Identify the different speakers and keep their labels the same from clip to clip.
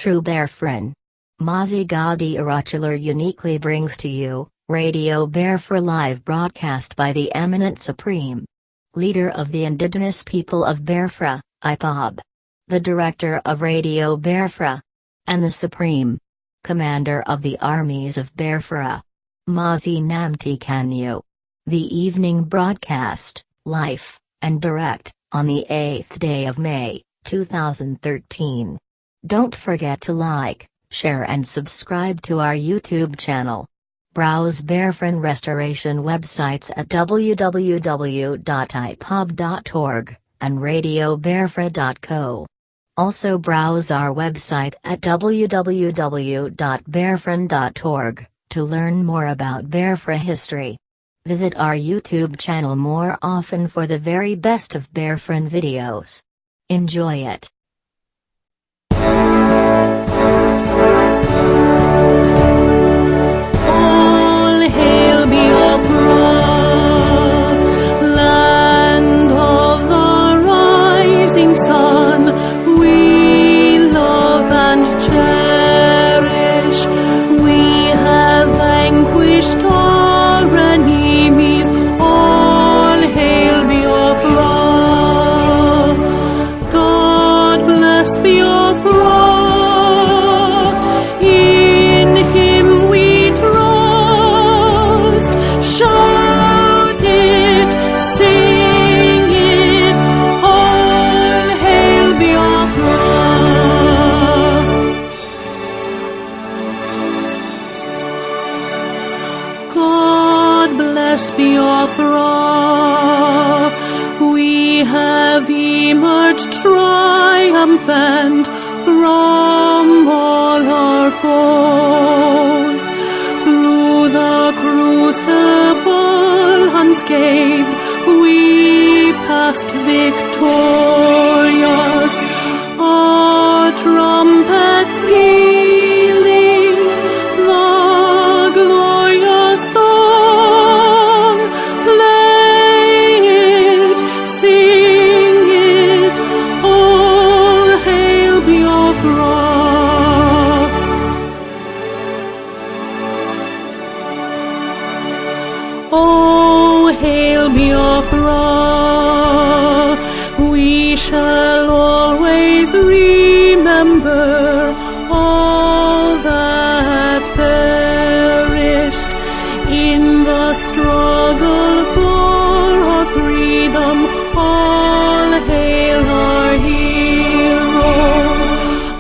Speaker 1: true Biafran. MAZI NNAMDI uniquely brings to you Radio Biafra live broadcast by the eminent Supreme Leader of the Indigenous People of Biafra, IPOB, the Director of Radio Biafra, and the Supreme Commander of the Armies of Biafra, MAZI NNAMDI KANU. The evening broadcast, live and direct, on the 8th day of May, 2013. Don't forget to like, share and subscribe to our YouTube channel. Browse Biafran Restoration websites at www.ipob.org and radiobiafra.co. Also browse our website at www.biafran.org to learn more about Biafra history. Visit our YouTube channel more often for the very best of Biafran videos. Enjoy it.
Speaker 2: All hail Biafra, land of the rising sun. We love and cherish. We have vanquished our enemies. All hail Biafra. God bless Biafra. In Him we trust. Shout it, sing it. All hail Biafra. God bless Biafra. We have emerged triumphant from all our foes. Through the crucible unscathed, we passed victorious. Our trumpets pealing the glorious song. Play it, sing it, all hail Biafra. Oh, hail Biafra. We shall always remember all that perished in the struggle for our freedom. All hail our heroes.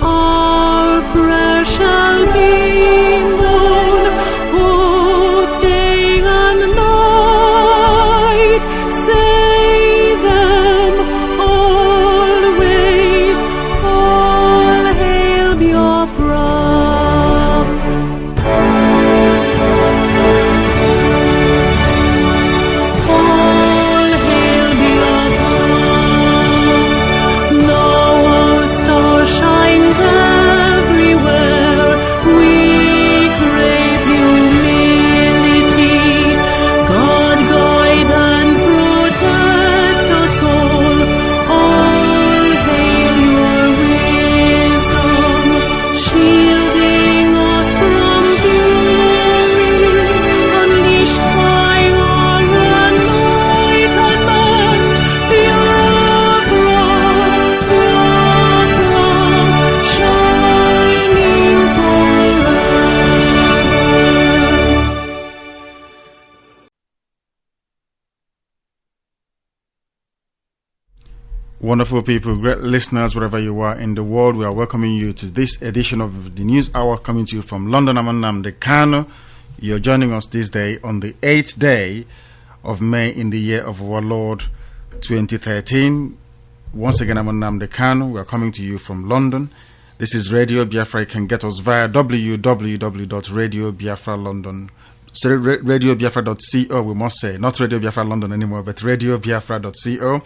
Speaker 2: Our prayer shall be known both day and night. Say them always. All hail Biafra. All hail Biafra. Now our star shines everywhere. We crave humility. God guide and protect us all. All hail your wisdom, shielding us from fury, unleashed by our enlightenment. Biafra, Biafra, shining forever.
Speaker 3: Wonderful people, great listeners, wherever you are in the world, we are welcoming you to this edition of the News Hour coming to you from London. I'm Nnamdi Kanu. You're joining us this day on the 8th day of May in the year of our Lord 2013. Once again, I'm Nnamdi Kanu. We are coming to you from London. This is Radio Biafra. You can get us via www.radiobiafralondon. So radiobiafra.co, we must say, not Radio Biafra London anymore, but radiobiafra.co,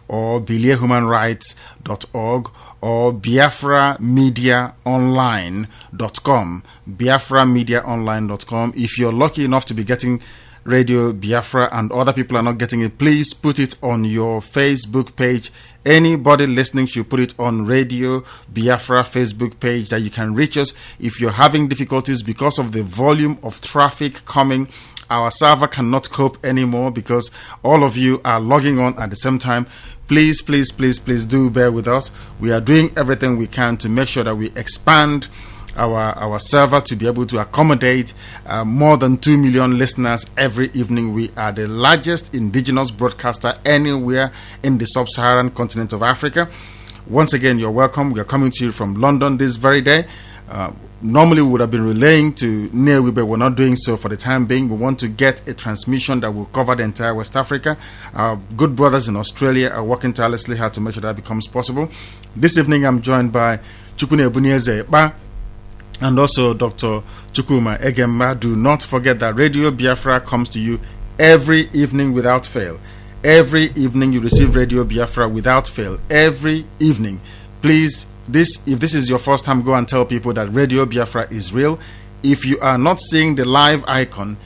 Speaker 3: or biliahumanrights.org, or biaframediaonline.com, biaframediaonline.com. If you're lucky enough to be getting Radio Biafra and other people are not getting it, please put it on your Facebook page Anybody listening should put it on Radio Biafra Facebook page that you can reach us. If you're having difficulties because of the volume of traffic coming, our server cannot cope anymore because all of you are logging on at the same time. Please do bear with us. We are doing everything we can to make sure that we expand our server to be able to accommodate more than 2 million listeners every evening. We are the largest indigenous broadcaster anywhere in the sub-Saharan continent of Africa. Once again, you're welcome. We are coming to you from London this very day. Normally we would have been relaying to Newi, but we're not doing so for the time being. We want to get a transmission that will cover the entire West Africa. Our good brothers in Australia are working tirelessly hard to make sure that becomes possible. This evening I'm joined by Chukune Ebunieze Ba and also Dr. Chukuma Egemma. Do not forget that Radio Biafra comes to you every evening without fail. Every evening you receive Radio Biafra without fail. Every evening. Please, if this is your first time, go and tell people that Radio Biafra is real. If you are not seeing the live icon,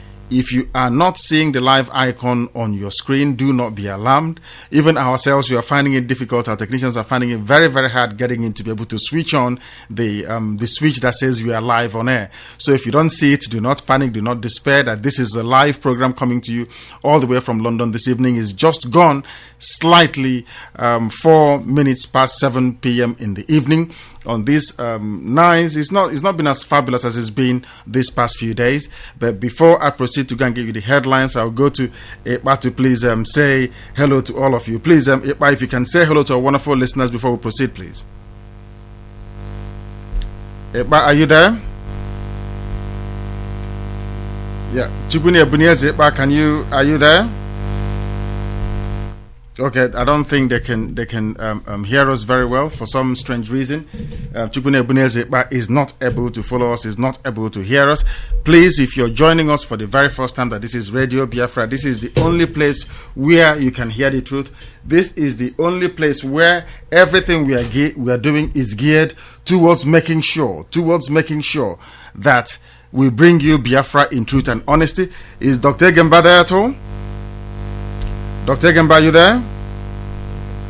Speaker 3: on your screen, do not be alarmed. Even ourselves, we are finding it difficult. Our technicians are finding it very, very hard getting in to be able to switch on the switch that says we are live on air. So if you don't see it, do not panic, do not despair that this is a live program coming to you all the way from London. This evening is just gone slightly 4 minutes past 7 p.m. in the evening. On this nice, it's not been as fabulous as it's been this past few days. But before I proceed to go and give you the headlines, I'll go to Ekpa to please say hello to all of you. Please, Ekpa, if you can say hello to our wonderful listeners before we proceed, please. Ekpa, are you there? Yeah, Chukune Ebunieze Ekpa, are you there? Okay, I don't think they can hear us very well for some strange reason. Chukune Ebunieze Ekpa is not able to follow us, is not able to hear us. Please, if you're joining us for the very first time, that this is Radio Biafra, this is the only place where you can hear the truth. This is the only place where everything we are doing is geared towards making sure that we bring you Biafra in truth and honesty. Is Dr. Egemba there at all? Dr. Egemba, are you there?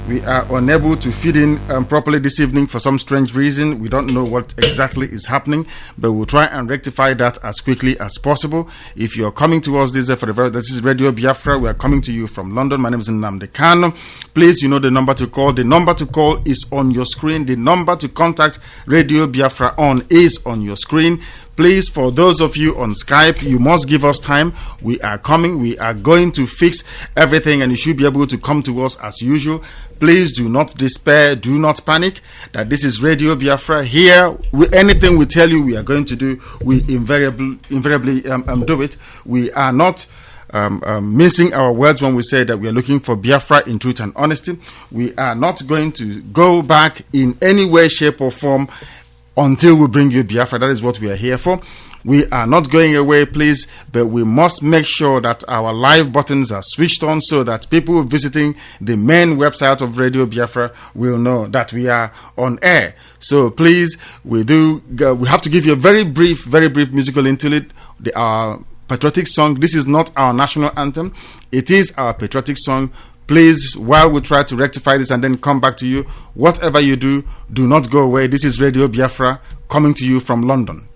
Speaker 3: We are unable to feed in properly this evening for some strange reason. We don't know what exactly is happening, but we'll try and rectify that as quickly as possible. If you're coming to us this is Radio Biafra. We are coming to you from London. My name is Nnamdi Kanu. Please, you know the number to call. The number to call is on your screen. The number to contact Radio Biafra is on your screen. Please, for those of you on Skype, you must give us time. We are coming. We are going to fix everything, and you should be able to come to us as usual. Please do not despair. Do not panic. That this is Radio Biafra. Here, anything we tell you we are going to do, we invariably do it. We are not mincing our words when we say that we are looking for Biafra in truth and honesty. We are not going to go back in any way, shape, or form until we bring you Biafra. That is what we are here for. We are not going away, please, but we must make sure that our live buttons are switched on so that people visiting the main website of Radio Biafra will know that we are on air. So please, we have to give you a very brief musical interlude. Our patriotic song. This is not our national anthem. It is our patriotic song. Please, while we try to rectify this and then come back to you, whatever you do, do not go away. This is Radio Biafra coming to you from London.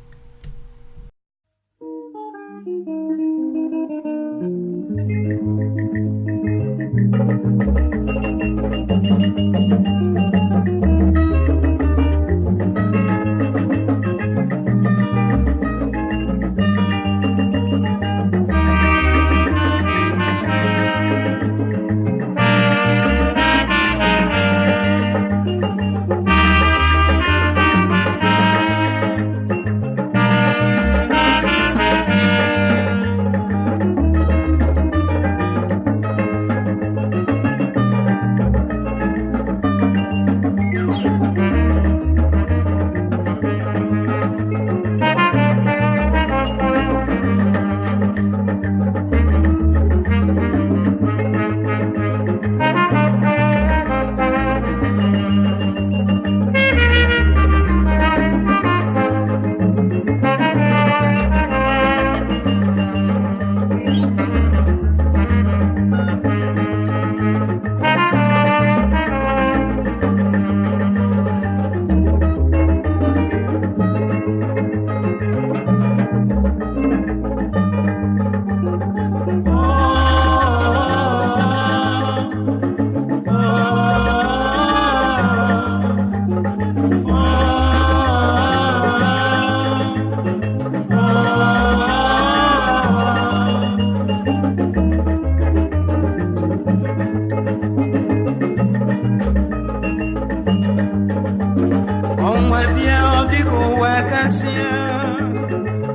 Speaker 4: gasia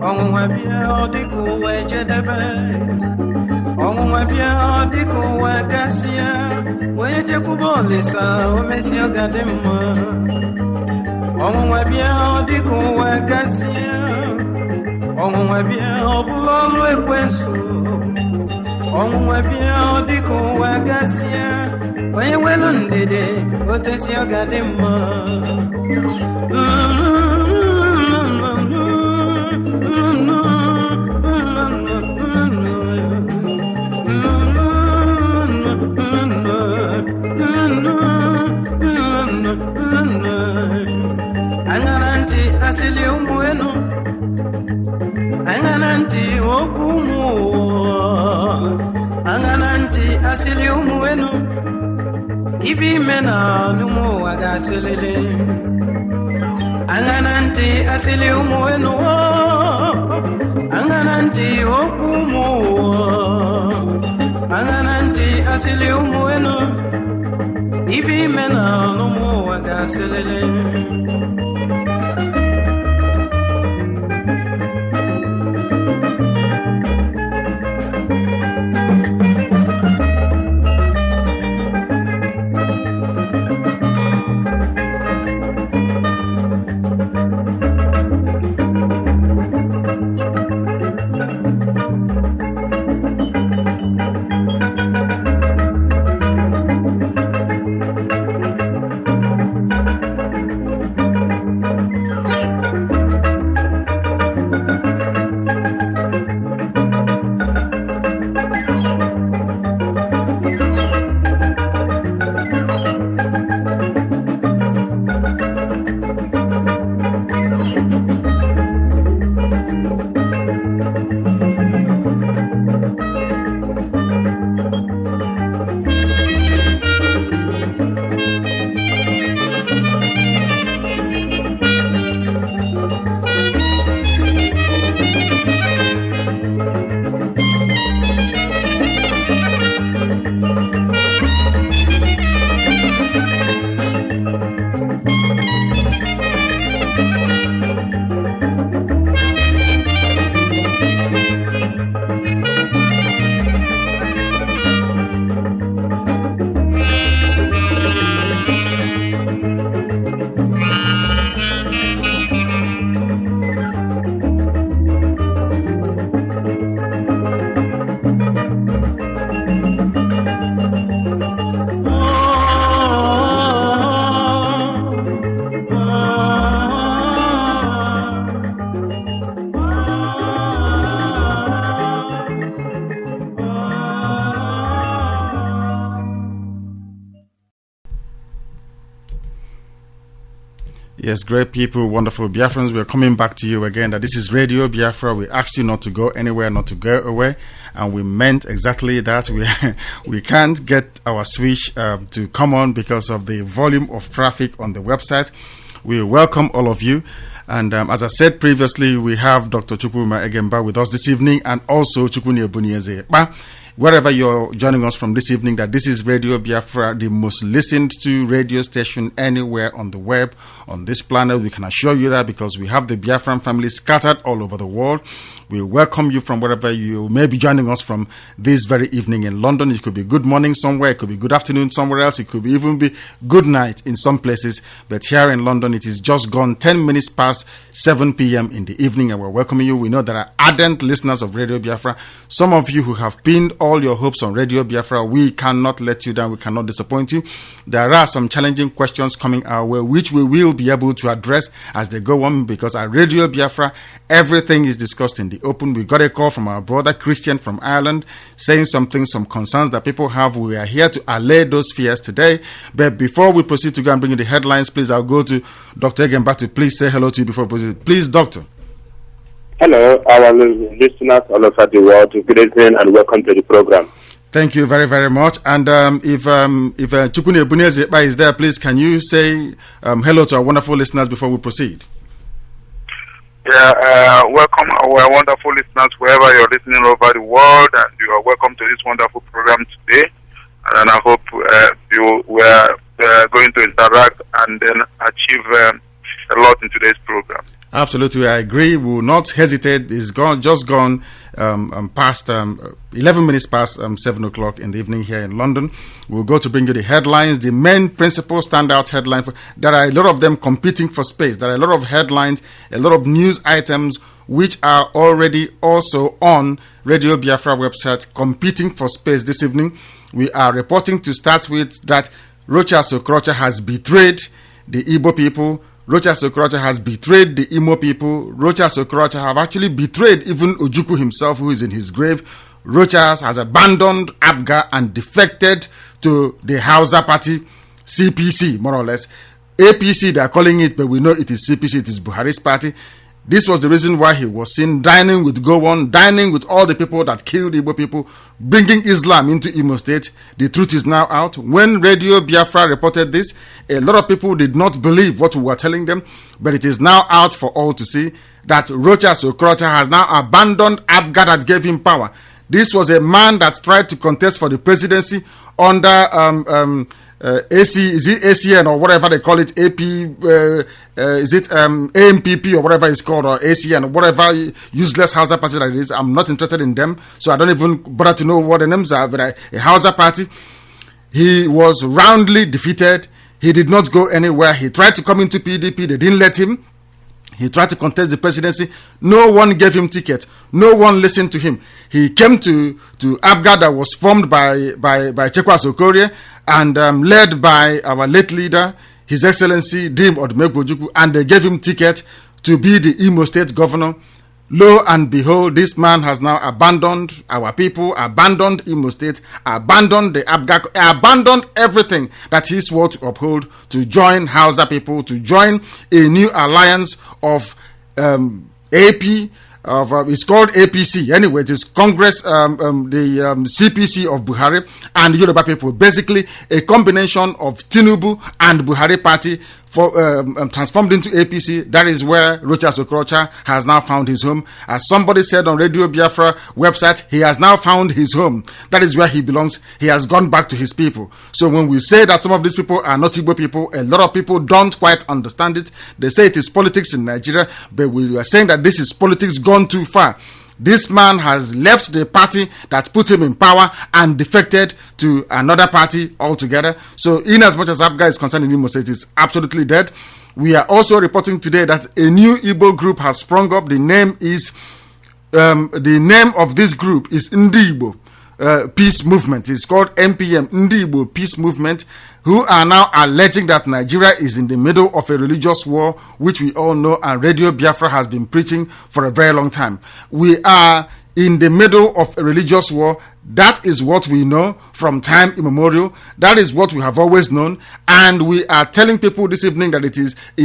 Speaker 4: onwa bia odiku we jedebe onwa bia odiku we gasia we jekubolisa o mesi ogademma onwa bia odiku we gasia onwa bia obulo ekwensu onwa bia odiku we gasia we welu ndede otesi ogademma Angananti asili umueno Angananti okumu Angananti asili umueno Ibi mena numu agaselele Angananti asili umueno Angananti okumu Angananti asili umueno Ibi mena numu agaselele
Speaker 3: Yes, great people, wonderful Biafrans. We're coming back to you again. That this is Radio Biafra. We asked you not to go anywhere, not to go away, and we meant exactly that. We can't get our switch to come on because of the volume of traffic on the website. We welcome all of you. And as I said previously, we have Dr. Chukwuma Egemba with us this evening, and also Chukwuni Ebunieze. Wherever you're joining us from this evening, that this is Radio Biafra, the most listened to radio station anywhere on the web, on this planet. We can assure you that because we have the Biafran family scattered all over the world. We welcome you from wherever you may be joining us from this very evening in London. It could be good morning somewhere, it could be good afternoon somewhere else, it could be even be good night in some places. But here in London, it is just gone 10 minutes past 7 p.m. in the evening, and we're welcoming you. We know there are ardent listeners of Radio Biafra. Some of you who have pinned all your hopes on Radio Biafra, we cannot let you down, we cannot disappoint you. There are some challenging questions coming our way, which we will be able to address as they go on, because at Radio Biafra, everything is discussed in the open. We got a call from our brother Christian from Ireland saying some concerns that people have. We are here to allay those fears today. But before we proceed to go and bring in the headlines, please, I'll go to Dr. Egemba to please say hello to you before we proceed. Please, Doctor.
Speaker 5: Hello, our listeners all over the world. Good evening and welcome to the program.
Speaker 3: Thank you very, very much. And if Chukwuni Ebunieze is there, please, can you say hello to our wonderful listeners before we proceed?
Speaker 6: Yeah, welcome our wonderful listeners wherever you're listening over the world, and you are welcome to this wonderful program today. And I hope you were going to interact and then achieve a lot in today's program.
Speaker 3: Absolutely, I agree. We will not hesitate. It's just gone past 11 minutes past 7 o'clock in the evening here in London. We'll go to bring you the headlines, the main principal standout headline. There are a lot of them competing for space. There are a lot of headlines, a lot of news items which are already also on Radio Biafra website competing for space this evening. We are reporting to start with that Rochas Okorocha has betrayed the Igbo people. Rochas Okorocha has betrayed the Imo people. Rochas Okorocha have actually betrayed even Ojukwu himself, who is in his grave. Rochas has abandoned Abga and defected to the Hausa party, CPC, more or less. APC, they are calling it, but we know it is CPC, it is Buhari's party. This was the reason why he was seen dining with Gowon, dining with all the people that killed Igbo people, bringing Islam into Imo State. The truth is now out. When Radio Biafra reported this, a lot of people did not believe what we were telling them, but it is now out for all to see that Rochas Okorocha has now abandoned Abga that gave him power. This was a man that tried to contest for the presidency under AC, is it ACN or whatever they call it, AP, is it AMPP or whatever it's called, or ACN or whatever useless Hausa party that it is. I'm not interested in them, so I don't even bother to know what the names are, but a Hausa party. He was roundly defeated. He did not go anywhere. He tried to come into PDP. They didn't let him. He tried to contest the presidency. No one gave him ticket. No one listened to him. He came to Abga that was formed by Chekwas Okorie and led by our late leader, His Excellency Dim Odumegwu Ojukwu, and they gave him ticket to be the Imo State governor. Lo and behold, this man has now abandoned our people, abandoned Imo State, abandoned the Abga, abandoned everything that he swore to uphold, to join Hausa people, to join a new alliance of AP, it's called APC. Anyway, it is Congress, the CPC of Buhari and Yoruba people. Basically, a combination of Tinubu and Buhari party for transformed into APC. That is where Rochas Okorocha has now found his home. As somebody said on Radio Biafra website, he has now found his home. That is where he belongs. He has gone back to his people. So when we say that some of these people are not Igbo people, a lot of people don't quite understand it. They say it is politics in Nigeria, but we are saying that this is politics gone too far. This man has left the party that put him in power and defected to another party altogether. So in as much as Abga is concerned in Imo State, it's absolutely dead. We are also reporting today that a new Igbo group has sprung up. The name of this group is Ndi Igbo Peace Movement. It's called NPM, Ndi Igbo Peace Movement, who are now alleging that Nigeria is in the middle of a religious war, which we all know and Radio Biafra has been preaching for a very long time. We are in the middle of a religious war. That is what we know from time immemorial. That is what we have always known. And we are telling people this evening that it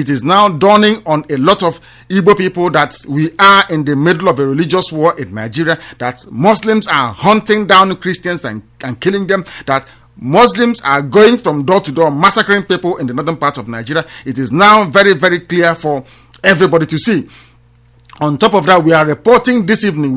Speaker 3: is now dawning on a lot of Igbo people that we are in the middle of a religious war in Nigeria, that Muslims are hunting down Christians and killing them, that Muslims are going from door to door, massacring people in the northern part of Nigeria. It is now very, very clear for everybody to see. On top of that, we are reporting this evening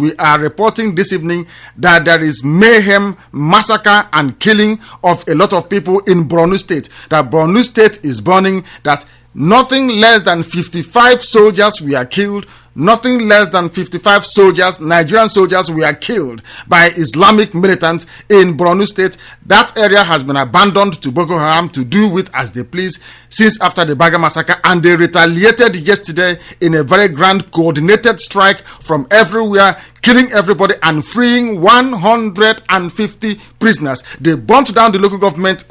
Speaker 3: that there is mayhem, massacre, and killing of a lot of people in Borno State. That Borno State is burning, that nothing less than 55 soldiers were killed. Nothing less than 55 soldiers, Nigerian soldiers, were killed by Islamic militants in Borno State. That area has been abandoned to Boko Haram to do with as they please since after the Baga massacre, and they retaliated yesterday in a very grand coordinated strike from everywhere, killing everybody and freeing 150 prisoners. They burnt down the local government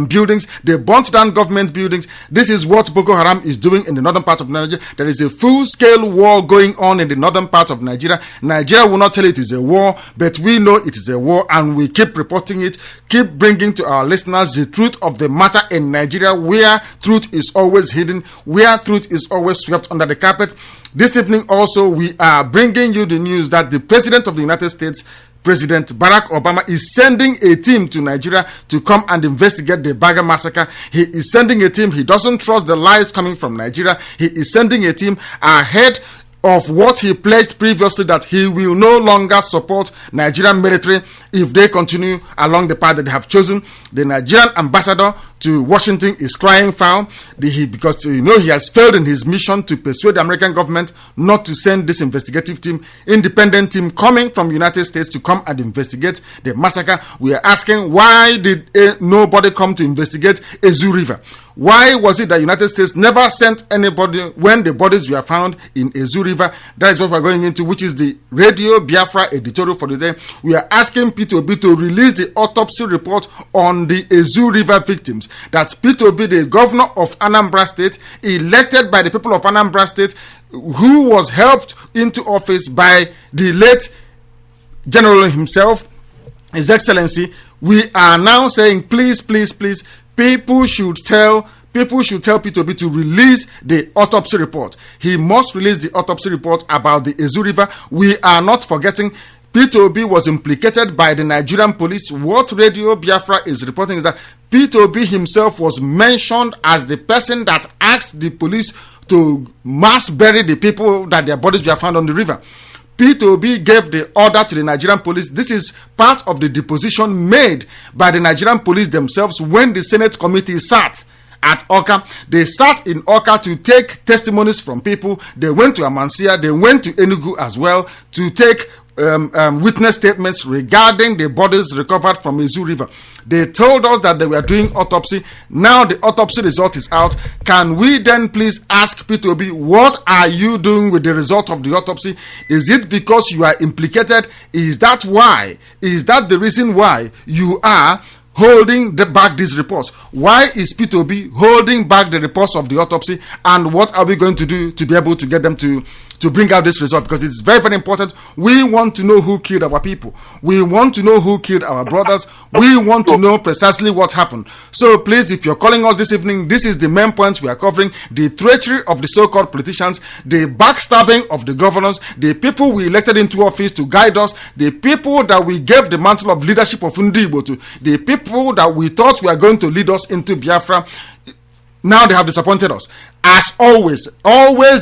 Speaker 3: buildings. They burnt down government buildings. This is what Boko Haram is doing in the northern part of Nigeria. There is a full-scale war going on in the northern part of Nigeria. Nigeria will not tell it is a war, but we know it is a war, and we keep reporting it, keep bringing to our listeners the truth of the matter in Nigeria, where truth is always hidden, where truth is always swept under the carpet. This evening also, we are bringing you the news that the President of the United States, President Barack Obama, is sending a team to Nigeria to come and investigate the Baga massacre. He is sending a team. He doesn't trust the lies coming from Nigeria. He is sending a team ahead of what he pledged previously, that he will no longer support Nigerian military if they continue along the path that they have chosen. The Nigerian ambassador to Washington is crying foul because he has failed in his mission to persuade the American government not to send this investigative team, independent team coming from the United States to come and investigate the massacre. We are asking, why did nobody come to investigate Ezu River? Why was it that the United States never sent anybody when the bodies were found in Ezu River? That is what we're going into, which is the Radio Biafra editorial for the day. We are asking P2B to release the autopsy report on the Ezu River victims. That P2B, the governor of Anambra State, elected by the people of Anambra State, who was helped into office by the late general himself, His Excellency, we are now saying, please, people should tell P2B to release the autopsy report. He must release the autopsy report about the Ezu River. We are not forgetting P2B was implicated by the Nigerian police. What Radio Biafra is reporting is that P2B himself was mentioned as the person that asked the police to mass bury the people that their bodies were found on the river. P2B gave the order to the Nigerian police. This is part of the deposition made by the Nigerian police themselves when the Senate committee sat at Oka. They sat in Oka to take testimonies from people. They went to Amansia. They went to Enugu as well to take witness statements regarding the bodies recovered from Ezu River. They told us that they were doing autopsy. Now the autopsy result is out. Can we then please ask P2B, what are you doing with the result of the autopsy? Is it because you are implicated? Is that why? Is that the reason why you are holding back these reports? Why is P2B holding back the reports of the autopsy? And what are we going to do to be able to get them to bring out this result? Because it's very, very important. We want to know who killed our people. We want to know who killed our brothers. We want to know precisely what happened. So please, if you're calling us this evening, this is the main points we are covering: the treachery of the so-called politicians, the backstabbing of the governors, the people we elected into office to guide us, the people that we gave the mantle of leadership of Igbo to, the people that we thought were going to lead us into Biafra. Now they have disappointed us. As always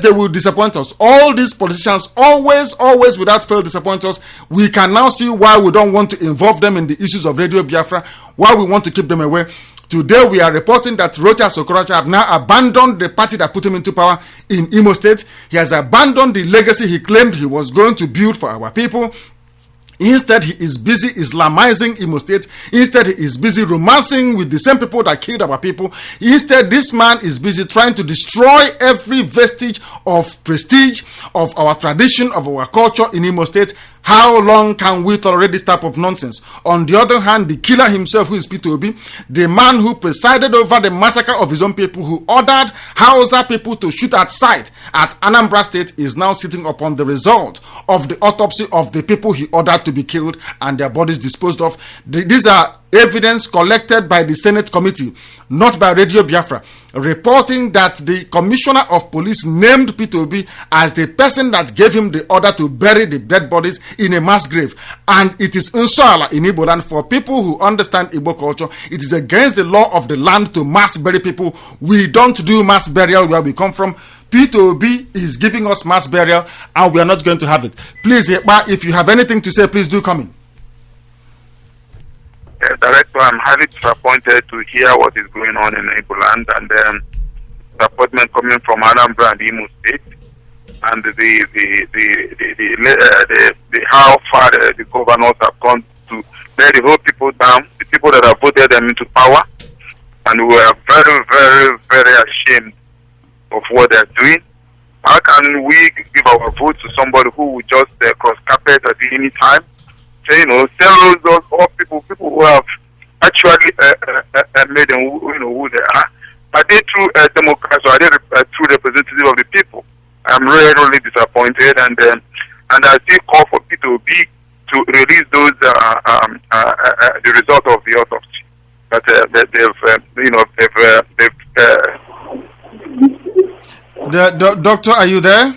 Speaker 3: they will disappoint us. All these politicians always without fail disappoint us. We can now see why we don't want to involve them in the issues of Radio Biafra, why we want to keep them away. Today we are reporting that Rochas Okorocha have now abandoned the party that put him into power in Imo State. He has abandoned the legacy he claimed he was going to build for our people. Instead, he is busy Islamizing Imo State. Instead, he is busy romancing with the same people that killed our people. Instead, this man is busy trying to destroy every vestige of prestige, of our tradition, of our culture in Imo State. How long can we tolerate this type of nonsense? On the other hand, the killer himself, who is P2B, the man who presided over the massacre of his own people, who ordered Hausa people to shoot at sight at Anambra State, is now sitting upon the result of the autopsy of the people he ordered to be killed and their bodies disposed of. These are evidence collected by the Senate committee, not by Radio Biafra, reporting that the commissioner of police named P2B as the person that gave him the order to bury the dead bodies in a mass grave. And it is Nsala in Igbo land. For people who understand Igbo culture, it is against the law of the land to mass bury people. We don't do mass burial where we come from. P2B is giving us mass burial and we are not going to have it. Please, if you have anything to say, please do come in.
Speaker 6: Director, I'm highly disappointed to hear what is going on in Igbo land, and disappointment coming from Anambra and Imo State, and the how far the governors have gone to let the whole people down, the people that have voted them into power, and we are very, very, very ashamed of what they are doing. How can we give our vote to somebody who will just cross carpet at any time? So, tell those all people who have actually made them, who they are. Are they true democrats, or are they true representatives of the people? I'm really, really disappointed, and I still call for P2B to release those the result of the autopsy that
Speaker 3: Doctor, are you there?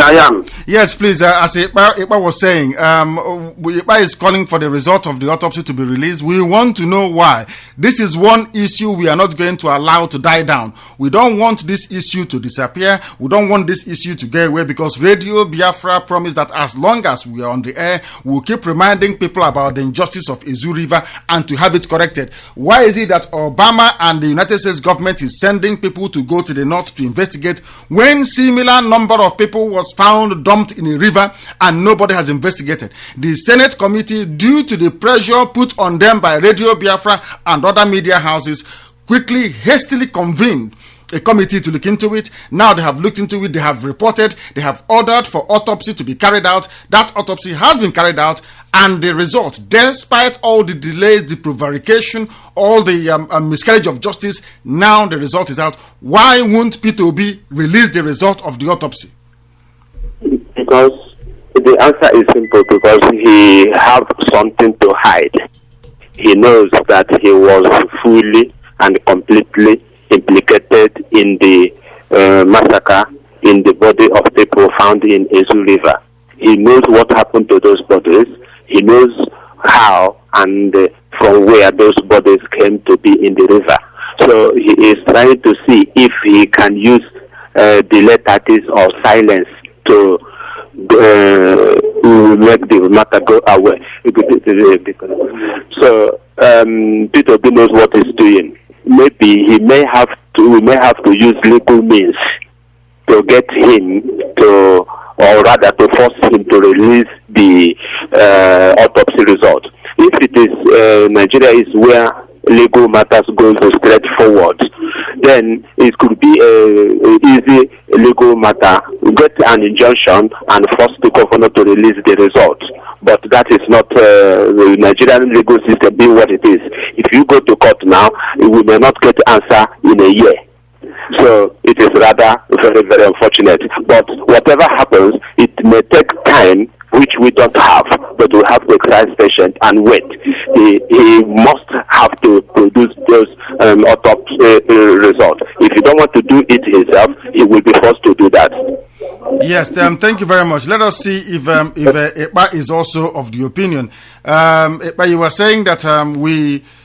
Speaker 5: I am.
Speaker 3: Yes, please. As Ipa was saying, Ipa is calling for the result of the autopsy to be released. We want to know why. This is one issue we are not going to allow to die down. We don't want this issue to disappear. We don't want this issue to get away, because Radio Biafra promised that as long as we are on the air, we'll keep reminding people about the injustice of Izu River and to have it corrected. Why is it that Obama and the United States government is sending people to go to the north to investigate when similar number of people was found dumped in a river and nobody has investigated? The Senate committee, due to the pressure put on them by Radio Biafra and other media houses, quickly, hastily convened a committee to look into it. Now they have looked into it, they have reported, they have ordered for autopsy to be carried out. That autopsy has been carried out, and the result, despite all the delays, the prevarication, all the miscarriage of justice, now the result is out. Why won't P2B release the result of the autopsy?
Speaker 5: Because the answer is simple, because he have something to hide. He knows that he was fully and completely implicated in the massacre in the body of people found in Izu River. He knows what happened to those bodies. He knows how and from where those bodies came to be in the river. So he is trying to see if he can use delay tactics or silence to make the matter go away. So Peter B knows what he's doing. Maybe we may have to use legal means to get him to, or rather to force him to release the autopsy result. If it is Nigeria is where legal matters go straight forward, then it could be an easy legal matter. Get an injunction and force the governor to release the result. But that is not the Nigerian legal system being what it is. If you go to court now, we may not get answer in a year. So it is rather very, very unfortunate. But whatever happens, it may take time, which we don't have, but we have to exercise patience and wait. He must have to produce those autopsy results. If he don't want to do it himself, he will be forced to do that.
Speaker 3: Yes, thank you very much. Let us see if Ekpa is also of the opinion. Ekpa, you were saying that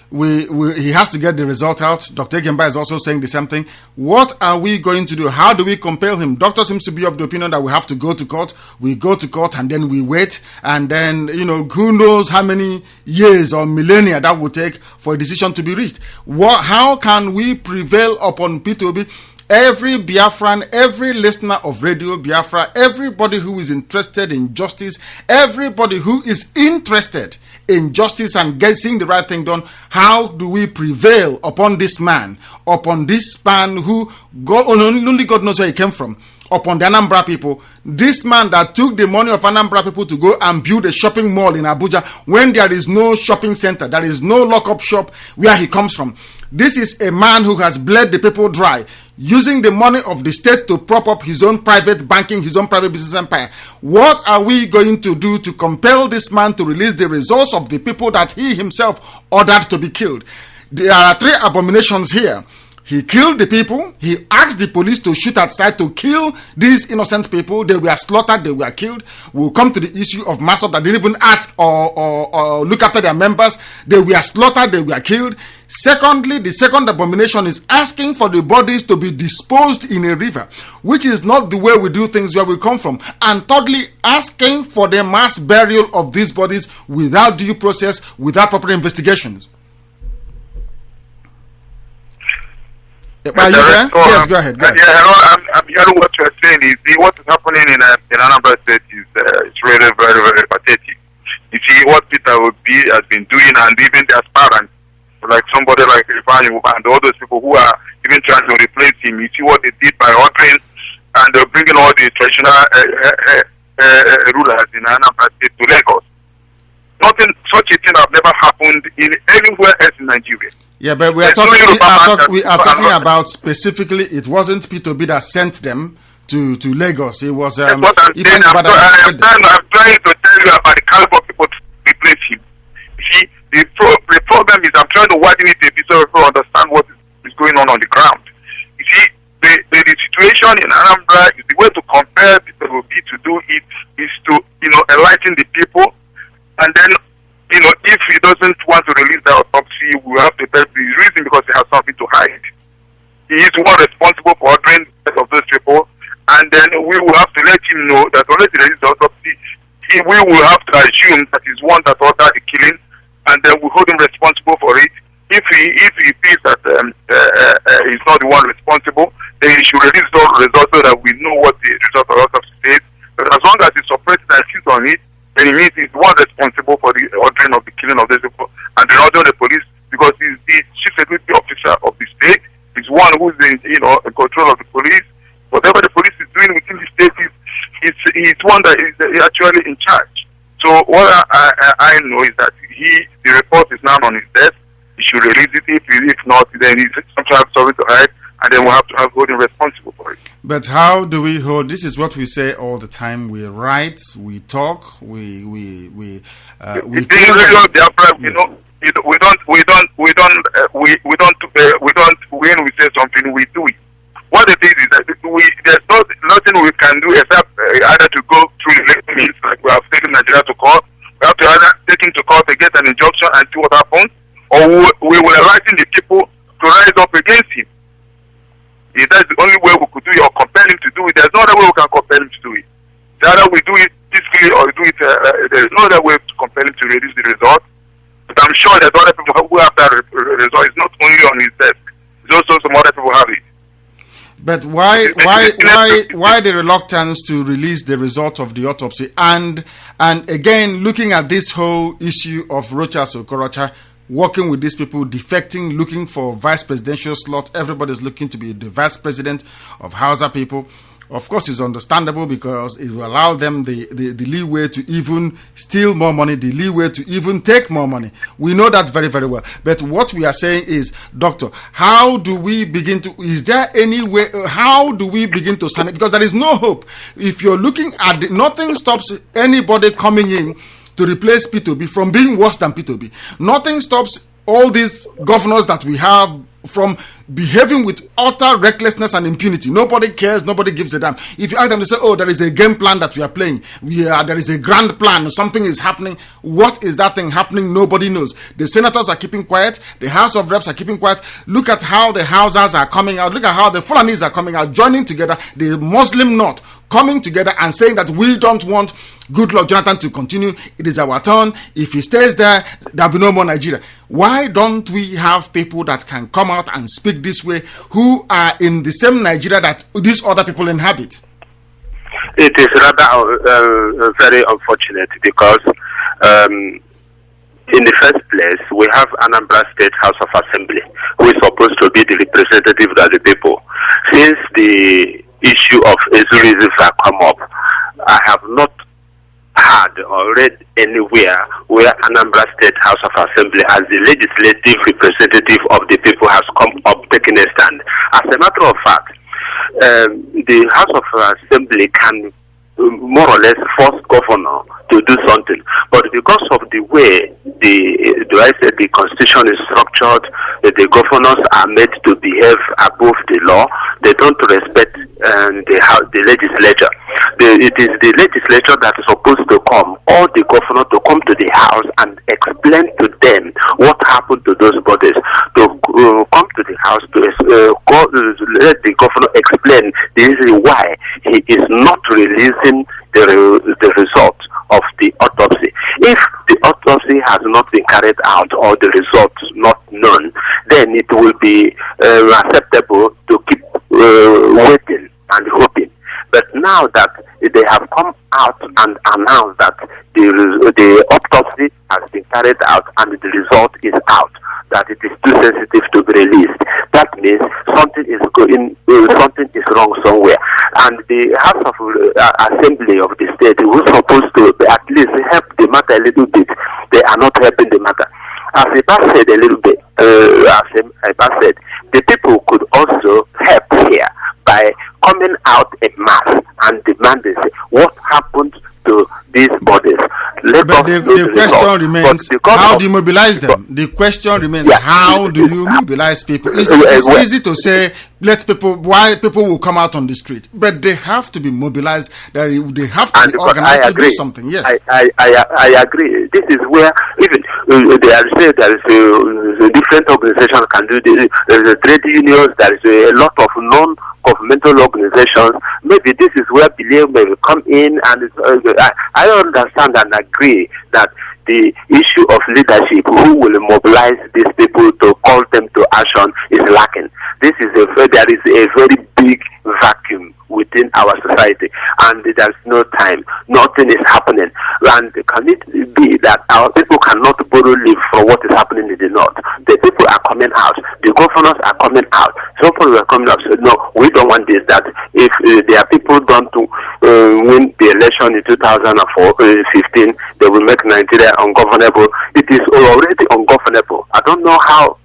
Speaker 3: he has to get the result out. Dr. Gemba is also saying the same thing. What are we going to do? How do we compel him? Doctor seems to be of the opinion that we have to go to court. We go to court and then we wait. And then, who knows how many years or millennia that will take for a decision to be reached. How can we prevail upon P2B? Every Biafran, every listener of Radio Biafra, everybody who is interested in justice, everybody who is interested in justice and getting the right thing done, how do we prevail upon this man who only God knows where he came from, upon the Anambra people, this man that took the money of Anambra people to go and build a shopping mall in Abuja when there is no shopping center, there is no lock-up shop where he comes from. This is a man who has bled the people dry, using the money of the state to prop up his own private banking, his own private business empire. What are we going to do to compel this man to release the results of the people that he himself ordered to be killed? There are 3 abominations here. He killed the people. He asked the police to shoot at sight to kill these innocent people. They were slaughtered. They were killed. We'll come to the issue of mass-up that didn't even ask or look after their members. They were slaughtered. They were killed. Secondly, the second abomination is asking for the bodies to be disposed in a river, which is not the way we do things where we come from. And thirdly, asking for the mass burial of these bodies without due process, without proper investigations. Are you there? Yes, go ahead.
Speaker 6: Yeah, I'm hearing what you're saying. What is happening in Anambra State is really very, very pathetic. You see what Peter Obi has been doing, and even their parents, like somebody like Irfan and all those people who are even trying to replace him. You see what they did by ordering and bringing all the traditional rulers in Anambra State to Lagos. Nothing, such a thing have never happened in anywhere else in Nigeria.
Speaker 3: Yeah, but we are talking about specifically, it wasn't P2B that sent them to Lagos. It was
Speaker 6: I'm trying to tell you about the caliber of people to replace him. You see, the problem is I'm trying to widen it a bit so people understand what is going on the ground. You see, the situation in Anambra is the way way to compare Peter Obi to do it is to, enlighten the people, and then, if he doesn't want to release the autopsy, we have to tell the reason because he has something to hide. He is one responsible for ordering the death of those people, and then we will have to let him know that unless he releases the autopsy, we will have to assume that he's one that ordered the killing, and then we hold him responsible for it. If he feels that he's not the one responsible, then he should release those results so that we know what the result of the autopsy says. But as long as he's operating and sits on it, then it means he's the one responsible for the ordering of the killing of those people and the ordering of the police, because he's the chief security officer of the state. He's one who's in control of the police. Whatever the police is doing within the state he's one that is actually in charge. So what I know is that the report is now on his desk. He should release it. If not, then he's sometimes sorry to hide, and then we'll have to hold him responsible for it.
Speaker 3: But how do we hold? This is what we say all the time. We write, we talk, we
Speaker 6: Radio Biafra, when we say something, we do it. What it is that there's nothing we can do except either to go through the legal means, like we have taken Nigeria to court. We have to either take him to court to get an injunction and see what happens, or we will enlighten the people to rise up against him. That's the only way we could do it, or compel him to do it. There's no other way we can compel him to do it. Either we do it peacefully or do it. There's no other way to compel him to release the result. But I'm sure that other people who have that result is not only on his desk. There's also some other people have it.
Speaker 3: But why the reluctance to release the result of the autopsy? And again, looking at this whole issue of Rochas Okorocha, working with these people, defecting, looking for vice presidential slot. Everybody's looking to be the vice president of Hausa people. Of course, it's understandable because it will allow them the leeway to even steal more money, the leeway to even take more money. We know that very, very well. But what we are saying is, Doctor, how do we begin to, is there any way, how do we begin to stand it? Because there is no hope. If you're looking at nothing stops anybody coming in to replace P2B from being worse than P2B. Nothing stops all these governors that we have from behaving with utter recklessness and impunity. Nobody cares, nobody gives a damn. If you ask them to say, oh, there is a game plan that we are playing, there is a grand plan, something is happening. What is that thing happening? Nobody knows. The senators are keeping quiet, the House of Reps are keeping quiet. Look at how the Hausas are coming out, look at how the Fulanis are coming out, joining together, the Muslim North coming together and saying that we don't want Goodluck Jonathan to continue. It is our turn. If he stays there, there'll be no more Nigeria. Why don't we have people that can come out and speak this way, who are in the same Nigeria that these other people inhabit?
Speaker 5: It is rather very unfortunate because in the first place, we have Anambra State House of Assembly, who is supposed to be the representative of the people. Since the issue of Ezuri's come up, I have not heard or read anywhere where Anambra State House of Assembly as the legislative representative of the people has come up taking a stand. As a matter of fact, the House of Assembly can more or less force governor to do something, but because of the way the constitution is structured, the governors are made to behave above the law. They don't respect the legislature. It is the legislature that is supposed to come, or the governor to come to the house and explain to them what happened to those bodies. To come to the house to let the governor explain the reason why he is not releasing the result of the autopsy. If the autopsy has not been carried out or the results not known, then it will be acceptable to keep waiting and hoping. But now that they have come out and announced that the autopsy has been carried out and the result is out, that it is too sensitive to be released, that means something is wrong somewhere. And the House of Assembly of the state, who is supposed to at least help the matter a little bit, they are not helping the matter. As Iba said a little bit, the people could also help here by coming out en mass and demanding what happened to these bodies.
Speaker 3: the question remains, how do you mobilize them? The question remains, how do you mobilize people? It's easy to say, why people will come out on the street, but they have to be mobilized. They have to be organized to do something. Yes,
Speaker 5: I agree. This is where even they are saying there is a different organization can do this. There is a trade unions. There is a lot of non-governmental organizations. Maybe this is where belief may come in, and I understand and agree that the issue of leadership, who will mobilize these people to call them to action, is lacking. There is a very big vacuum within our society, and there's no time. Nothing is happening. And can it be that our people cannot borrow leave for what is happening in the north? The people are coming out. The governors are coming out. Some people are coming out. So no, we don't want this. That if there are people going to win the election in 2015, they will make Nigeria ungovernable. It is already ungovernable. I don't know how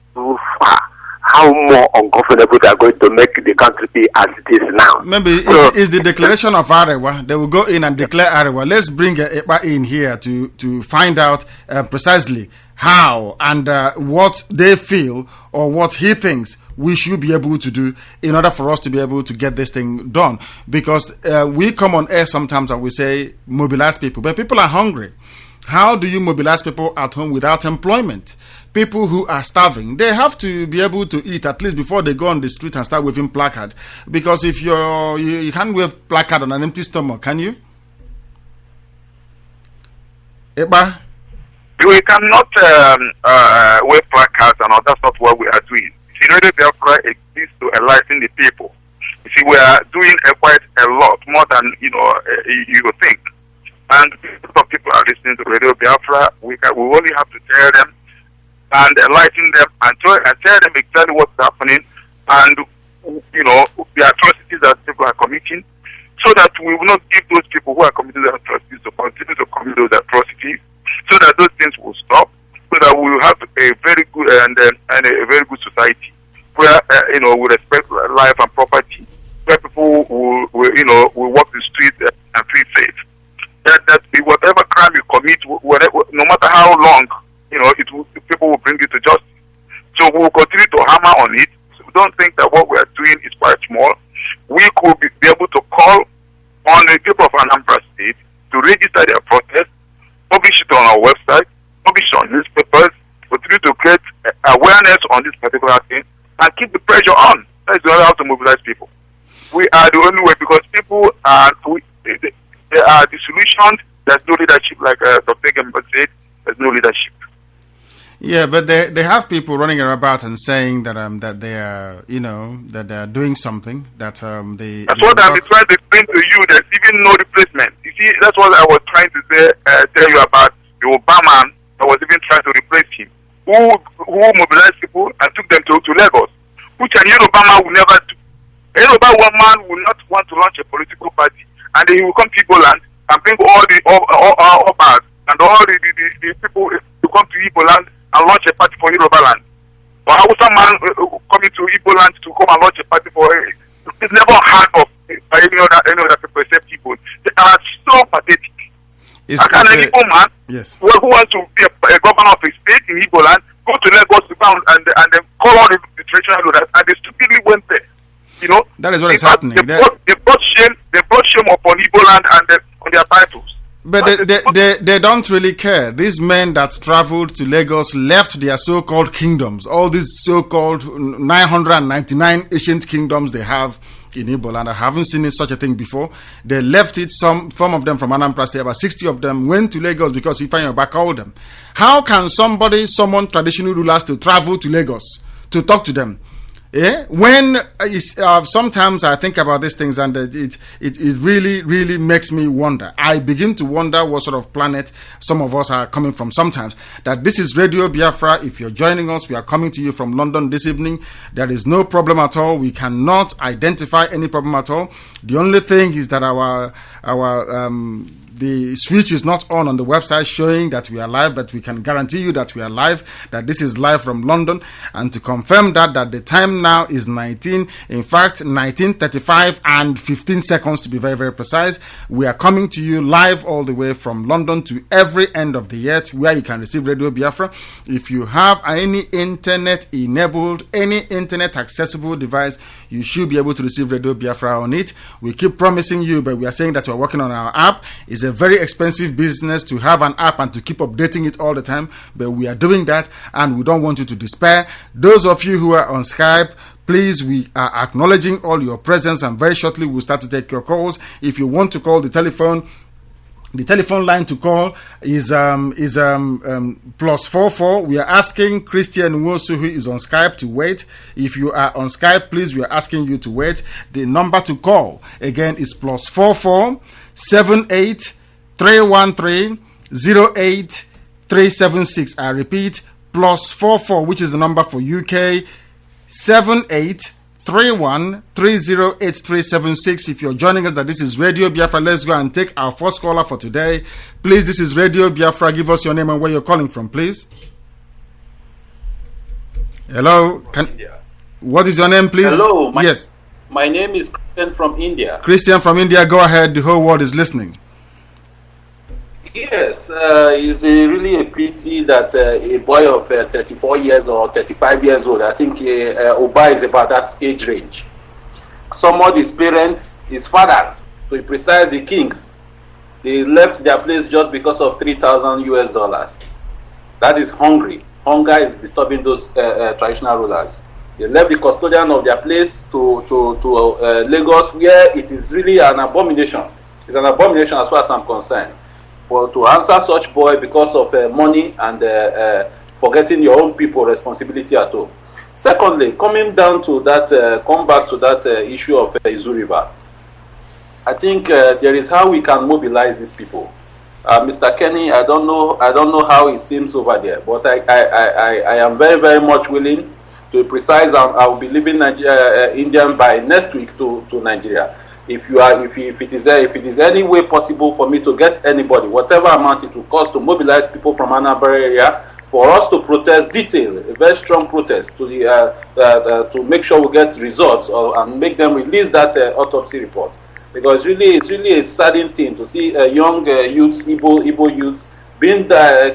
Speaker 5: more ungovernable they are going to make the country be as it is now.
Speaker 3: Maybe it's the declaration of Arewa. They will go in and declare Arewa. Let's bring Epa in here to find out precisely how and what they feel or what he thinks we should be able to do in order for us to be able to get this thing done. Because we come on air sometimes and we say mobilize people, but people are hungry. How do you mobilize people at home without employment? People who are starving, they have to be able to eat at least before they go on the street and start waving placard. Because if you can't wave placard on an empty stomach, can you? Eba?
Speaker 6: We cannot wave placards, and all. That's not what we are doing. See, RadioBiafra exists to enlighten the people. You see, we are doing quite a lot more than you think. And a lot of people are listening to RadioBiafra. We only have to tell them and enlighten them and tell them exactly what's happening and the atrocities that people are committing, so that we will not give those people who are committing the atrocities to continue to commit those atrocities, so that those things will stop, so that we will have a very good and a very good society where we respect life and property, where people will walk the street and feel safe. That whatever crime you commit, no matter how long, people will bring you to justice. So we will continue to hammer on it. So we don't think that what we are doing is quite small. We could be able to call on the people of Anambra State to register their protest, publish it on our website, publish it on newspapers, continue to create awareness on this particular thing, and keep the pressure on. That is the only how to mobilize people. We are the only way, because people are they are disillusioned. There's no leadership, like Dr. Gemba said. There's no leadership.
Speaker 3: Yeah, but they have people running about and saying that that they are that they are doing something that they. That's
Speaker 6: what I'm trying to explain to you. There's even no replacement. You see, that's what I was trying to tell you about the Obama that was even trying to replace him, who mobilized people and took them to Lagos, which an Obama will never do. One man will not want to launch a political party, and then he will come to Igbo land and bring all the Obas and all the people to come to Igbo land and launch a party for Yoruba land. Or Hausa man coming to Igbo land to come and launch a party for it's never heard of by any other people except people. They are so pathetic. How can an Igbo man who wants to be a governor of a state in Igbo land go to Lagos to come and then call all the traditional rulers, and they stupidly went there?
Speaker 3: That is what is happening.
Speaker 6: They brought shame upon Igbo land and on their titles.
Speaker 3: But they don't really care. These men that traveled to Lagos left their so-called kingdoms, all these so-called 999 ancient kingdoms they have in Igbo land. I haven't seen such a thing before. They left it, some of them from Anambra State, about 60 of them went to Lagos because Ifeanyi called them. How can somebody summon traditional rulers to travel to Lagos to talk to them? When sometimes I think about these things, and it really makes me wonder. I begin to wonder what sort of planet some of us are coming from sometimes. That this is Radio Biafra. If you're joining us, we are coming to you from London this evening. There is no problem at all. We cannot identify any problem at all. The only thing is that the switch is not on the website showing that we are live, but we can guarantee you that we are live, that this is live from London. And to confirm that the time now is 19:35 and 15 seconds to be very, very precise. We are coming to you live all the way from London to every end of the earth where you can receive Radio Biafra. If you have any internet enabled, any internet accessible device, you should be able to receive Radio Biafra on it. We keep promising you, but we are saying that we're working on our app. It's a very expensive business to have an app and to keep updating it all the time, but we are doing that, and we don't want you to despair. Those of you who are on Skype, please, we are acknowledging all your presence, and very shortly we'll start to take your calls. If you want to call the telephone line to call is +44. We are asking Christian Nwosu, who is on Skype, to wait. If you are on Skype, please, we are asking you to wait. The number to call again is +44 78 313 08376. I repeat, +44, which is the number for UK, 7831308376. If you're joining us, that this is Radio Biafra, let's go and take our first caller for today. Please, this is Radio Biafra. Give us your name and where you're calling from, please. Hello. What is your name, please?
Speaker 7: Hello.
Speaker 3: Yes.
Speaker 7: My name is Christian from India.
Speaker 3: Christian from India, go ahead. The whole world is listening.
Speaker 7: Yes, it's really a pity that a boy of 34 years or 35 years old, I think Oba is about that age range. Some of his parents, his fathers, to be precise, the kings, they left their place just because of $3,000. That is hungry. Hunger is disturbing those traditional rulers. They left the custodian of their place to Lagos, where it is really an abomination. It's an abomination as far as I'm concerned. To answer such boy because of money and forgetting your own people responsibility at home. Secondly, coming down to that, come back to that issue of Izu River. I think there is how we can mobilize these people. Mr. Kenny, I don't know how it seems over there, but I am very, very much willing. To be precise, I will be leaving India by next week to Nigeria. If it is any way possible for me to get anybody, whatever amount it will cost to mobilize people from Anambra area for us to protest, detail a very strong protest to to make sure we get results and make them release that autopsy report, because it's really a saddening thing to see young youths, Igbo youths, being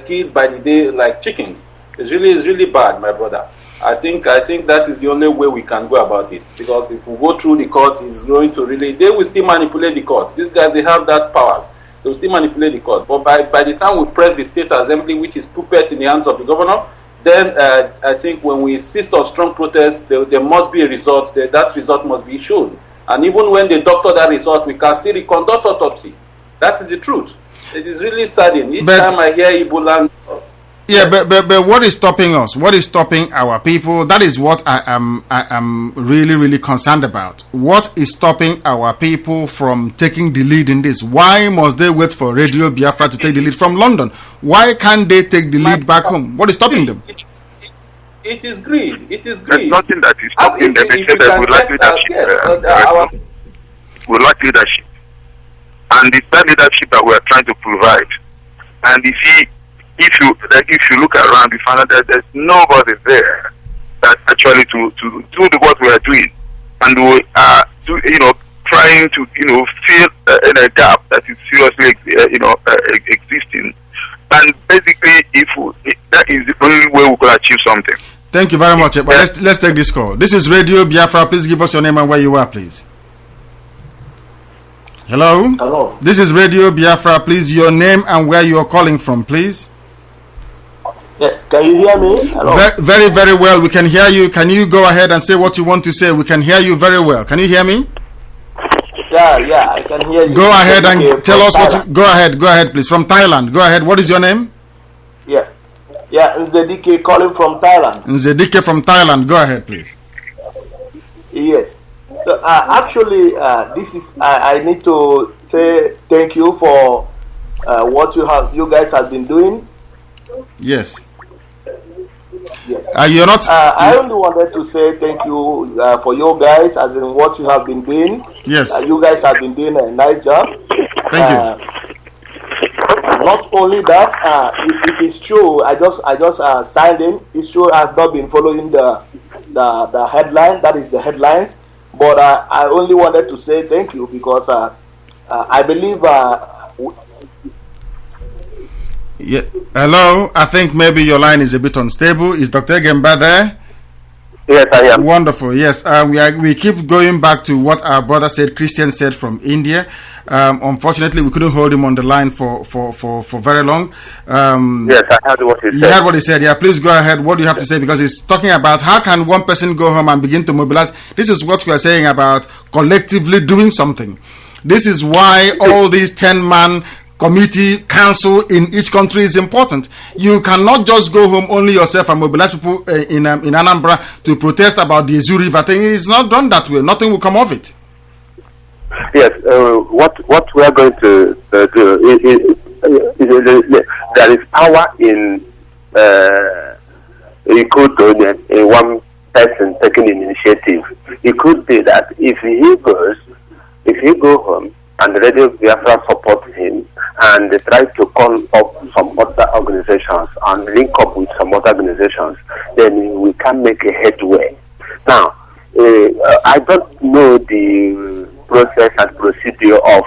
Speaker 7: killed by the day like chickens. It's really bad, my brother. I think that is the only way we can go about it, because if we go through the court, it's going to they will still manipulate the court. These guys, they have that powers. They will still manipulate the court. But by the time we press the state assembly, which is puppet in the hands of the governor, then I think when we insist on strong protests, there must be a result. That result must be shown. And even when they doctor that result, we can still conduct autopsy. That is the truth. It is really saddening. Each time I hear Igbo land.
Speaker 3: Yeah, but what is stopping us? What is stopping our people? That is what I am really concerned about. What is stopping our people from taking the lead in this? Why must they wait for Radio Biafra to take the lead from London? Why can't they take the lead back home? What is stopping them?
Speaker 7: It is greed. It is
Speaker 6: There's
Speaker 7: greed.
Speaker 6: nothing that is stopping them. They say that we lack leadership. We lack leadership. And it's that leadership that we are trying to provide. And if you look around, you find out that there's nobody there that actually to do what we are doing, and we are trying to fill in a gap that is seriously existing. And basically, that is the only way we could achieve something.
Speaker 3: Thank you very much. But let's take this call. This is Radio Biafra. Please give us your name and where you are, please. Hello.
Speaker 8: Hello.
Speaker 3: This is Radio Biafra. Please, your name and where you are calling from, please.
Speaker 8: Yeah, can you hear me? Hello.
Speaker 3: Very, very well. We can hear you. Can you go ahead and say what you want to say? We can hear you very well. Can you hear me?
Speaker 8: Yeah, I can hear you.
Speaker 3: Go ahead and tell us what you... Go ahead, please. From Thailand. Go ahead. What is your name?
Speaker 8: Yeah, Nzedike calling from Thailand.
Speaker 3: Nzedike from Thailand. Go ahead, please.
Speaker 8: Yes. So, actually, this is... I need to say thank you for what you guys have been doing.
Speaker 3: Yes.
Speaker 8: Yes.
Speaker 3: You're not...
Speaker 8: I only wanted to say thank you for you guys, as in what you have been doing.
Speaker 3: Yes.
Speaker 8: You guys have been doing in Naija.
Speaker 3: Thank you.
Speaker 8: not only that, it is true. I just signed in. It's true. I've not been following the headline. That is the headlines. But I only wanted to say thank you because I believe.
Speaker 3: Yeah. Hello. I think maybe your line is a bit unstable. Is Dr. Gemba there?
Speaker 5: Yes, I am.
Speaker 3: Wonderful. Yes. We keep going back to what our brother said. Christian said from India. Unfortunately, we couldn't hold him on the line for very long.
Speaker 5: Yes, I heard what he said.
Speaker 3: You heard what he said. Yeah, please go ahead. What do you have to say? Because he's talking about how can one person go home and begin to mobilize. This is what we are saying about collectively doing something. This is why all these 10-man committee, council in each country is important. You cannot just go home only yourself and mobilize people in Anambra to protest about the Ezu River thing. It's not done that way. Nothing will come of it.
Speaker 5: Yes, what we are going to do is there is power in it could in one person taking an initiative. It could be that if he go home and Radio Biafra supports him and they try to call up some other organizations and link up with some other organizations, then we can make a headway. Now, I don't know the process and procedure of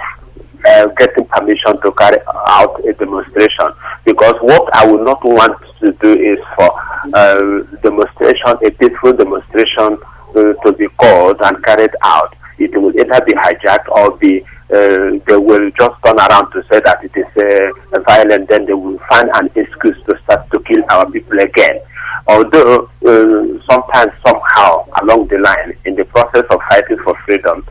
Speaker 5: getting permission to carry out a demonstration, because what I would not want to do is for demonstration, a peaceful demonstration to be called and carried out. It will either be hijacked or be they will just turn around to say that it is violent, then they will find an excuse to start to kill our people again. Although sometimes, somehow, along the line, in the process of fighting for freedom,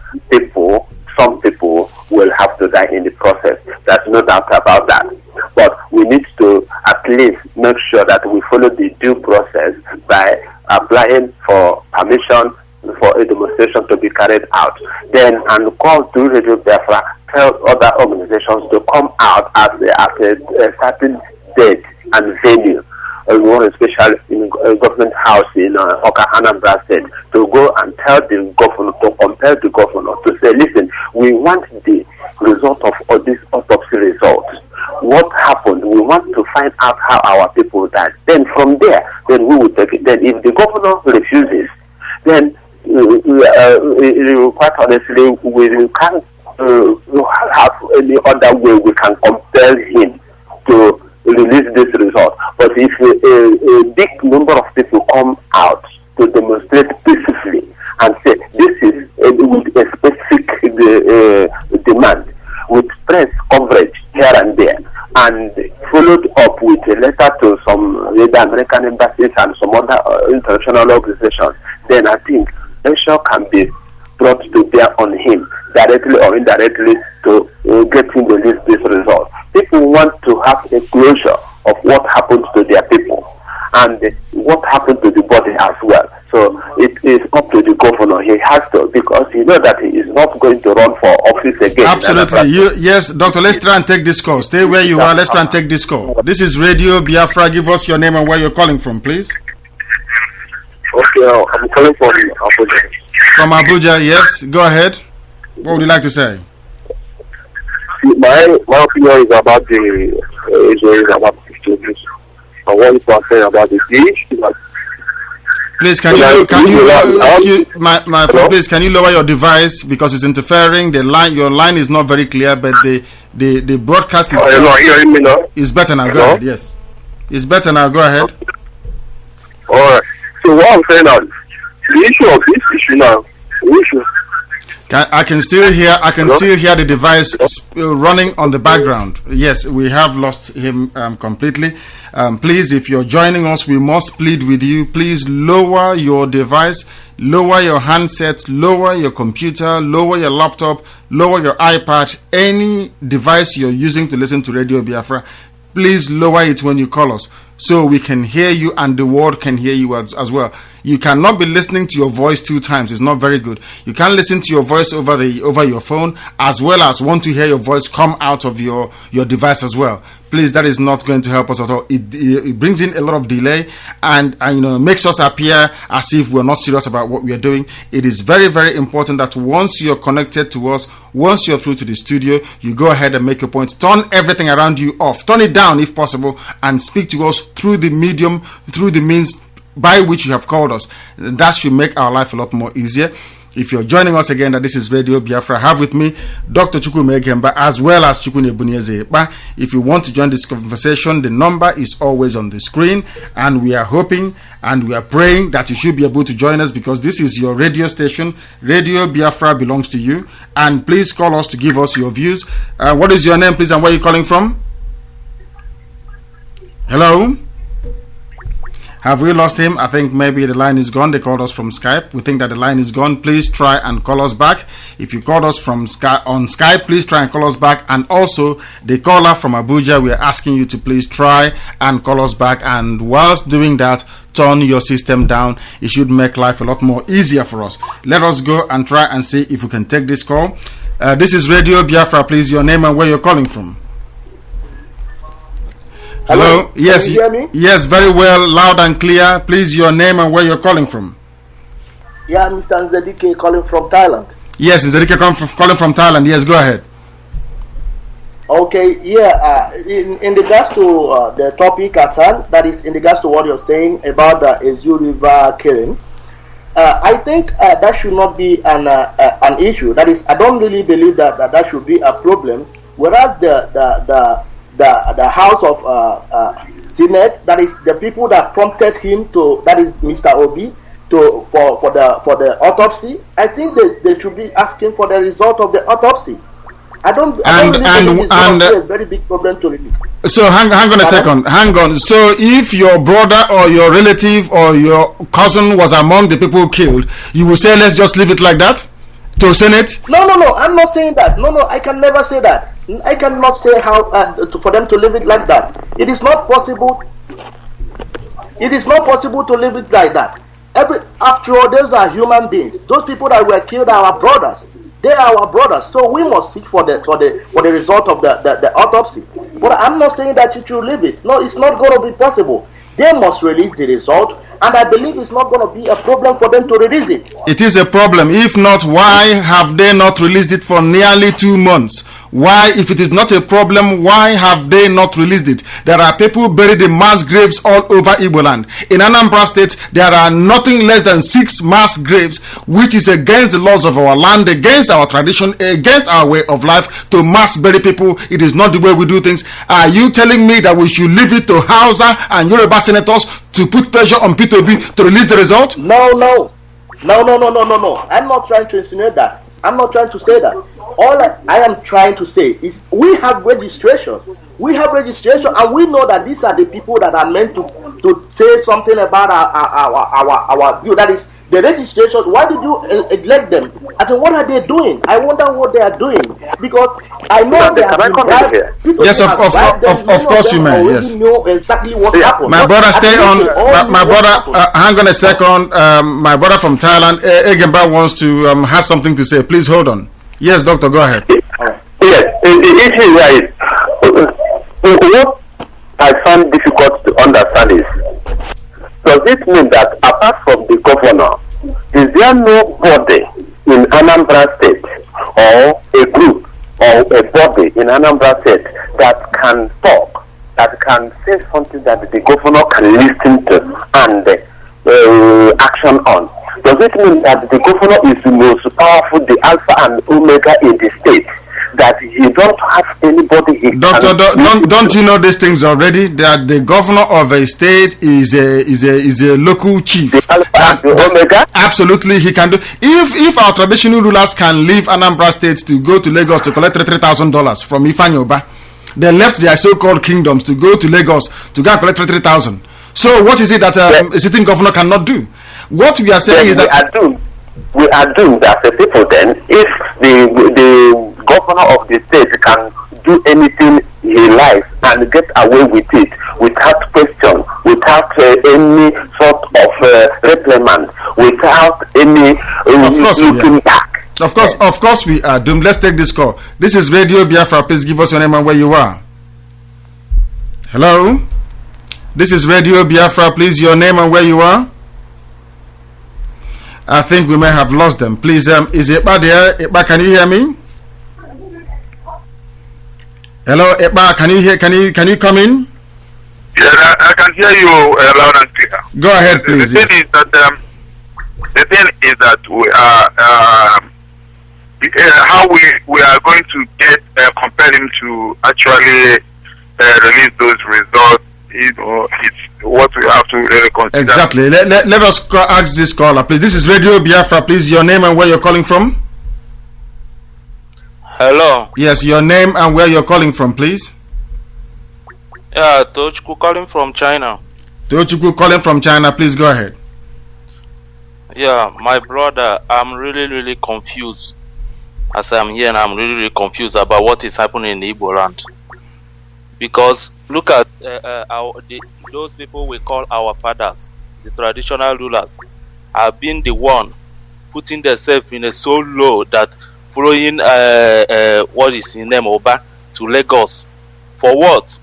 Speaker 5: some people will have to die in the process. There's no doubt about that. But we need to at least make sure that we follow the due process by applying for permission for a demonstration to be carried out. Then, and call to Radio Biafra, tell other organizations to come out at a certain date and venue. One especially in a government house in Oka Anambra State, to go and tell the governor, to compel the governor to say, listen, we want the result of all these autopsy results. What happened? We want to find out how our people died. Then from there, then we will take it. Then if the governor refuses, then quite honestly, we can't have any other way we can compel him to release this result. But if a big number of people come out to demonstrate peacefully and say this is with a specific demand, with press coverage here and there, and followed up with a letter to some the American embassies and some other international organizations, then I think pressure can be brought to bear on him directly or indirectly to get him to release this result. People want to have a closure of what happened to their people and what happened to the body as well. So it is up to the governor. He has to, because he knows that he is not going to run for office again.
Speaker 3: Absolutely. Yes, Doctor, let's try and take this call. Stay where you are. Let's try and take this call. This is Radio Biafra. Give us your name and where you're calling from, please.
Speaker 5: Okay, I'm calling from Abuja.
Speaker 3: From Abuja, yes. Go ahead. What would you like to say?
Speaker 5: My opinion is about the Israelis, about the exchanges. And what you are saying about the issue.
Speaker 3: Please, can you please, can you lower your device because it's interfering? Your line is not very clear, but the broadcast is better now. Go ahead. Yes, it's better now. Go ahead.
Speaker 5: All right. So what I'm saying now, the issue of this issue now, the issue.
Speaker 3: I can still hear the device running on the background. Yes, we have lost him completely. Please, if you're joining us, we must plead with you. Please lower your device, lower your handset, lower your computer, lower your laptop, lower your iPad, any device you're using to listen to Radio Biafra. Please lower it when you call us so we can hear you and the world can hear you as well. You cannot be listening to your voice 2 times. It's not very good. You can listen to your voice over your phone, as well as want to hear your voice come out of your device as well. Please, that is not going to help us at all. It brings in a lot of delay and makes us appear as if we're not serious about what we are doing. It is very, very important that once you're connected to us, once you're through to the studio, you go ahead and make your point. Turn everything around you off. Turn it down if possible, and speak to us through the medium, through the means by which you have called us. That should make our life a lot more easier. If you're joining us again, that this is Radio Biafra, I have with me Dr. Chukwume Egemba as well as Chukwune Bunyeze. If you want to join this conversation, the number is always on the screen, and we are hoping and we are praying that you should be able to join us, because this is your radio station. Radio Biafra belongs to you, and please call us to give us your views. What is your name, please, and where are you calling from? Hello? Have we lost him? I think maybe the line is gone. They called us from Skype. We think that the line is gone. Please try and call us back. If you called us from on Skype, please try and call us back. And also, the caller from Abuja, we are asking you to please try and call us back. And whilst doing that, turn your system down. It should make life a lot more easier for us. Let us go and try and see if we can take this call. This is Radio Biafra. Please, your name and where you're calling from. Hello? Yes,
Speaker 8: can you hear me?
Speaker 3: Yes, very well, loud and clear. Please, your name and where you're calling from.
Speaker 8: Yeah, Mr. Nzedike calling from Thailand.
Speaker 3: Yes, Nzedike calling from Thailand. Yes, go ahead.
Speaker 8: Okay, yeah, in regards to the topic at hand, that is in regards to what you're saying about the Ezu River killing, I think that should not be an issue. That is, I don't really believe that should be a problem. Whereas the House of Senate, that is the people that prompted him to, that is Mr. Obi, for the autopsy, I think they should be asking for the result of the autopsy. I don't really think it's a very big problem to release.
Speaker 3: So hang on a second. Hang on. So if your brother or your relative or your cousin was among the people killed, you will say let's just leave it like that to Senate?
Speaker 8: No. I'm not saying that. No. I can never say that. I cannot say how for them to leave it like that. It is not possible. It is not possible to leave it like that. After all, those are human beings. Those people that were killed are our brothers. They are our brothers, so we must seek for the result of the autopsy. But I'm not saying that you should leave it. No, it's not going to be possible. They must release the result, and I believe it's not going to be a problem for them to release it.
Speaker 3: It is a problem. If not, why have they not released it for nearly 2 months? Why, if it is not a problem, why have they not released it? There are people buried in mass graves all over Igbo land. In Anambra State, there are nothing less than 6 mass graves, which is against the laws of our land, against our tradition, against our way of life, to mass bury people. It is not the way we do things. Are you telling me that we should leave it to Hausa and Yoruba senators to put pressure on P2B to release the result?
Speaker 8: No. I'm not trying to insinuate that. I'm not trying to say that. All I am trying to say is we have registration. We have registration, and we know that these are the people that are meant to say something about our view. That is the registration. Why did you elect them? I said, what are they doing? I wonder what they are doing, because I know they have been bribed.
Speaker 3: Yes, of course you may. Yes.
Speaker 8: Know exactly what happened.
Speaker 3: My brother, stay on. My brother, hang on a second. My brother from Thailand, Egemba, wants to has something to say. Please hold on. Yes, doctor, go ahead.
Speaker 5: Yes, the issue is what I find difficult to understand is, does it mean that apart from the governor, is there nobody in Anambra State or a group or a body in Anambra State that can talk, that can say something that the governor can listen to and action on? Does it mean that the governor is the most powerful, the alpha and omega in the state, that he don't have anybody he
Speaker 3: Doctor, don't you know these things already? That the governor of a state is a local chief.
Speaker 5: The alpha and the omega?
Speaker 3: Absolutely, he can do. If our traditional rulers can leave Anambra State to go to Lagos to collect $3,000 from Ifanyoba, they left their so-called kingdoms to go to Lagos to go and collect $3,000. So what is it that a sitting governor cannot do? What we are saying is that
Speaker 5: we are doomed as a people. Then, if the governor of the state can do anything he likes and get away with it without question without any sort of reprimand, without any looking back.
Speaker 3: Of course we are doomed. Let's take this call. This is Radio Biafra. Please give us your name and where you are. Hello? This is Radio Biafra. Please, your name and where you are. I think we may have lost them. Please, is Ekpa there? Ekpa, can you hear me? Hello, Ekpa, can you come in?
Speaker 6: Yeah, I can hear you loud and clear.
Speaker 3: Go ahead, please.
Speaker 6: The thing is that we are how we are going to compel him to actually release those results. You know, it's what we have to really consider.
Speaker 3: Exactly. Let us ask this caller, please. This is Radio Biafra. Please, your name and where you're calling from.
Speaker 9: Hello.
Speaker 3: Yes, your name and where you're calling from, please.
Speaker 9: Yeah, Tochukwu calling from China.
Speaker 3: Tochukwu calling from China. Please go ahead.
Speaker 9: Yeah, my brother, I'm really confused. As I'm here, and I'm really confused about what is happening in Igbo land. Because look at those people we call our fathers, the traditional rulers, have been the one putting themselves in a so low that following what is in name Oba to Lagos. For what?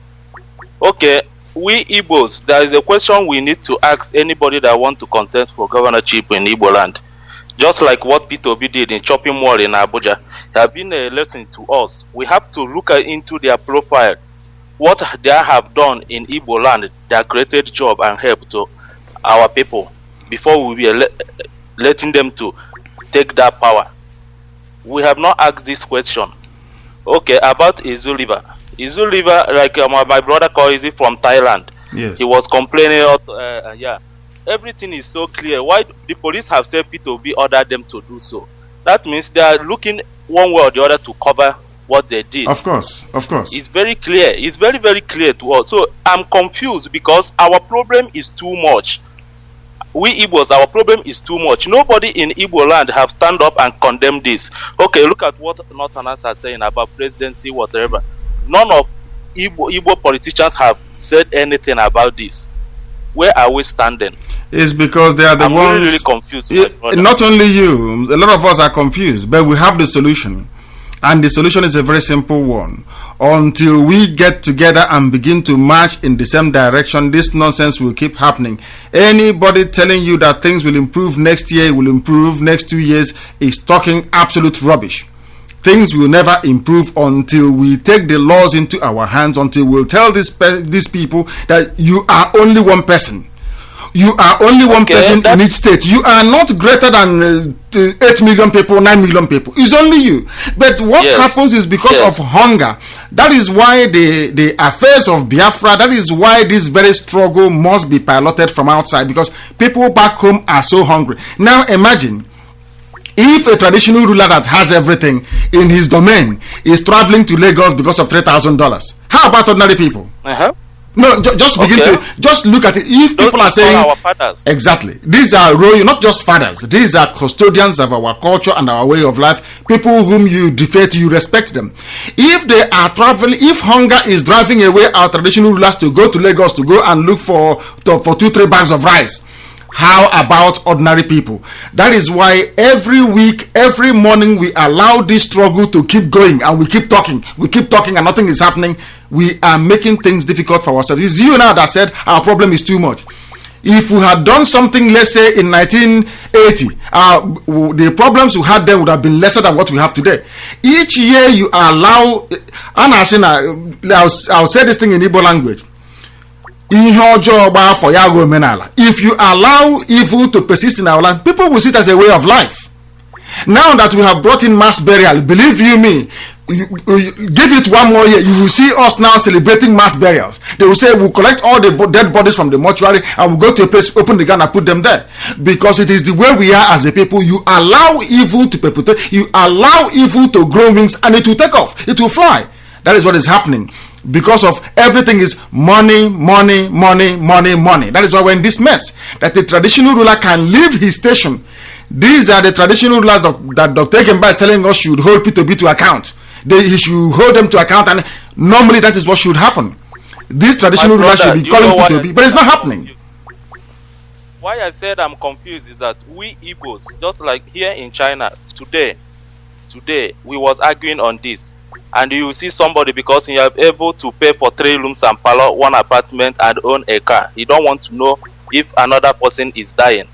Speaker 9: Okay, we Igbos, there is a question we need to ask anybody that want to contest for governorship in Igbo land. Just like what Peter Obi did in Shopping Mall in Abuja, have been a lesson to us. We have to look into their profile. What they have done in Igbo land that created job and help to our people before we be letting them to take that power. We have not asked this question. Okay, about Izu River, like my brother called it from Thailand.
Speaker 3: Yes.
Speaker 9: He was complaining. Yeah, everything is so clear. Why the police have said P2B ordered them to do so? That means they are looking one way or the other to cover what they did.
Speaker 3: Of course.
Speaker 9: It's very clear. It's very clear to us. So I'm confused because our problem is too much. We Igbos, our problem is too much. Nobody in Igbo land have stand up and condemned this. Okay, look at what Northerners are saying about presidency, whatever. None of Igbo politicians have said anything about this. Where are we standing?
Speaker 3: It's because they are the ones.
Speaker 9: I'm really confused.
Speaker 3: Not only you, a lot of us are confused, but we have the solution. And the solution is a very simple one. Until we get together and begin to march in the same direction, this nonsense will keep happening. Anybody telling you that things will improve next year, will improve next 2 years, is talking absolute rubbish. Things will never improve until we take the laws into our hands, until we'll tell these people that you are only one person. You are only one person in each state. You are not greater than 8 million people, 9 million people. It's only you. But what happens is because of hunger. That is why the affairs of Biafra, that is why this very struggle must be piloted from outside, because people back home are so hungry. Now imagine if a traditional ruler that has everything in his domain is traveling to Lagos because of $3,000. How about ordinary people? No, just begin to just look at it. If people are saying
Speaker 9: our fathers.
Speaker 3: Exactly, these are royal, not just fathers. These are custodians of our culture and our way of life. People whom you defer to, you respect them. If they are traveling, if hunger is driving away our traditional rulers to go to Lagos to go and look for 2-3 bags of rice, how about ordinary people? That is why every week, every morning, we allow this struggle to keep going, and we keep talking, and nothing is happening. We are making things difficult for ourselves. It's you now that said our problem is too much. If we had done something, let's say in 1980, the problems we had then would have been lesser than what we have today. Each year you allow, and I'll say this thing in Igbo language. If you allow evil to persist in our land, people will see it as a way of life. Now that we have brought in mass burial, believe you me, you give it 1 more year, you will see us now celebrating mass burials. They will say we'll collect all the dead bodies from the mortuary and we'll go to a place, open the ground and put them there. Because it is the way we are as a people. You allow evil to perpetuate, you allow evil to grow wings, and it will take off, it will fly. That is what is happening. Because of everything is money. That is why we're in this mess. That the traditional ruler can leave his station. These are the traditional rulers that Dr. Egemba is telling us should hold P2B to account. He should hold them to account, and normally that is what should happen. This traditional ruler should be calling P2B, but it's not happening.
Speaker 9: Why I said I'm confused is that we Igbos, just like here in China, today we was arguing on this. And you see somebody, because he are able to pay for 3 rooms and parlor, 1 apartment and own a car. He don't want to know if another person is dying.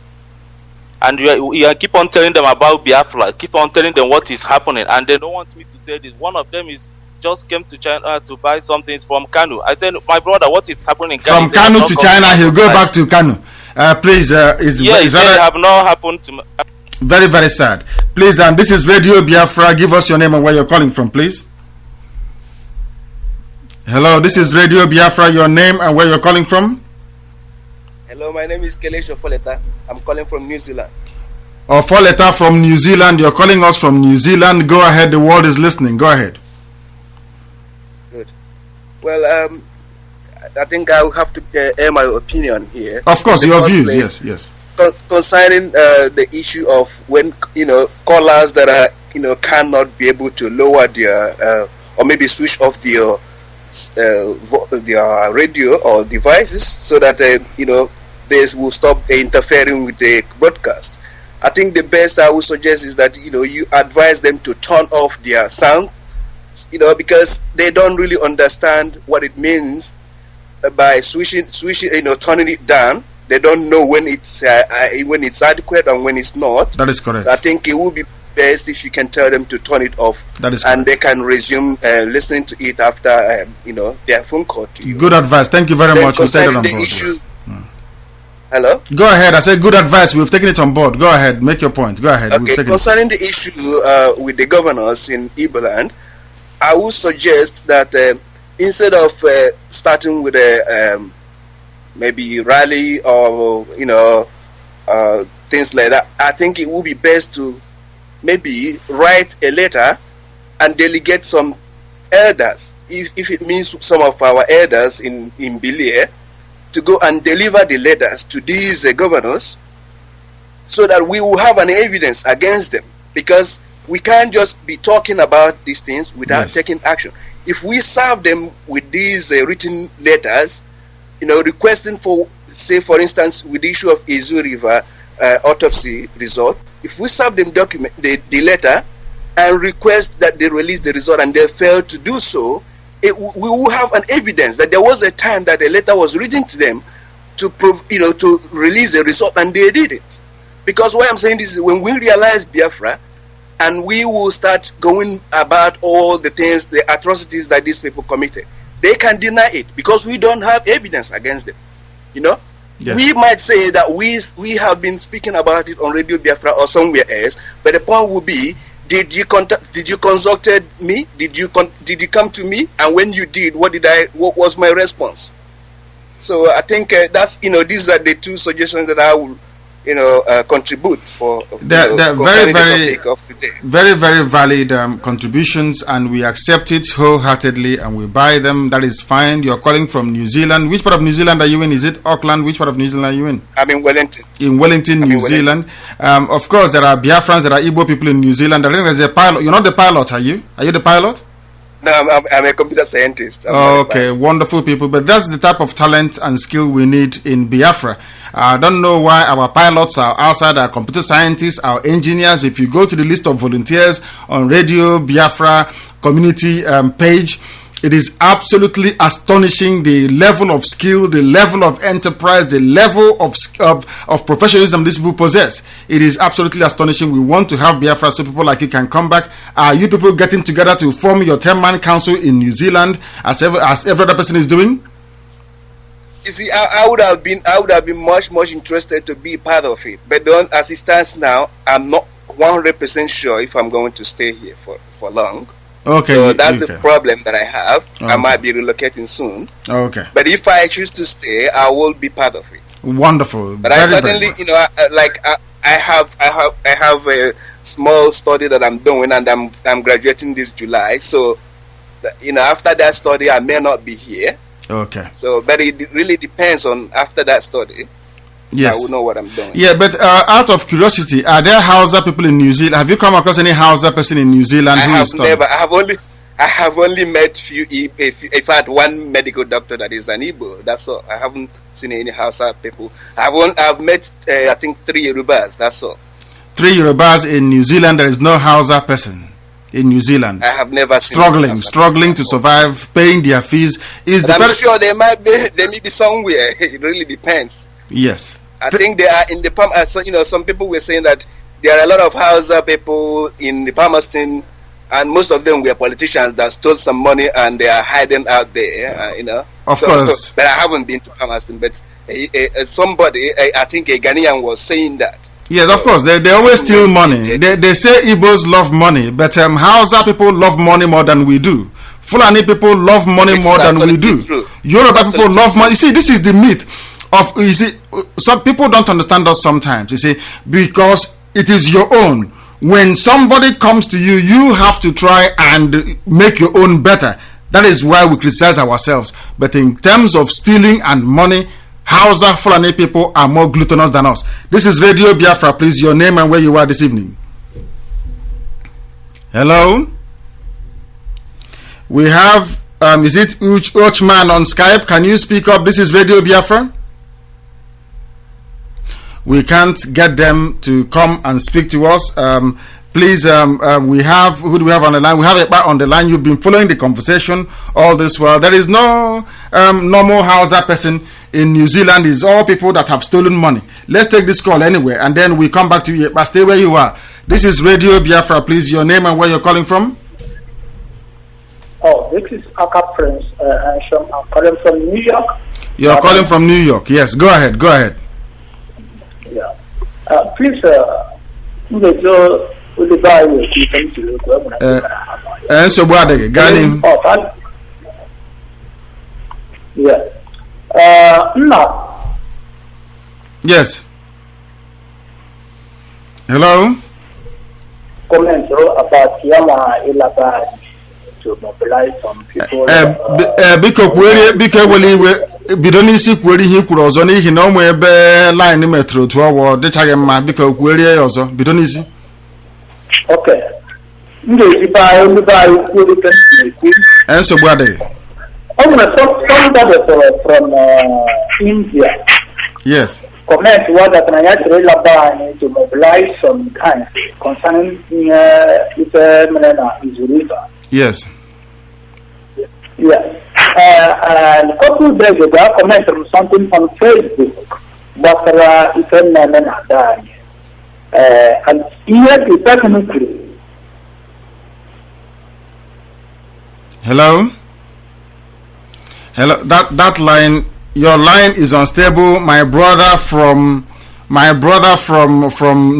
Speaker 9: And you keep on telling them about Biafra, keep on telling them what is happening, and they don't want me to say this. One of them is just came to China to buy something from Kanu. I said, my brother, what is happening in Kanu?
Speaker 3: From Kanu to China, he'll go back to Kanu. Please,
Speaker 9: it have not happened to me.
Speaker 3: Very, very sad. Please, this is Radio Biafra. Give us your name and where you're calling from, please. Hello, this is Radio Biafra. Your name and where you're calling from?
Speaker 10: Hello, my name is Kelesh Ofoleta. I'm calling from New Zealand.
Speaker 3: Ofoleta from New Zealand. You're calling us from New Zealand. Go ahead. The world is listening. Go ahead.
Speaker 10: Good. Well, I think I will have to air my opinion here.
Speaker 3: Of course, your views. Yes.
Speaker 10: Concerning the issue of when callers that are cannot be able to lower their or maybe switch off their radio or devices so that they will stop interfering with the broadcast. I think the best I would suggest is that you advise them to turn off their sound, because they don't really understand what it means by switching, turning it down. They don't know when it's adequate and when it's not.
Speaker 3: That is correct.
Speaker 10: So I think it would be best if you can tell them to turn it off.
Speaker 3: That is
Speaker 10: and correct. They can resume listening to it after their phone call to you.
Speaker 3: Good advice. Thank you very much.
Speaker 10: Concerning the issue. Hello?
Speaker 3: Go ahead. I said good advice. We've taken it on board. Go ahead. Make your point. Go ahead.
Speaker 10: Okay. Concerning the issue with the governors in Igbo land, I would suggest that instead of starting with a maybe rally or things like that, I think it would be best to maybe write a letter and delegate some elders, if it means some of our elders in Bilie, to go and deliver the letters to these governors, so that we will have an evidence against them, because we can't just be talking about these things without taking action. If we serve them with these written letters, requesting for, say for instance, with the issue of Izu River autopsy result, if we serve them the letter and request that they release the result and they fail to do so, we will have an evidence that there was a time that a letter was written to them to prove, to release the result, and they did it. Because what I'm saying is, when we realize Biafra, and we will start going about all the things, the atrocities that these people committed, they can deny it because we don't have evidence against them. Yes. We might say that we have been speaking about it on Radio Biafra or somewhere else, but the point will be, did you consulted me? Did you come to me? And when you did, what was my response? So I think that's these are the 2 suggestions that I will contribute for the topic of today.
Speaker 3: Very, very valid contributions, and we accept it wholeheartedly and we buy them. That is fine. You're calling from New Zealand. Which part of New Zealand are you in? Is it Auckland? Which part of New Zealand are you in?
Speaker 10: I'm in Wellington.
Speaker 3: In Wellington, New Zealand. Of course, there are Biafrans, there are Igbo people in New Zealand. I think there's a pilot. You're not the pilot, are you? Are you the pilot?
Speaker 10: No, I'm a computer scientist.
Speaker 3: Okay, wonderful people. But that's the type of talent and skill we need in Biafra. I don't know why our pilots are outside, our computer scientists, our engineers. If you go to the list of volunteers on Radio Biafra community page, it is absolutely astonishing, the level of skill, the level of enterprise, the level of professionalism these people possess. It is absolutely astonishing. We want to have Biafra so people like you can come back. Are you people getting together to form your 10-man council in New Zealand as every other person is doing?
Speaker 10: You see, I would have been much interested to be part of it, but as it stands now, I'm not 100% sure if I'm going to stay here for long.
Speaker 3: Okay.
Speaker 10: So that's the problem that I have. Okay. I might be relocating soon.
Speaker 3: Okay.
Speaker 10: But if I choose to stay, I will be part of it.
Speaker 3: Wonderful.
Speaker 10: But I certainly, I have a small study that I'm doing, and I'm graduating this July. So, after that study, I may not be here.
Speaker 3: Okay.
Speaker 10: So, but it really depends on after that study.
Speaker 3: Yes.
Speaker 10: I will know what I'm doing.
Speaker 3: Yeah, but out of curiosity, are there Hausa people in New Zealand? Have you come across any Hausa person in New Zealand?
Speaker 10: I I have only met few. If I had one medical doctor that is an Igbo, that's all. I haven't seen any Hausa people. I've met I think 3 Yorubas. That's all.
Speaker 3: 3 Yorubas in New Zealand. There is no Hausa person in New Zealand.
Speaker 10: I have never seen
Speaker 3: struggling to survive, paying their fees.
Speaker 10: I'm sure they may be somewhere. It really depends.
Speaker 3: Yes.
Speaker 10: I think they are in the Palm. Some people were saying that there are a lot of Hausa people in the Palmerston, and most of them were politicians that stole some money and they are hiding out there.
Speaker 3: Of course.
Speaker 10: But I haven't been to Palmerston. But somebody, I think a Ghanaian was saying that.
Speaker 3: Yes, of course. They always steal money. They say Igbos love money, but Hausa people love money more than we do. Fulani people love money more than we do. Yoruba people love money. You see, this is the myth of. You see, some people don't understand us sometimes. You see, because it is your own. When somebody comes to you, you have to try and make your own better. That is why we criticize ourselves. But in terms of stealing and money, Hausa, Fulani people are more gluttonous than us. This is Radio Biafra. Please, your name and where you are this evening. Hello? We have, is it Uchman on Skype? Can you speak up? This is Radio Biafra. We can't get them to come and speak to us. Please, we have, who do we have on the line? We have Ekpa on the line. You've been following the conversation all this while. There is no normal Hausa person in New Zealand. It's all people that have stolen money. Let's take this call anyway, and then we come back to you. Ekpa, stay where you are. This is Radio Biafra. Please, your name and where you're calling from.
Speaker 11: Oh, this is Aka Prince. I'm calling from New York.
Speaker 3: You're calling from New York. Yes, go ahead. Go ahead.
Speaker 11: Yeah. Please,
Speaker 3: yes. Hello.
Speaker 11: Comment about Yama Ilaba to mobilize some people.
Speaker 3: Bidoni isi kweri hi kwuru ọzọ n'ihi na ụmụ ebe line metro to ọwọ dịchaghị mma biko kweri ya ọzọ bidoni isi.
Speaker 11: Okay. Ndị ba kwuru ka na-ekwu.
Speaker 3: Nsogbu adịghị.
Speaker 11: Somebody from India.
Speaker 3: Yes.
Speaker 11: Comment was that Naija Ilaba to mobilize some kind concerning is river.
Speaker 3: Yes.
Speaker 11: Yes. A couple of days ago, I commented on something on Facebook, but it's a and here is technically.
Speaker 3: Hello? Hello, that line, your line is unstable. My brother from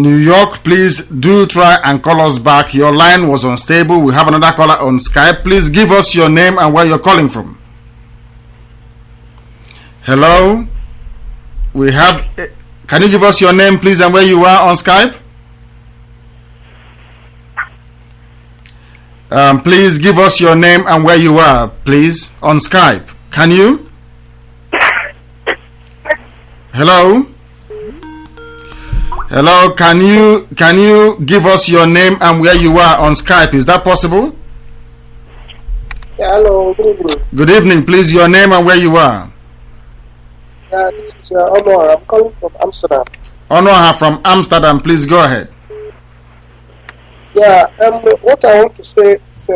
Speaker 3: New York, please do try and call us back. Your line was unstable. We have another caller on Skype. Please give us your name and where you're calling from. Hello? We have, can you give us your name please and where you are on Skype? Please give us your name and where you are, please, on Skype. Can you? Hello? Hello, can you give us your name and where you are on Skype? Is that possible?
Speaker 12: Yeah, hello, good evening.
Speaker 3: Good evening, please, your name and where you are.
Speaker 12: Yeah, this is Honor. I'm calling from Amsterdam.
Speaker 3: Honor from Amsterdam, please go ahead.
Speaker 12: Yeah, what I want to say is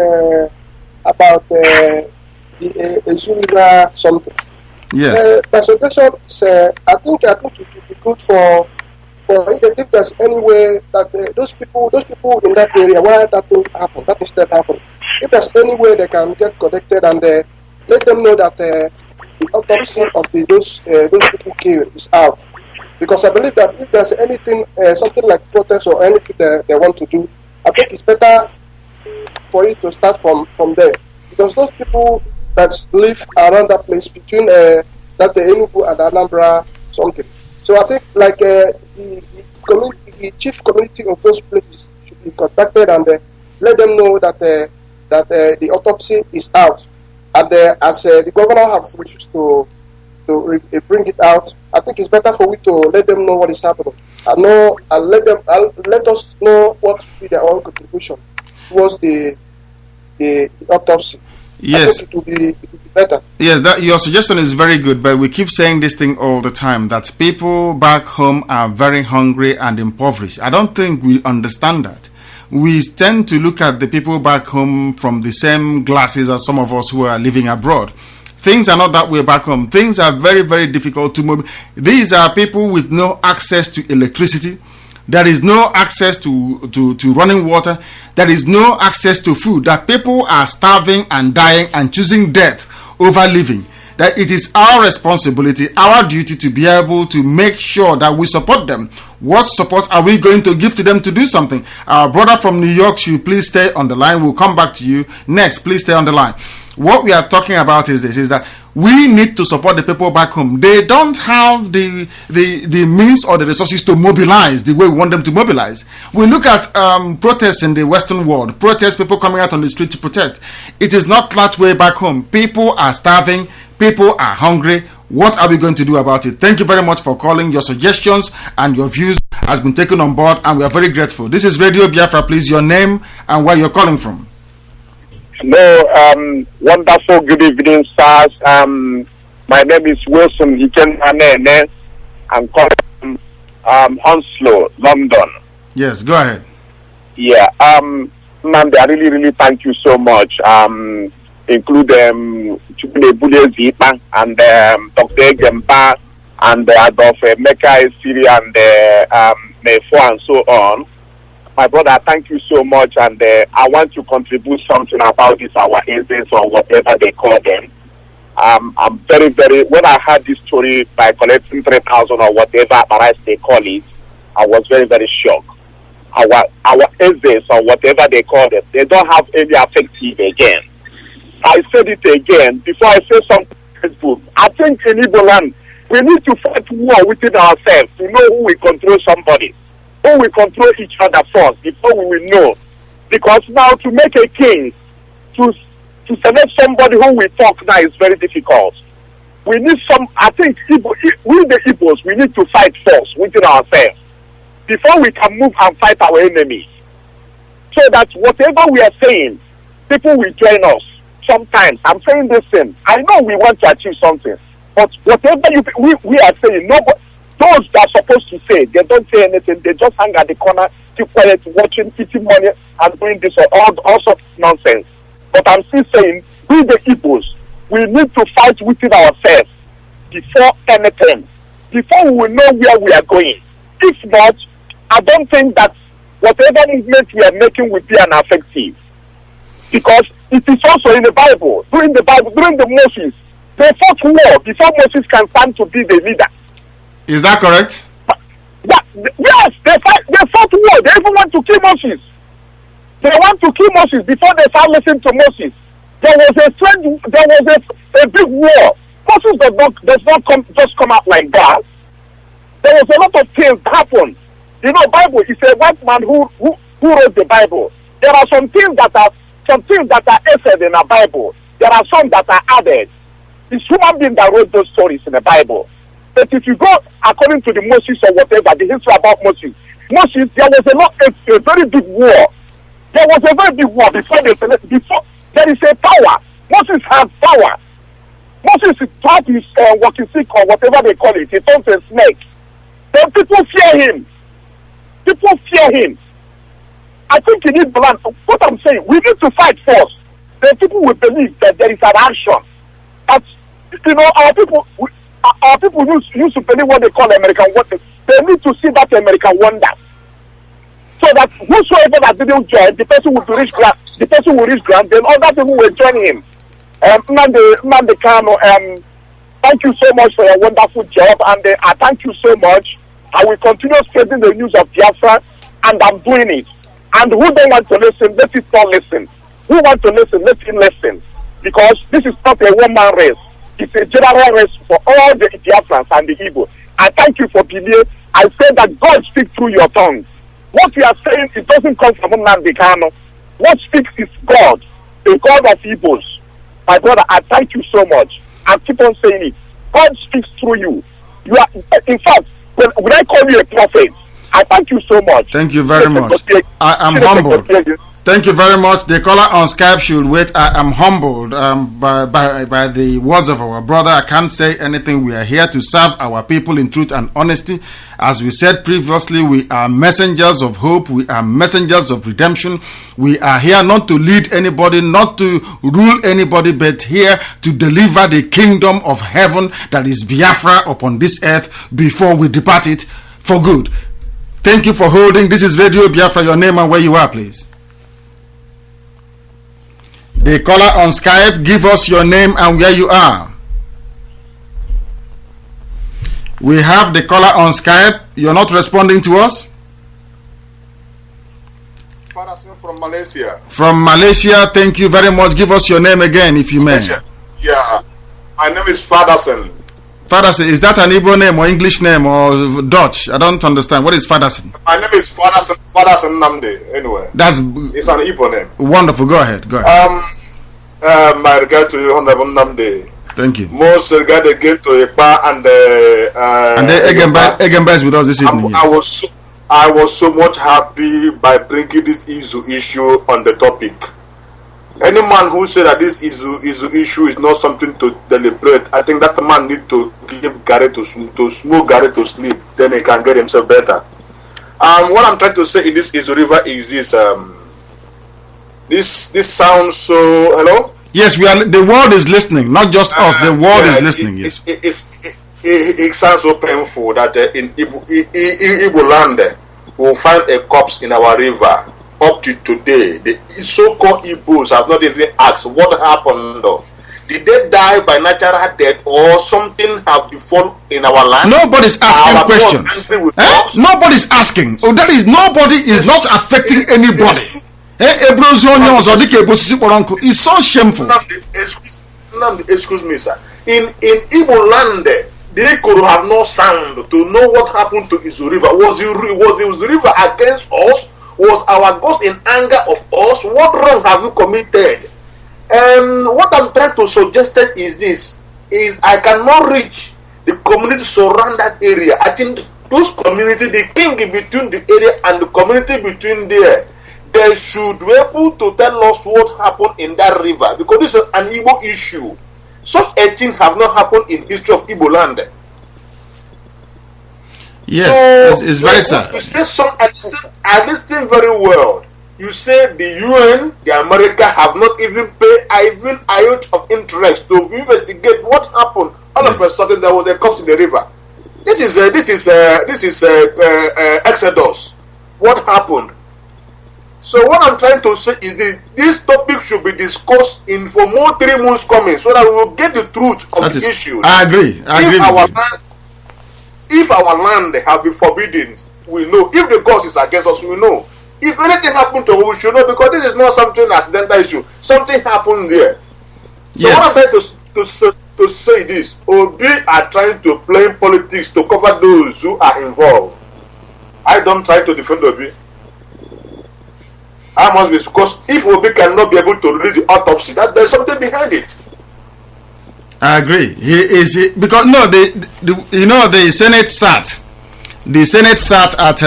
Speaker 12: about the Zuniga something.
Speaker 3: Yes.
Speaker 12: My suggestion is, I think it would be good for if there's any way that those people in that area where that instead happened, if there's any way they can get connected and let them know that the autopsy of those people killed is out. Because I believe that if there's anything, something like protest or anything they want to do, I think it's better for it to start from there. Because those people that live around that place between the Enugu and Anambra something. So I think like the chief community of those places should be contacted and let them know that the autopsy is out. And as the governor have refused to bring it out, I think it's better for we to let them know what is happening. And let us know what will be their own contribution towards the the autopsy.
Speaker 3: Yes.
Speaker 12: I think it will be better.
Speaker 3: Yes, that your suggestion is very good, but we keep saying this thing all the time, that people back home are very hungry and impoverished. I don't think we understand that. We tend to look at the people back home from the same glasses as some of us who are living abroad. Things are not that way back home. Things are very, very difficult to move. These are people with no access to electricity. There is no access to running water. There is no access to food. That people are starving and dying and choosing death over living. That it is our responsibility, our duty to be able to make sure that we support them. What support are we going to give to them to do something? Our brother from New York, should please stay on the line. We'll come back to you next. Please stay on the line. What we are talking about is this, is that we need to support the people back home. They don't have the means or the resources to mobilize the way we want them to mobilize. We look at protests in the Western world, people coming out on the street to protest. It is not that way back home. People are starving, people are hungry. What are we going to do about it? Thank you very much for calling. Your suggestions and your views has been taken on board, and we are very grateful. This is Radio Biafra. Please, your name and where you're calling from.
Speaker 13: Hello, wonderful good evening, sirs. My name is Wilson Hikenanene. I'm calling from Hounslow, London.
Speaker 3: Yes, go ahead.
Speaker 13: Yeah, Nandi, I really thank you so much. Include Chukule Bule Zipa and Dr. Egemba and Adolf Mecca Syria and Nefo and so on. My brother, thank you so much, and I want to contribute something about this, our agents or whatever they call them. I'm very, when I heard this story by collecting 3,000 or whatever price they call it, I was very, very shocked. Our agents or whatever they call them, they don't have any effective again. I said it again, before I say something on Facebook, I think in Igbo land, we need to fight war within ourselves to know who will control somebody. Who will control each other first before we will know. Because now to make a king, to select somebody who will talk now is very difficult. We need I think we the Igbos, we need to fight first within ourselves before we can move and fight our enemies. So that whatever we are saying, people will join us. Sometimes, I'm saying this thing, I know we want to achieve something, but whatever we are saying, nobody, those that are supposed to say, they don't say anything. They just hang at the corner, keep quiet, watching, eating money, and doing this or all sorts of nonsense. But I'm still saying, we the Igbos, we need to fight within ourselves before anything, before we will know where we are going. If not, I don't think that whatever movement we are making will be an effective. Because it is also in the Bible, during the Moses, they fought war before Moses can stand to be the leader.
Speaker 3: Is that correct?
Speaker 13: Yes, they fought war. They even want to kill Moses. They want to kill Moses before they start listening to Moses. There was a big war. Moses does not just come out like that. There was a lot of things that happened. You know, Bible is a white man who wrote the Bible. There are some things that are essayed in the Bible. There are some that are added. It's human beings that wrote those stories in the Bible. But if you go according to the Moses or whatever, the history about Moses, there was a very big war. There was a very big war before there is a power. Moses has power. Moses thought his walking stick or whatever they call it. He turns a snake. Then people fear him. People fear him. I think you need balance. What I'm saying, we need to fight first. Then people will believe that there is an action. But you know, our people used to believe what they call American wonder. They need to see that American wonder. So that whosoever that didn't join, the person will reach ground, then other people will join him. Nnamdi Kanu, thank you so much for your wonderful job, and I thank you so much. I will continue spreading the news of Biafra, and I'm doing it. And who don't want to listen, let it not listen. Who want to listen, let him listen. Because this is not a one-man race. It's a general race for all the Biafrans and the Igbo. I thank you for being here. I say that God speaks through your tongue. What we are saying, it doesn't come from Nnamdi Kanu. What speaks is God, the God of Igbos. My brother, I thank you so much. I keep on saying it. God speaks through you. You are, in fact, when I call you a prophet, I thank you so much.
Speaker 3: Thank you very much. I am humbled. Thank you very much. The caller on Skype should wait. I am humbled by the words of our brother. I can't say anything. We are here to serve our people in truth and honesty. As we said previously, we are messengers of hope. We are messengers of redemption. We are here not to lead anybody, not to rule anybody, but here to deliver the kingdom of heaven that is Biafra upon this earth before we depart it for good. Thank you for holding. This is Radio Biafra. Your name and where you are, please. The caller on Skype, give us your name and where you are. We have the caller on Skype. You're not responding to us?
Speaker 14: Fadason from Malaysia.
Speaker 3: From Malaysia, thank you very much. Give us your name again, if you may.
Speaker 14: Malaysia. Yeah, my name is Fadason.
Speaker 3: Fadason, is that an Igbo name or English name or Dutch? I don't understand. What is Fadason?
Speaker 14: My name is Fadason Nnamdi. Anyway, it's an Igbo name.
Speaker 3: Wonderful. Go ahead. Go ahead.
Speaker 14: My regards to you, Honorable Nnamdi.
Speaker 3: Thank you.
Speaker 14: Most regard again to Ipa and
Speaker 3: Egemba is with us this evening.
Speaker 14: I was so much happy by bringing this issue on the topic. Any man who said that this issue is not something to deliberate, I think that man need to give Gary to smoke Gary to sleep, then he can get himself better. What I'm trying to say in this river is this. This sounds so. Hello.
Speaker 3: Yes, we are. The world is listening, not just us. The world is listening. Yes.
Speaker 14: It sounds so painful that in Igbo land we'll find a corpse in our river. Up to today, the so-called Igbos have not even asked what happened. Though. Did they die by natural death or something have befallen in our land?
Speaker 3: Nobody's asking questions. Nobody's asking. So that is nobody is not affecting anybody. It's so shameful.
Speaker 14: Excuse me, sir. In Igbo land, they could have no sound to know what happened to Izu River. Was the river against us? Was our ghost in anger of us? What wrong have you committed? What I'm trying to suggest is this: is I cannot reach the community surround that area. I think those community, the king between the area and the community between there, they should be able to tell us what happened in that river, because this is an Igbo issue. Such a thing have not happened in history of Igbo land.
Speaker 3: Yes, it's very sad.
Speaker 14: You say I listen very well. You say the UN, the America have not even paid even iota of interest to investigate what happened. All of a sudden there was a corpse in the river. This is Exodus. What happened? So what I'm trying to say is this topic should be discussed in for more 3 months coming, so that we will get the truth of the issue.
Speaker 3: I agree.
Speaker 14: If our land have been forbidden, we know. If the cause is against us, we know. If anything happened to us, we should know, because this is not something accidental issue. Something happened there. So what I'm trying to say this: Obi are trying to play politics to cover those who are involved. I don't try to defend Obi. I must be, because if Obi cannot be able to read the autopsy, that there's something behind it.
Speaker 3: I agree. Because the Senate sat. The Senate sat at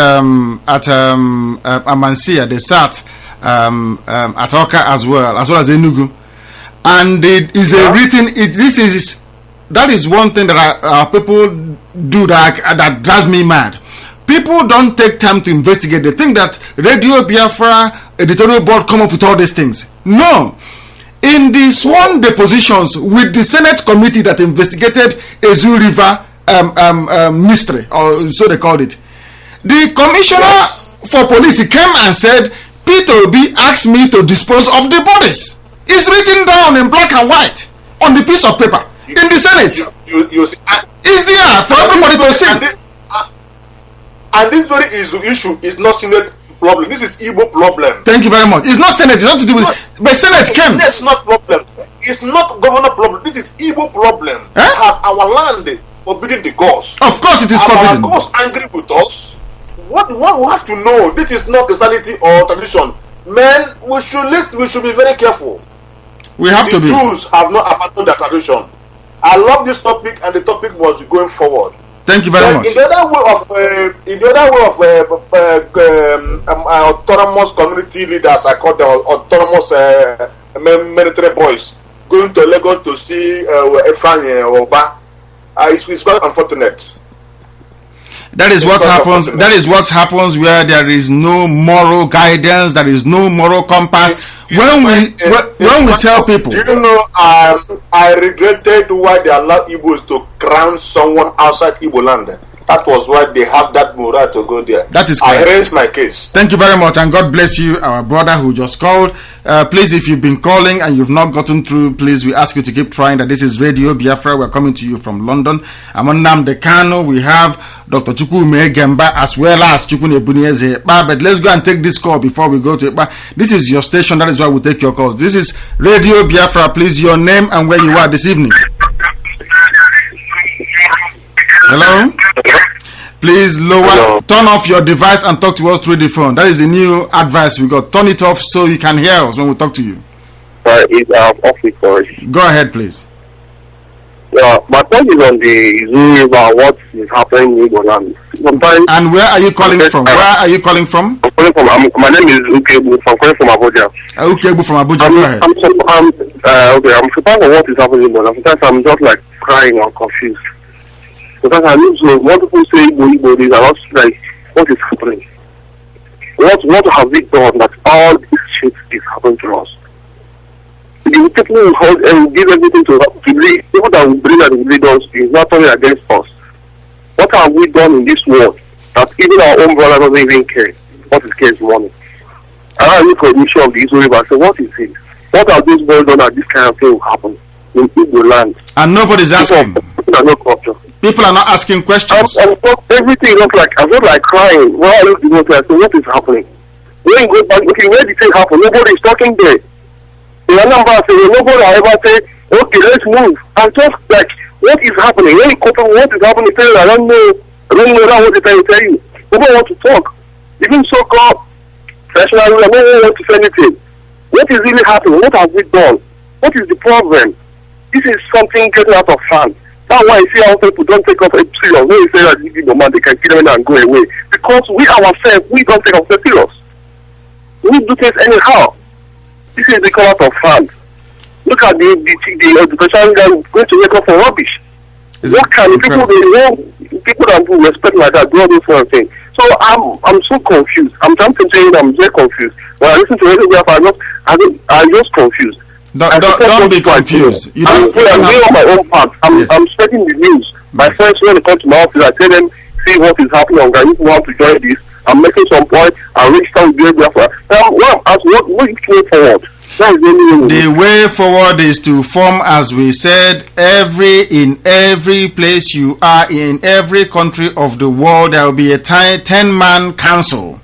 Speaker 3: Amansia. They sat at Oka as well as Enugu, and it is a written. That is one thing that our people do that drives me mad. People don't take time to investigate. They think that Radio Biafra editorial board come up with all these things. No. In the sworn depositions with the Senate committee that investigated Ezu River mystery, or so they called it, the commissioner for police came and said, Peter Obi asked me to dispose of the bodies. It's written down in black and white on the piece of paper in the Senate. It's there for everybody to see.
Speaker 14: And this very issue is not Senate problem. This is Igbo problem.
Speaker 3: Thank you very much. It's not Senate. It's not to do with it. But Senate came.
Speaker 14: It's not problem. It's not governor problem. This is Igbo problem. Have our land forbidden the gods.
Speaker 3: Of course it is forbidden.
Speaker 14: Our gods angry with us. What we have to know, this is not Christianity or tradition. Man, we should be very careful.
Speaker 3: We have to be.
Speaker 14: The Jews have not abandoned their tradition. I love this topic, and the topic was going forward.
Speaker 3: Thank you very much.
Speaker 14: In the other way of autonomous community leaders, I call them autonomous military boys, going to Lagos to see Biafran Oba. It's very unfortunate.
Speaker 3: That is what happens. That is what happens where there is no moral guidance. There is no moral compass. When we tell people,
Speaker 14: do you know, I regretted why they allowed Igbos to crown someone outside Igbo land. That was why they have that morale to go there.
Speaker 3: That is correct.
Speaker 14: I raised my case.
Speaker 3: Thank you very much, and God bless you, our brother who just called. Please, if you've been calling and you've not gotten through, please, we ask you to keep trying. That this is Radio Biafra. We're coming to you from London. I'm on Nnamdi Kanu. We have Dr. Chukwume Gemba as well as Chukwune Bunieze. But let's go and take this call before we go to it. But this is your station. That is why we take your calls. This is Radio Biafra. Please, your name and where you are this evening. Hello? Please turn off your device and talk to us through the phone. That is the new advice we got. Turn it off so you can hear us when we talk to you.
Speaker 15: It's off record.
Speaker 3: Go ahead, please.
Speaker 15: My point is on the Zulu about what is happening in Igbo land.
Speaker 3: And where are you calling from? Where are you calling from?
Speaker 15: I'm calling from. My name is Ukebu. I'm calling from Abuja.
Speaker 3: Ukebu from Abuja. Go ahead.
Speaker 15: I'm surprised at what is happening in Igbo land. Sometimes I'm just like crying or confused. Because I know so when people say Igbo, they are not like, what is happening? What have we done that all this shit is happening to us? The people who hold and give everything to lead, people that will bring and lead us is not only against us. What have we done in this world that even our own brother doesn't even care? What is cares money? I look at the issue of the Igbo river and say, what is it? What have these boys done that this kind of thing will happen in Igbo land?
Speaker 3: And nobody's asking.
Speaker 15: No culture.
Speaker 3: People are not asking questions.
Speaker 15: Everything looks like I feel like crying. When I look at the water, I say, what is happening? When you go back, okay, where did it happen? Nobody is talking there. The number say nobody ever say, okay, let's move. I'm just like, what is happening? When you couple, what is happening? Tell you, I don't know what to tell you. Nobody want to talk. Even so-called professionals, nobody want to say anything. What is really happening? What have we done? What is the problem? This is something getting out of hand. That's why I see how people don't take us serious. When you say that these people, man, they can kill them and go away. Because we ourselves, we don't take ourselves serious. We do things anyhow. This is become out of hand. Look at the education guy going to wake up for rubbish. What kind of people that do respect like that do all those sort of things? So I'm so confused. I'm trying to tell you that I'm very confused. When I listen to Radio I'm just confused.
Speaker 3: Don't be confused.
Speaker 15: I'm on my own part. I'm spreading the news. My friends, when they come to my office, I tell them, see what is happening on Ghana. If you want to join this, I'm making some point. I reached out with BIAFRA. What is the way forward?
Speaker 3: The way forward is to form, as we said, in every place you are, in every country of the world, there will be a 10-man council.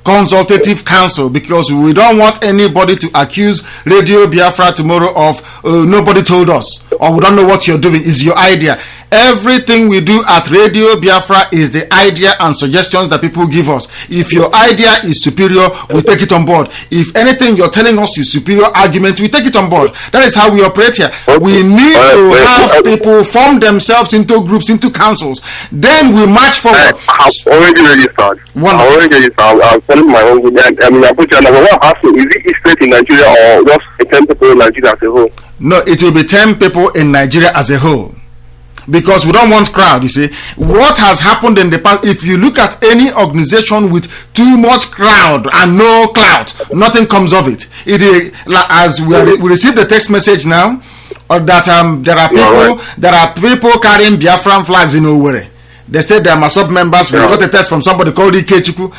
Speaker 3: Consultative council, because we don't want anybody to accuse Radio Biafra tomorrow of nobody told us or we don't know what you're doing. Is your idea. Everything we do at Radio Biafra is the idea and suggestions that people give us. If your idea is superior, we take it on board. If anything you're telling us is superior argument, we take it on board. That is how we operate here. We need to have people form themselves into groups, into councils. Then we march forward.
Speaker 15: I've already registered. I'm telling my own good. I mean, Abuja, number one asking, is it each state in Nigeria or just 10 people in Nigeria as a whole?
Speaker 3: No, it will be 10 people in Nigeria as a whole. Because we don't want crowd, you see. What has happened in the past, if you look at any organization with too much crowd and no clout, nothing comes of it. It is, as we receive the text message now, that there are people carrying Biafran flags in Owerri. They said they are MASOB members. We got a text from somebody called Ike.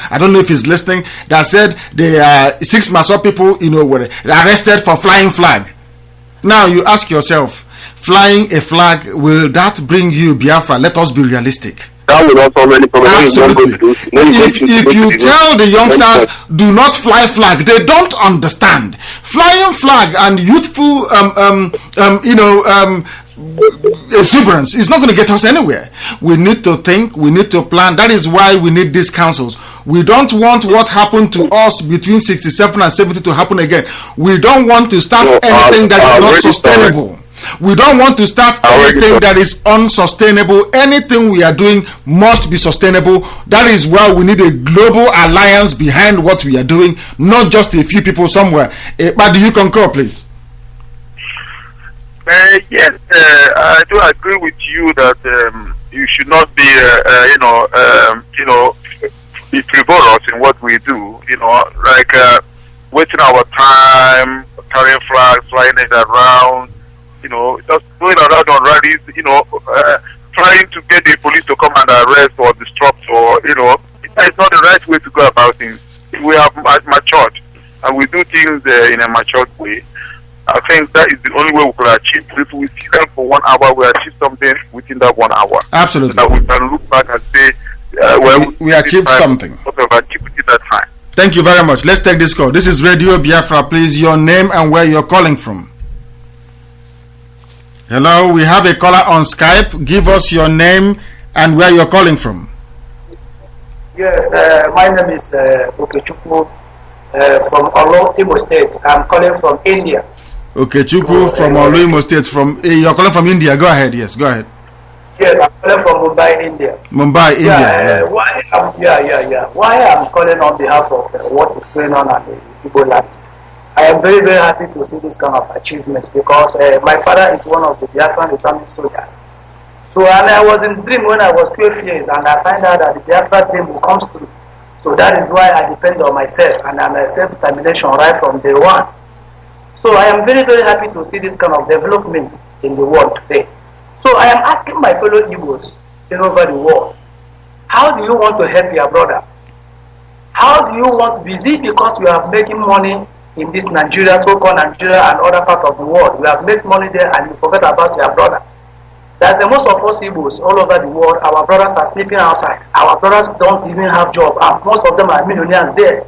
Speaker 3: I don't know if he's listening. That said there are 6 MASOB people in Owerri arrested for flying flag. Now you ask yourself, flying a flag, will that bring you Biafra? Let us be realistic.
Speaker 15: That will not solve any problem.
Speaker 3: Absolutely. If you tell the youngsters do not fly flag, they don't understand. Flying flag and youthful exuberance is not going to get us anywhere. We need to think, we need to plan. That is why we need these councils. We don't want what happened to us between 67 and 70 to happen again. We don't want to start anything that is not sustainable. We don't want to start anything that is unsustainable. Anything we are doing must be sustainable. That is why we need a global alliance behind what we are doing, not just a few people somewhere. But do you concur, please?
Speaker 6: Yes, I do agree with you that you should not be, be frivolous in what we do. Like wasting our time, carrying flags, flying it around. Just going around on rallies. Trying to get the police to come and arrest or disrupt, or it's not the right way to go about things. We have matured and we do things in a matured way. I think that is the only way we can achieve. If we sit down for 1 hour, we achieve something within that 1 hour.
Speaker 3: Absolutely.
Speaker 6: So that we can look back and say,
Speaker 3: we achieved something.
Speaker 6: What have achieved within that time.
Speaker 3: Thank you very much. Let's take this call. This is Radio Biafra. Please, your name and where you're calling from. Hello, we have a caller on Skype. Give us your name and where you're calling from.
Speaker 11: Yes, my name is Okechukwu from Olo, Imo State. I'm calling from India.
Speaker 3: Okechukwu from Olo, Imo State. You're calling from India. Go ahead. Yes, go ahead.
Speaker 11: Yes, I'm calling from Mumbai, India.
Speaker 3: Mumbai, India.
Speaker 11: Why I'm calling on behalf of what is going on at the Igbo land. I am very, very happy to see this kind of achievement because my father is one of the Biafran returning soldiers. So, and I was in dream when I was 12 years, and I find out that the Biafra dream will come through. So that is why I depend on myself, and I'm a self-determination right from day one. So I am very, very happy to see this kind of development in the world today. So I am asking my fellow Igbos all over the world, how do you want to help your brother? How do you want, is it because you are making money in this Nigeria, so-called Nigeria and other parts of the world? You have made money there and you forget about your brother. That's most of us Igbos all over the world, our brothers are sleeping outside. Our brothers don't even have job, and most of them are millionaires there.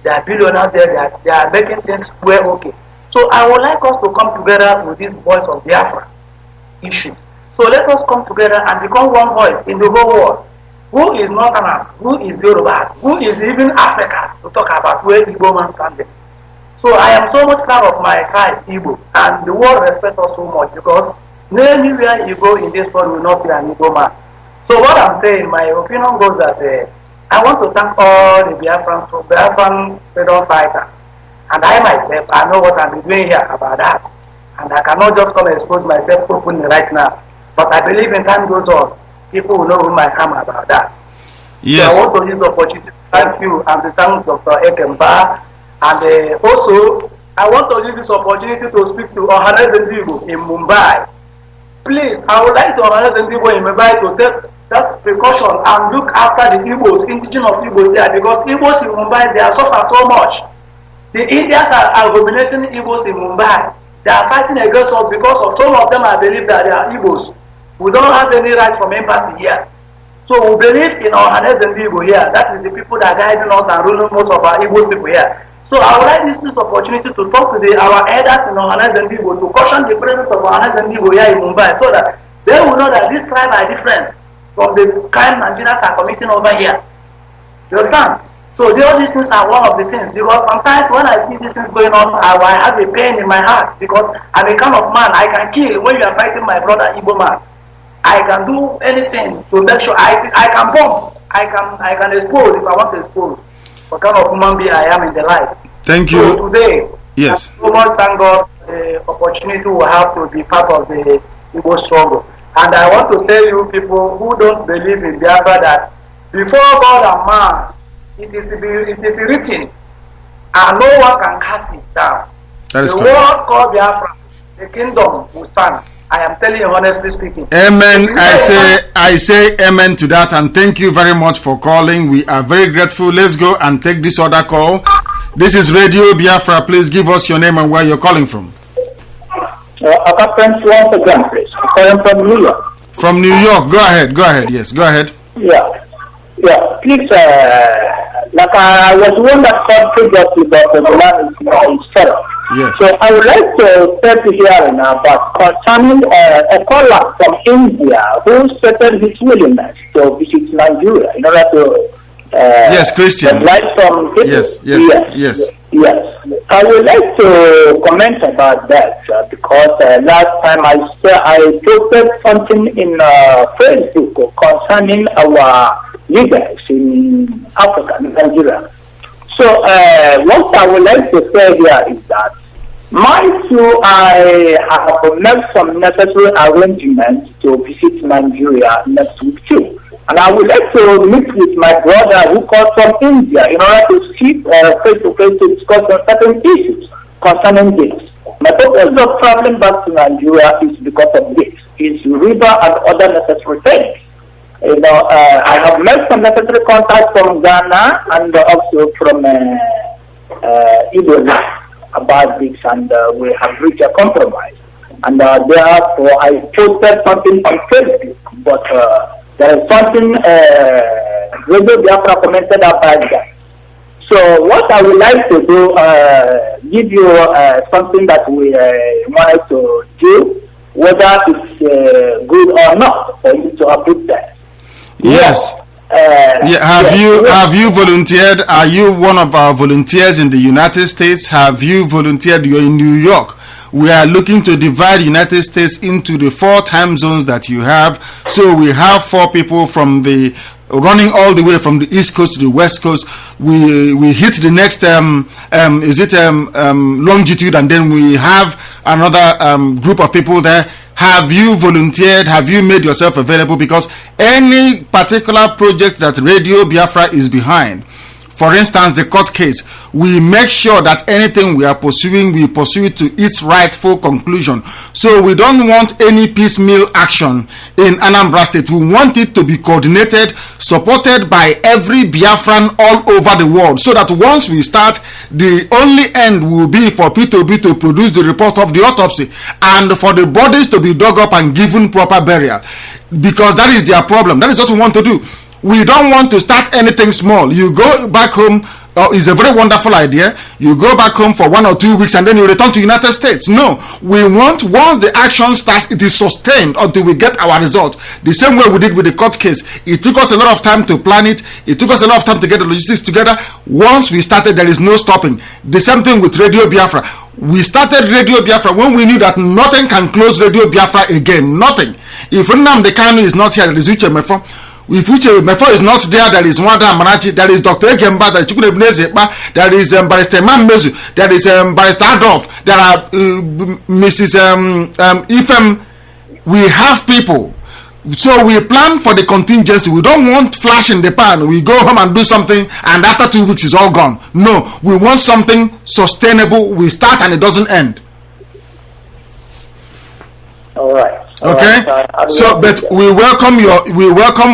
Speaker 11: They are billionaires there, they are making things well okay. So I would like us to come together with this voice of Biafra issue. So let us come together and become one voice in the whole world. Who is Northerners? Who is Yorubas? Who is even Africa to talk about where Igbo man standing? So I am so much proud of my tribe, Igbo, and the world respects us so much because anywhere you go in this world, you will not see an Igbo man. So what I'm saying, my opinion goes that I want to thank all the Biafran freedom fighters. And I myself, I know what I'm doing here about that. And I cannot just come and expose myself openly right now. But I believe in time goes on, people will know whom I am about that.
Speaker 3: Yes.
Speaker 11: So I want to use the opportunity to thank you and to thank Dr. Ekemba. And also, I want to use this opportunity to speak to Ohanes Ndigo in Mumbai. Please, I would like to Ohanes Ndigo in Mumbai to take that precaution and look after the Igbos, indigenous Igbos here, because Igbos in Mumbai, they are suffering so much. The Indians are abominating Igbos in Mumbai. They are fighting against us because of some of them I believe that they are Igbos. We don't have any rights from embassy here. So we believe in our Hanes and Igbo here. That is the people that are guiding us and ruling most of our Igbo people here. So I would like this opportunity to talk to our elders in our Hanes and Igbo to caution the presence of our Hanes and Igbo here in Mumbai so that they will know that these tribes are different from the crime Nigerians are committing over here. You understand? So all these things are one of the things, because sometimes when I see these things going on, I have a pain in my heart because I'm a kind of man. I can kill when you are fighting my brother Igbo man. I can do anything to make sure I can bomb. I can expose if I want to expose what kind of human being I am in the life.
Speaker 3: Thank you.
Speaker 11: So today,
Speaker 3: yes.
Speaker 11: I so much thank God the opportunity we have to be part of the Igbo struggle. And I want to tell you people who don't believe in Biafra that before God and man, it is written, and no one can cast it down.
Speaker 3: That is
Speaker 11: the
Speaker 3: correct.
Speaker 11: word called Biafra, the kingdom will stand. I am telling you honestly speaking.
Speaker 3: Amen. I say amen to that, and thank you very much for calling. We are very grateful. Let's go and take this other call. This is Radio Biafra. Please give us your name and where you're calling from.
Speaker 11: Once again, please. I'm calling from New York.
Speaker 3: From New York. Go ahead. Go ahead. Yes, go ahead.
Speaker 11: Yeah. Please, like I was one that called previously, but the man is set up.
Speaker 3: Yes.
Speaker 11: So I would like to start to hear now about concerning a caller from India who stated his willingness to visit Nigeria in order to
Speaker 3: yes, Christian.
Speaker 11: from
Speaker 3: Yes.
Speaker 11: I would like to comment about that because last time I posted something in Facebook concerning our leaders in Africa, Nigeria. So what I would like to say here is that I have made some necessary arrangements to visit Nigeria next week too. And I would like to meet with my brother who comes from India in order to sit face-to-face to discuss certain issues concerning this. My purpose of traveling back to Nigeria is because of this. It's river and other necessary things. I have made some necessary contacts from Ghana and also from Igbo about this, and we have reached a compromise. And therefore, I posted something on Facebook, but there is something RadioBiafra commented about that. So what I would like to do, give you something that we wanted to do, whether it's good or not, for you to approve that.
Speaker 3: Yes. Have you volunteered? Are you one of our volunteers in the United States? Have you volunteered? You're in New York. We are looking to divide the United States into the 4 time zones that you have. So we have 4 people from the running all the way from the East Coast to the West Coast. We hit the next longitude, and then we have another group of people there. Have you volunteered? Have you made yourself available? Because any particular project that RadioBiafra is behind, for instance, the court case, we make sure that anything we are pursuing, we pursue it to its rightful conclusion. So we don't want any piecemeal action in Anambra State. We want it to be coordinated, supported by every Biafran all over the world, so that once we start, the only end will be for P2B to produce the report of the autopsy and for the bodies to be dug up and given proper burial, because that is their problem. That is what we want to do. We don't want to start anything small. You go back home, it's a very wonderful idea. You go back home for 1 or 2 weeks and then you return to United States. No, we want, once the action starts, it is sustained until we get our result. The same way we did with the court case. It took us a lot of time to plan it. It took us a lot of time to get the logistics together. Once we started, there is no stopping. The same thing with RadioBiafra. We started RadioBiafra when we knew that nothing can close RadioBiafra again. Nothing. If Nnamdi Kanu is not here, there is Uche Mefo. If Uche Mefo is not there, there is Wanda Marachi, there is Dr. Ekemba, there is Chukwunebuneze, there is Barrister Imam Mezu, there is Barrister Adolf, there are Mrs. Ifem. We have people. So we plan for the contingency. We don't want flash in the pan. We go home and do something and after 2 weeks it's all gone. No, we want something sustainable. We start and it doesn't end.
Speaker 11: All right.
Speaker 3: Okay, so but we welcome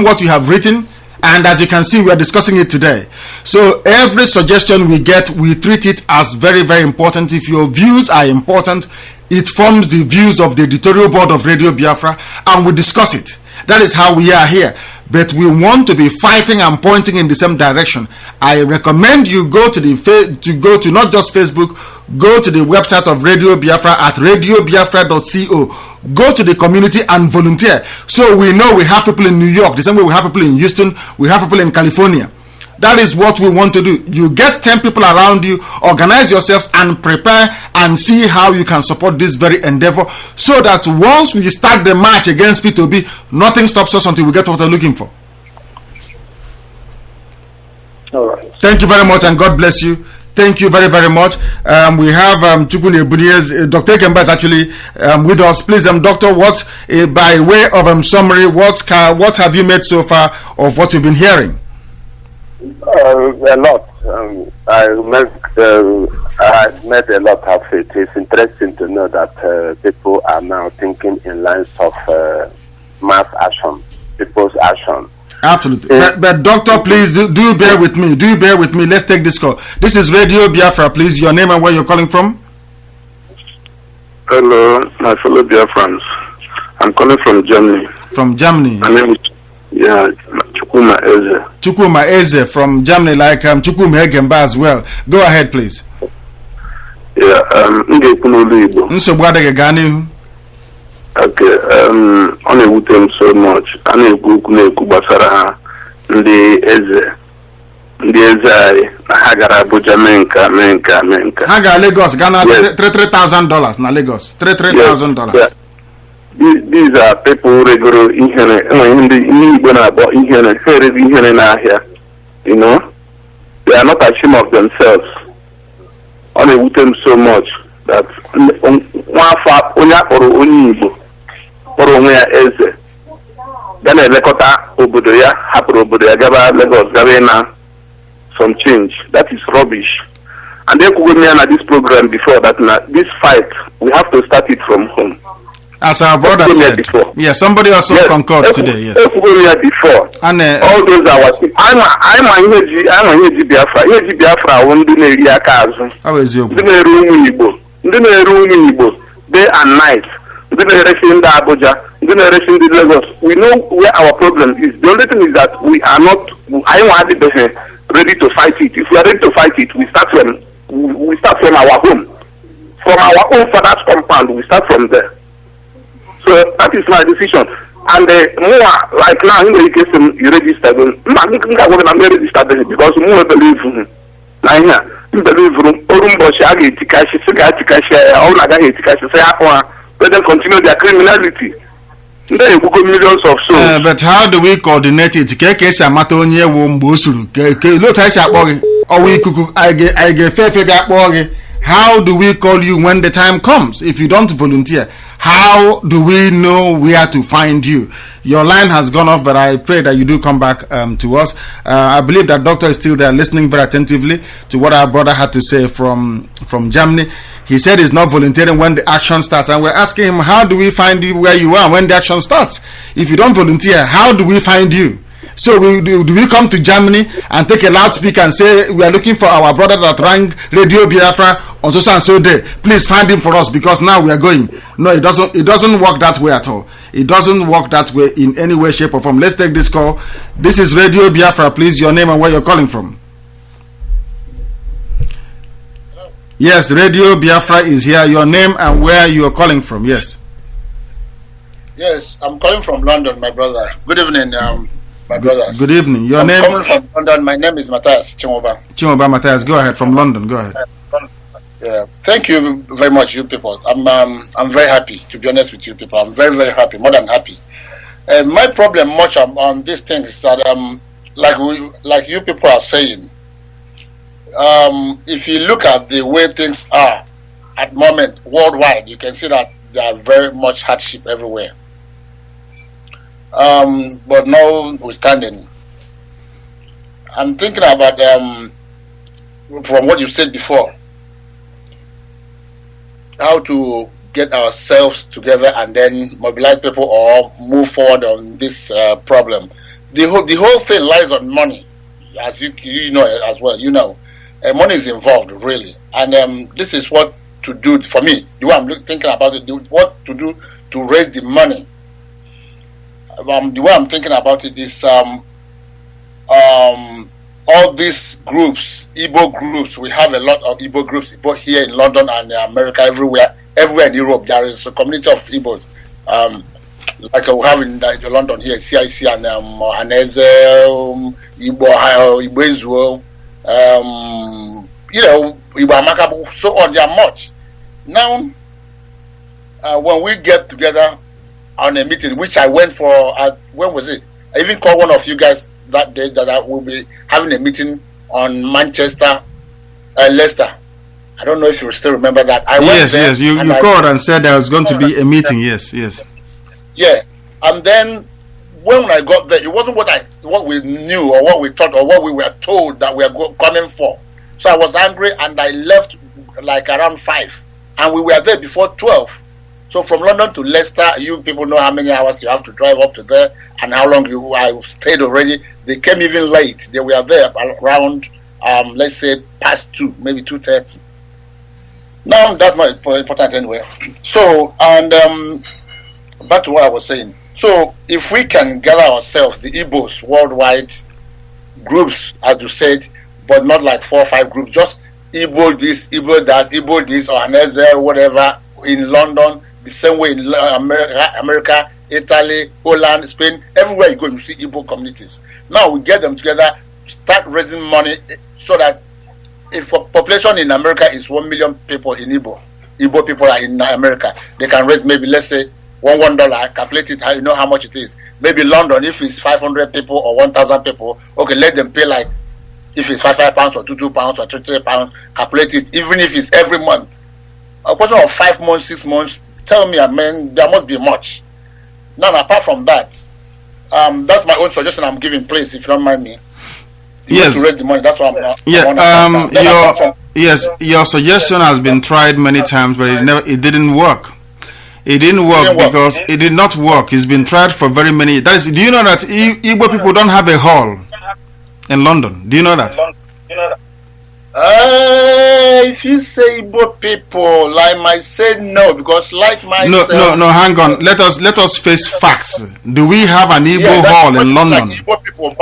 Speaker 3: what you have written, and as you can see, we are discussing it today. So every suggestion we get, we treat it as very, very important. If your views are important, it forms the views of the editorial board of RadioBiafra, and we discuss it. That is how we are here. But we want to be fighting and pointing in the same direction. I recommend you go to not just Facebook, go to the website of RadioBiafra at radiobiafra.co. Go to the community and volunteer. So we know we have people in New York, the same way we have people in Houston, we have people in California. That is what we want to do. You get 10 people around you, organize yourselves and prepare and see how you can support this very endeavor, so that once we start the march against P2B, nothing stops us until we get what we're looking for.
Speaker 11: All right.
Speaker 3: Thank you very much and God bless you. Thank you very, very much. We have Chukwunebuneze, Dr. Ekemba is actually with us. Please, Doctor, what, by way of summary, what have you made so far of what you've been hearing?
Speaker 15: A lot. I made a lot of it. It's interesting to know that people are now thinking in lines of mass action, people's action.
Speaker 3: Absolutely. But Doctor, please do bear with me. Do bear with me. Let's take this call. This is RadioBiafra. Please, your name and where you're calling from.
Speaker 16: Hello, my fellow Biafrans. I'm calling from Germany.
Speaker 3: From Germany.
Speaker 16: My name is Chukwuma Eze.
Speaker 3: Chukwuma Eze from Germany, like Chukwuma Ekemba as well. Go ahead, please.
Speaker 16: Yeah, Igbo. Okay, on a so much. I need Gbasara the Eze. ndị eze anyị na ha gara Abuja mee nka.
Speaker 3: Ha gara Lagos Ghana $3,000 na Lagos $3,000.
Speaker 16: These are people regular ihere ndị Igbo na-akpọ ihere ha erezi ihere n'ahịa. You know, they are not ashamed of themselves. Ọ na-ewute m so much that nwaafọ onye akpọrọ onye Igbo kpọrọ onwe ya eze ga na-elekọta obodo ya, hapụrụ obodo ya gaba Lagos gaba na some change. That is rubbish. And they could me on this program before that this fight we have to start it from home.
Speaker 3: As our brother said, yes, somebody also concurred today. Yes,
Speaker 16: before and all those hours. I'm a Biafra. One do area kazu.
Speaker 3: How is you?
Speaker 16: Do Igbo day and night. Do in the Abuja. Do in the Lagos. We know where our problem is. The only thing is that we are not. I want to be ready to fight it. If we are ready to fight it, we start from our home, from our own father's compound. We start from there. So that is my decision. And more like now, in the case you register, I'm registered because more believe him. Now, believe him. Let them continue their criminality. Then we go millions of souls.
Speaker 3: But how do we coordinate it? How do we call you when the time comes if you don't volunteer? How do we know where to find you? Your line has gone off, but I pray that you do come back to us. I believe that doctor is still there listening very attentively to what our brother had to say from Germany. He said he's not volunteering when the action starts, and we're asking him, how do we find you where you are when the action starts? If you don't volunteer, how do we find you? So do we come to Germany and take a loudspeaker and say we are looking for our brother that rang Radio Biafra on so and so day? Please find him for us because now we are going. No, it doesn't work that way at all. It doesn't work that way in any way, shape, or form. Let's take this call. This is Radio Biafra. Please, your name and where you're calling from. Yes, Radio Biafra is here. Your name and where you are calling from. Yes.
Speaker 17: Yes, I'm calling from London, my brother. Good evening, my brothers.
Speaker 3: Good evening. Your
Speaker 17: I'm
Speaker 3: name?
Speaker 17: coming from London. My name is Matthias Chimoba.
Speaker 3: Chimoba Matthias. Go ahead. From London. Go ahead.
Speaker 17: Yeah. Thank you very much, you people. I'm very happy, to be honest with you people. I'm very, very happy, more than happy. My problem much on this thing is that like you people are saying, if you look at the way things are at the moment worldwide, you can see that there are very much hardship everywhere. But notwithstanding, I'm thinking about from what you said before, how to get ourselves together and then mobilize people or move forward on this problem. The whole thing lies on money, as you know as well. You know, money is involved really, and this is what to do for me. The way I'm thinking about it, what to do to raise the money. The way I'm thinking about it is all these groups, Igbo groups. We have a lot of Igbo groups both here in London and America, everywhere in Europe. There is a community of Igbos, like we have in London here, CIC and Haneze, Igbo Israel, Igbo Amaka, so on. There are much. Now, when we get together on a meeting, which I went for, when was it? I even called one of you guys that day that I will be having a meeting on Leicester. I don't know if you still remember that.
Speaker 3: Yes, you called and said there was going to be a meeting. Yes.
Speaker 17: Yeah, and then when I got there, it wasn't what we knew or what we thought or what we were told that we are coming for. So I was angry and I left like around 5, and we were there before 12. So from London to Leicester, you people know how many hours you have to drive up to there and how long I stayed already. They came even late. They were there around, let's say, past 2, maybe 2:30. Now, that's not important anyway. So, and back to what I was saying. So, if we can gather ourselves, the Igbos, worldwide groups, as you said, but not like 4 or 5 groups, just Igbo this, Igbo that, Igbo this, or Haneze, whatever, in London, the same way in America, Italy, Holland, Spain, everywhere you go, you see Igbo communities. Now we get them together start raising money so that if a population in America is 1 million people in Igbo people are in America, they can raise maybe, let's say, $1, calculate it, you know how much it is. Maybe London, if it's 500 people or 1,000 people, okay, let them pay like, if it's £5 or £2 or £3 calculate it, even if it's every month. A question of 5 months, 6 months, tell me, I mean, there must be much. Now, apart from that, that's my own suggestion I'm giving, please, if you don't mind me.
Speaker 3: Yes.
Speaker 17: To raise the money, that's what I'm
Speaker 3: your suggestion has been tried many times, but it didn't work. It didn't work because it did not work. It's been tried for very many. Do you know that Igbo people don't have a hall in London? Do you know that?
Speaker 17: If you say Igbo people, I might say no, because like myself.
Speaker 3: No. Hang on. Let us face facts. Do we have an Igbo hall in London?
Speaker 17: Like Igbo people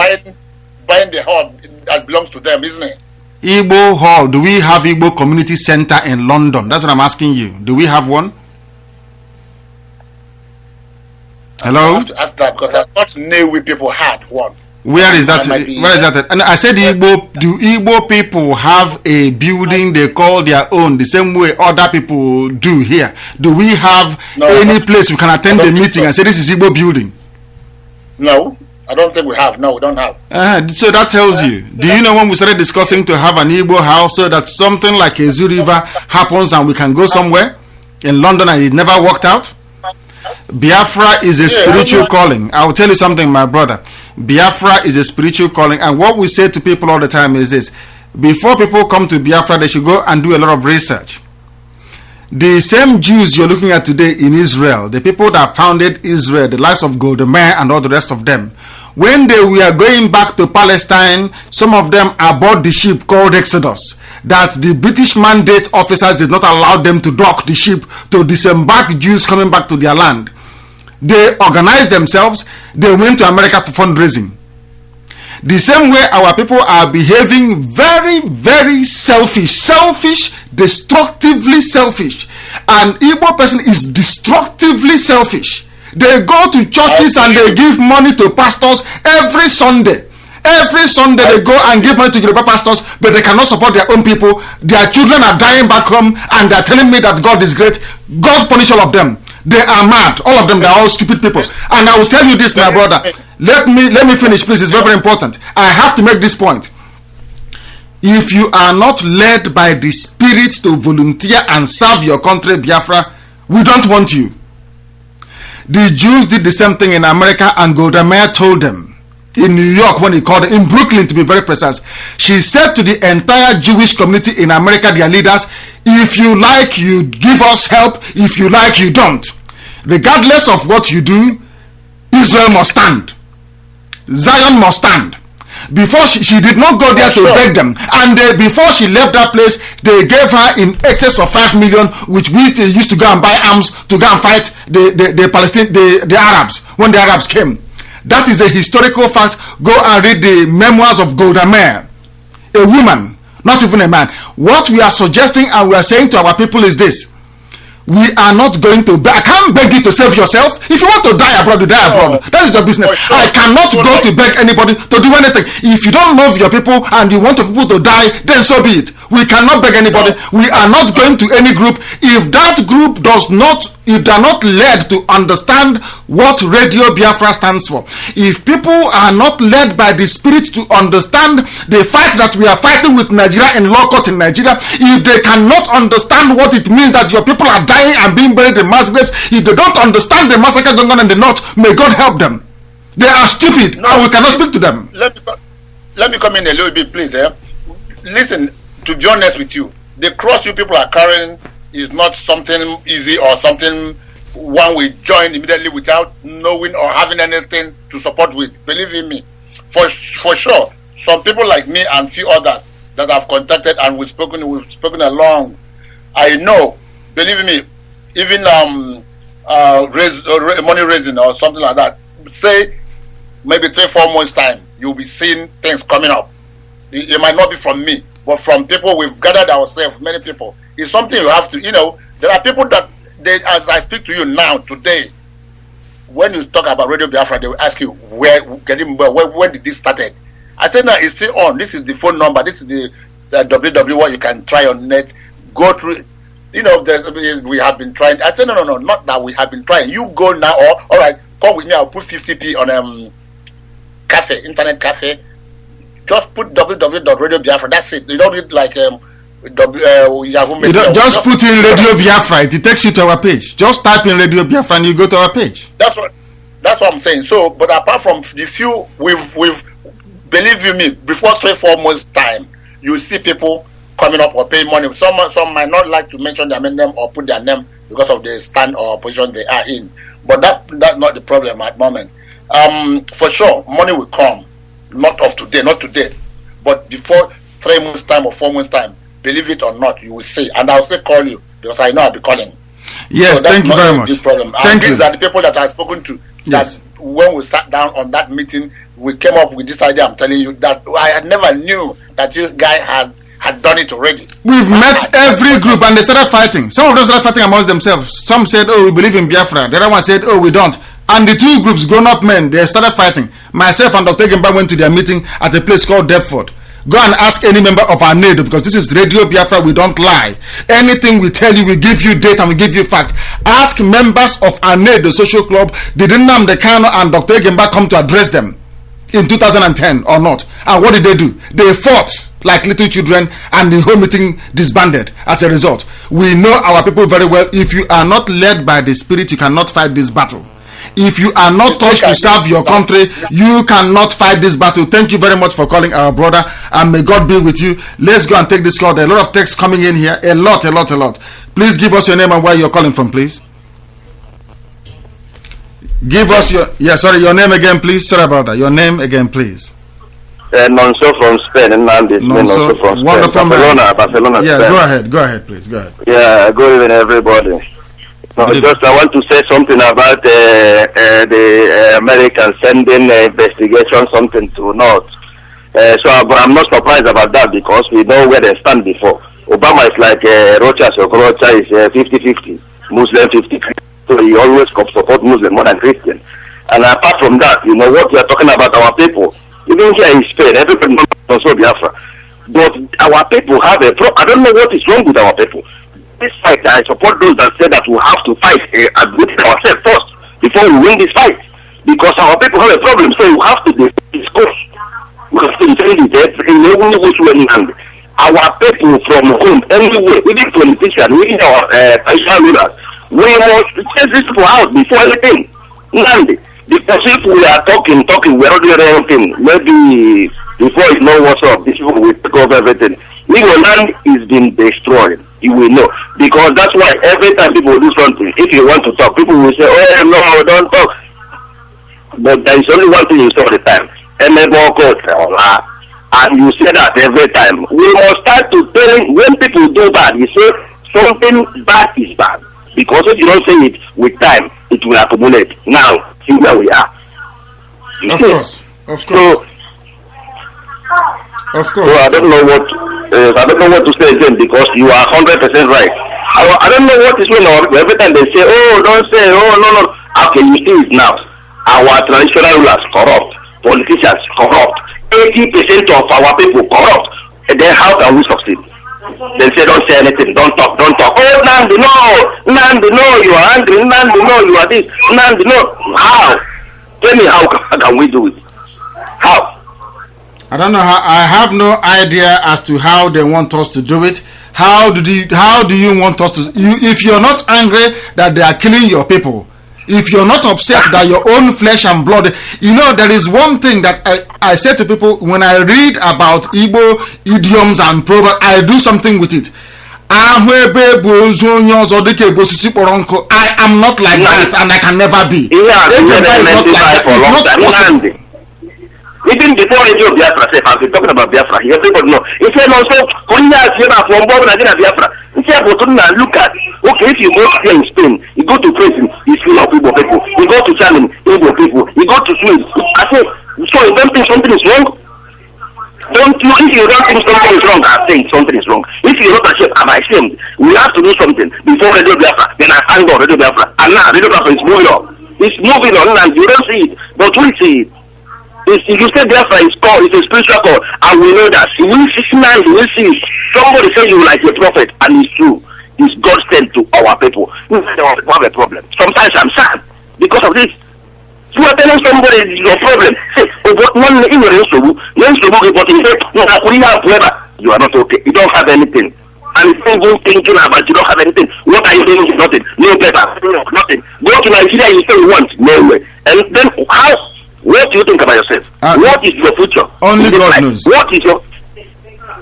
Speaker 17: buying the hall that belongs to them, isn't it?
Speaker 3: Igbo hall. Do we have Igbo community center in London? That's what I'm asking you. Do we have one? Hello?
Speaker 17: I have to ask that because I thought Newi people had one.
Speaker 3: Where is that? Where is that? And I said, do Igbo people have a building they call their own, the same way other people do here? Do we have any place we can attend a meeting and say this is Igbo building?
Speaker 17: No, I don't think we have. No, we don't have.
Speaker 3: So that tells you. Do you know when we started discussing to have an Igbo house so that something like a Zoo River happens and we can go somewhere in London and it never worked out? Biafra is a spiritual calling. I will tell you something, my brother. Biafra is a spiritual calling, and what we say to people all the time is this: before people come to Biafra, they should go and do a lot of research. The same Jews you're looking at today in Israel, the people that founded Israel, the likes of Golda Meir and all the rest of them, when they were going back to Palestine, some of them aboard the ship called Exodus, that the British mandate officers did not allow them to dock the ship to disembark Jews coming back to their land. They organized themselves. They went to America for fundraising. The same way our people are behaving, very, very selfish, destructively selfish. An Igbo person is destructively selfish. They go to churches and they give money to pastors every Sunday. Every Sunday they go and give money to Yoruba pastors, but they cannot support their own people. Their children are dying back home, and they're telling me that God is great. God punish all of them. They are mad. All of them, they're all stupid people. And I will tell you this, my brother. Let me finish, please. It's very, very important. I have to make this point. If you are not led by the Spirit to volunteer and serve your country, Biafra, we don't want you. The Jews did the same thing in America, and Golda Meir told them, in New York, when he called, in Brooklyn to be very precise, she said to the entire Jewish community in America, their leaders, if you like, you give us help. If you like, you don't. Regardless of what you do, Israel must stand. Zion must stand. Before she did not go there to beg them, and before she left that place, they gave her in excess of 5 million, which we used to go and buy arms to go and fight the Arabs when the Arabs came. That is a historical fact. Go and read the memoirs of Golda Meir, a woman, not even a man. What we are suggesting and we are saying to our people is this: we are not going to beg. I can't beg you to save yourself. If you want to die abroad, you die abroad. That is your business. I cannot go to beg anybody to do anything. If you don't love your people and you want your people to die, then so be it. We cannot beg anybody. We are not going to any group. If that group does not, if they are not led to understand what Radio Biafra stands for, if people are not led by the Spirit to understand the fight that we are fighting with Nigeria and law court in Nigeria, if they cannot understand what it means that your people are dying and being buried in mass graves, if they don't understand the massacre going on in the north, may God help them. They are stupid, and we cannot speak to them.
Speaker 17: Let me come in a little bit, please. Listen, to be honest with you, the cross you people are carrying is not something easy or something one will join immediately without knowing or having anything to support with. Believe in me, for sure, some people like me and few others that I've contacted and we've spoken along, I know, believe me, even money raising or something like that, say maybe 3-4 months time, you'll be seeing things coming up. It might not be from me, but from people we've gathered ourselves, many people. It's something you have to, there are people that, as I speak to you now, today, when you talk about Radio Biafra, they will ask you, when did this started? I said, no, it's still on. This is the phone number. This is the www you can try on net. Go through. You know, we have been trying. I said, no, not that we have been trying. You go now, or all right, come with me. I'll put 50p on cafe, internet cafe. Just put www.radiobiafra. That's it. You don't need like Yahoo.
Speaker 3: Just put in Radio Biafra. It takes you to our page. Just type in Radio Biafra and you go to our page.
Speaker 17: That's what I'm saying. So, but apart from the few, we've believe you me, before 3-4 months time, you see people coming up or paying money. Some might not like to mention their name or put their name because of the stand or position they are in. But that's not the problem at the moment. For sure, money will come. Not today. But before 3 months time or 4 months time, believe it or not, you will see. And I'll still call you because I know I'll be calling.
Speaker 3: Yes, so thank you very much.
Speaker 17: These are the people that I've spoken to. That when we sat down on that meeting, we came up with this idea. I'm telling you that I never knew that this guy had done it already.
Speaker 3: We've met every group and they started fighting. Some of them started fighting amongst themselves. Some said, oh, we believe in Biafra. The other one said, oh, we don't. And the two groups, grown-up men, they started fighting. Myself and Dr. Gemba went to their meeting at a place called Deptford. Go and ask any member of our NADO, because this is Radio Biafra, we don't lie. Anything we tell you, we give you data and we give you fact. Ask members of our NADO social club, did Nnamdi Kanu and Dr. Gemba come to address them in 2010 or not? And what did they do? They fought like little children and the whole meeting disbanded as a result. We know our people very well. If you are not led by the spirit, you cannot fight this battle. If you are not touched to serve your country, you cannot fight this battle. Thank you very much for calling our brother, and may God be with you. Let's go and take this call. There are a lot of texts coming in here. A lot. Please give us your name and where you're calling from, please. Give us your name again, please. Sorry about that. Your name again, please.
Speaker 15: Nonso from Spain. Nonso from Spain.
Speaker 3: Wonderful.
Speaker 15: Barcelona.
Speaker 3: Yeah,
Speaker 15: Spain.
Speaker 3: go ahead, please. Go ahead.
Speaker 15: Yeah, good evening, everybody. No, just I want to say something about the Americans sending investigation something to North. So I'm not surprised about that because we know where they stand before. Obama is like Rocha, so Rocha is 50-50, Muslim 50-50. So he always support Muslim more than Christian. And apart from that, you know what we are talking about our people. Even here in Spain, everybody knows also Biafra. But our people have a problem. I don't know what is wrong with our people. This fight, I support those that say that we have to fight with ourselves first before we win this fight, because our people have a problem. So we have to discuss. We have to defend it in every which way in hand. Our people from home, anyway, even politicians, even our traditional rulers, we must chase these people out before anything. Nandi, because if we are talking, we are not doing anything. Maybe before you know what's up, these people will take over everything. Igbo land is being destroyed. You will know, because that's why every time people do something, if you want to talk, people will say, oh no, don't talk. But there is only one thing you say all the time, and you say that every time. We must start to tell when people do bad, you say something bad is bad, because if you don't say it with time, it will accumulate. Now see where we are.
Speaker 3: Of course.
Speaker 15: So I don't know what to say again, because you are 100% right. I don't know what is going on. Every time they say, oh, don't say, oh, no. Okay, you see it now. Our traditional rulers corrupt, politicians corrupt, 80% of our people corrupt. And then how can we succeed? They say, don't say anything, don't talk. Oh, Nnamdi, no, you are angry. Nnamdi, no, you are this. Nnamdi, no. How? Tell me, how can we do it? How?
Speaker 3: I don't know how. I have no idea as to how they want us to do it. How do you want us to? If you're not angry that they are killing your people, if you're not upset that your own flesh and blood, you know, there is one thing that I say to people when I read about Igbo idioms and proverbs, I do something with it. I am not like that, and I can never be.
Speaker 15: Even before RadioBiafra, I've been talking about Biafra. Everybody know. He said also, Korea is from Nigeria, Biafra. He said, but look at, okay, if you go here in Spain, you go to prison, you see of Igbo people. You go to Challenge, Igbo people. You go to Sweden. I say, so you don't think something is wrong? If you don't think something is wrong, I'm saying something is wrong. If you're not ashamed, I'm ashamed. We have to do something before RadioBiafra. Then I thank God, RadioBiafra. And now RadioBiafra is moving on. It's moving on, and you don't see it, but we see it. you say Biafra is called, it's a spiritual call, and we know that. You will see somebody say you like a prophet, and it's true. It's God sent to our people. We have a problem. Sometimes I'm sad because of this. You are telling somebody your problem. Say, but one in your issue, but you say, no, we have whoever. You are not okay. You don't have anything. And it's even thinking about you don't have anything. What are you doing with nothing? No paper, nothing. Go to Nigeria, you say you want, no way. And then what do you think about yourself? What is your future?
Speaker 3: Only God knows.
Speaker 15: What is your